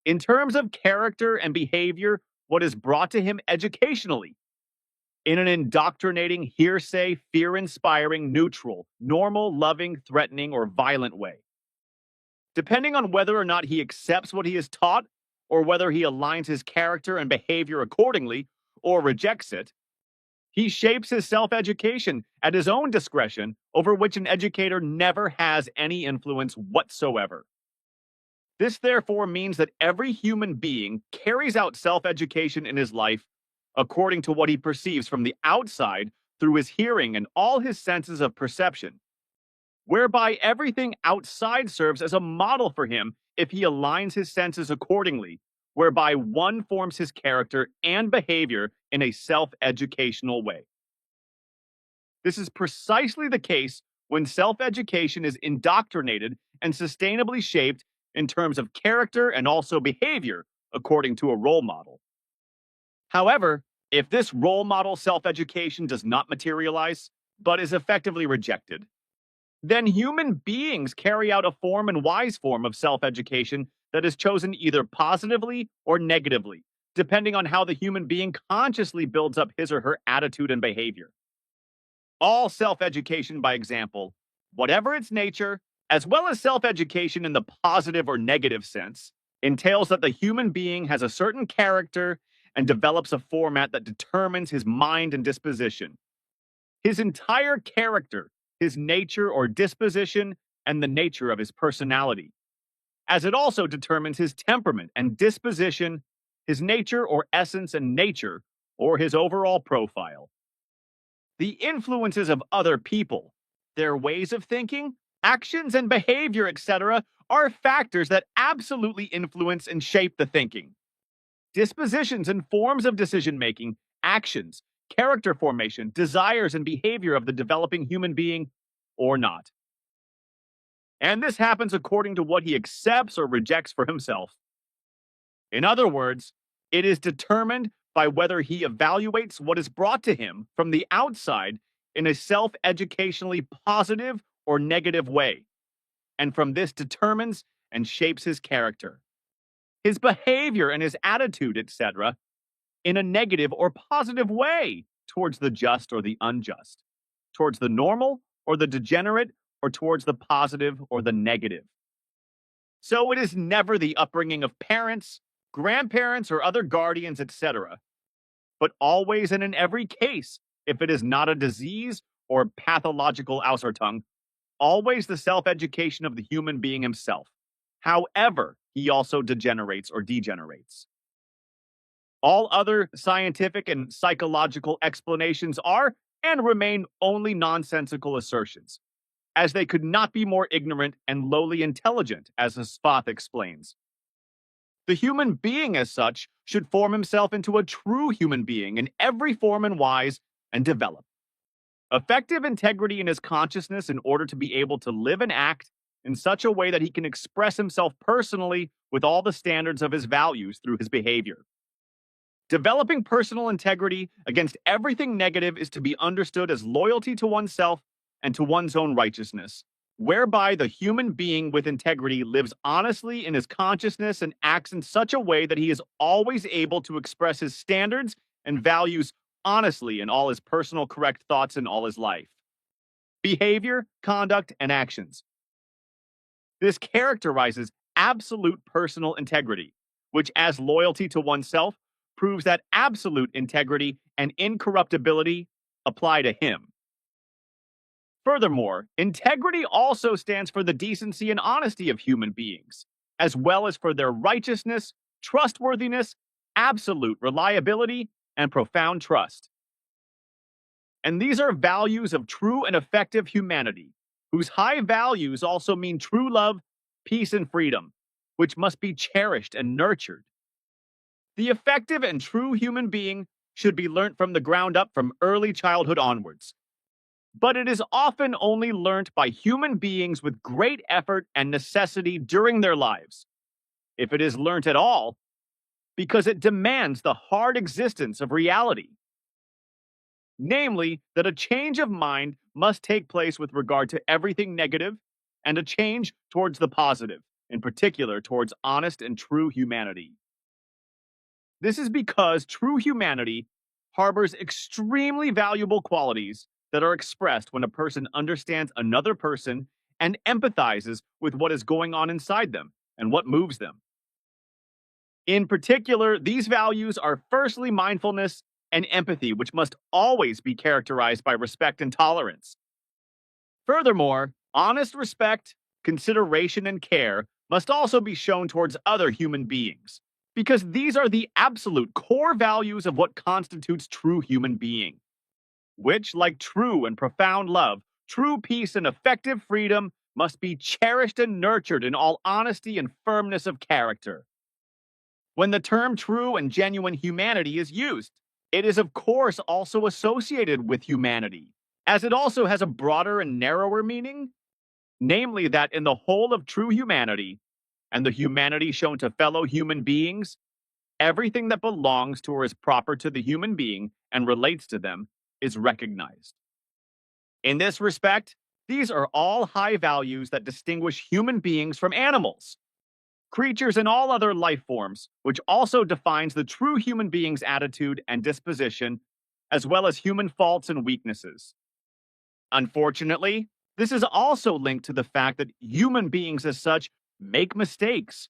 [SPEAKER 2] In terms of character and behavior, what is brought to him educationally, in an indoctrinating, hearsay, fear inspiring, neutral, normal, loving, threatening, or violent way. Depending on whether or not he accepts what he is taught, or whether he aligns his character and behavior accordingly, or rejects it, he shapes his self education at his own discretion, over which an educator never has any influence whatsoever. This therefore means that every human being carries out self education in his life according to what he perceives from the outside through his hearing and all his senses of perception, whereby everything outside serves as a model for him if he aligns his senses accordingly, whereby one forms his character and behavior in a self educational way. This is precisely the case when self education is indoctrinated and sustainably shaped in terms of character and also behavior according to a role model. However, if this role model self education does not materialize, but is effectively rejected, then human beings carry out a form and wise form of self education that is chosen either positively or negatively, depending on how the human being consciously builds up his or her attitude and behavior. All self education, by example, whatever its nature, as well as self education in the positive or negative sense, entails that the human being has a certain character and develops a format that determines his mind and disposition. His entire character, his nature or disposition, and the nature of his personality, as it also determines his temperament and disposition, his nature or essence and nature, or his overall profile. The influences of other people, their ways of thinking, actions, and behavior, etc., are factors that absolutely influence and shape the thinking. Dispositions and forms of decision making, actions, character formation, desires, and behavior of the developing human being, or not. And this happens according to what he accepts or rejects for himself. In other words, it is determined by whether he evaluates what is brought to him from the outside in a self educationally positive or negative way, and from this determines and shapes his character, his behavior, and his attitude, etc., in a negative or positive way towards the just or the unjust, towards the normal or the degenerate, or towards the positive or the negative. So it is never the upbringing of parents, grandparents, or other guardians, etc., but always and in every case, if it is not a disease or pathological Ausertung, always the self education of the human being himself, however he also degenerates or degenerates. All other scientific and psychological explanations are and remain only nonsensical assertions, as they could not be more ignorant and lowly intelligent, as Spath explains. The human being, as such, should form himself into a true human being in every form and wise and develop effective integrity in his consciousness in order to be able to live and act in such a way that he can express himself personally with all the standards of his values through his behavior. Developing personal integrity against everything negative is to be understood as loyalty to oneself and to one's own righteousness, whereby the human being with integrity lives honestly in his consciousness and acts in such a way that he is always able to express his standards and values honestly in all his personal correct thoughts in all his life, behavior, conduct, and actions. This characterizes absolute personal integrity, which, as loyalty to oneself, proves that absolute integrity and incorruptibility apply to him. Furthermore, integrity also stands for the decency and honesty of human beings, as well as for their righteousness, trustworthiness, absolute reliability, and profound trust. And these are values of true and effective humanity, whose high values also mean true love, peace, and freedom, which must be cherished and nurtured. The effective and true human being should be learnt from the ground up from early childhood onwards. But it is often only learnt by human beings with great effort and necessity during their lives, if it is learnt at all, because it demands the hard existence of reality. Namely, that a change of mind must take place with regard to everything negative and a change towards the positive in particular towards honest and true humanity. This is because true humanity harbors extremely valuable qualities that are expressed when a person understands another person and empathizes with what is going on inside them and what moves them. In particular, these values are firstly mindfulness and empathy, which must always be characterized by respect and tolerance. Furthermore, honest respect, consideration, and care must also be shown towards other human beings, because these are the absolute core values of what constitutes true human being, which, like true and profound love, true peace, and effective freedom, must be cherished and nurtured in all honesty and firmness of character. When the term true and genuine humanity is used, it is of course also associated with humanity, as it also has a broader and narrower meaning, namely that in the whole of true humanity, and the humanity shown to fellow human beings, everything that belongs to or is proper to the human being and relates to them is recognized. In this respect, these are all high values that distinguish human beings from animals, creatures, and all other life forms, which also defines the true human being's attitude and disposition, as well as human faults and weaknesses. Unfortunately, this is also linked to the fact that human beings as such make mistakes,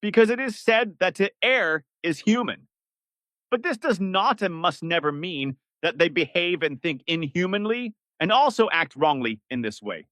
[SPEAKER 2] because it is said that to err is human. But this does not and must never mean that they behave and think inhumanly and also act wrongly in this way.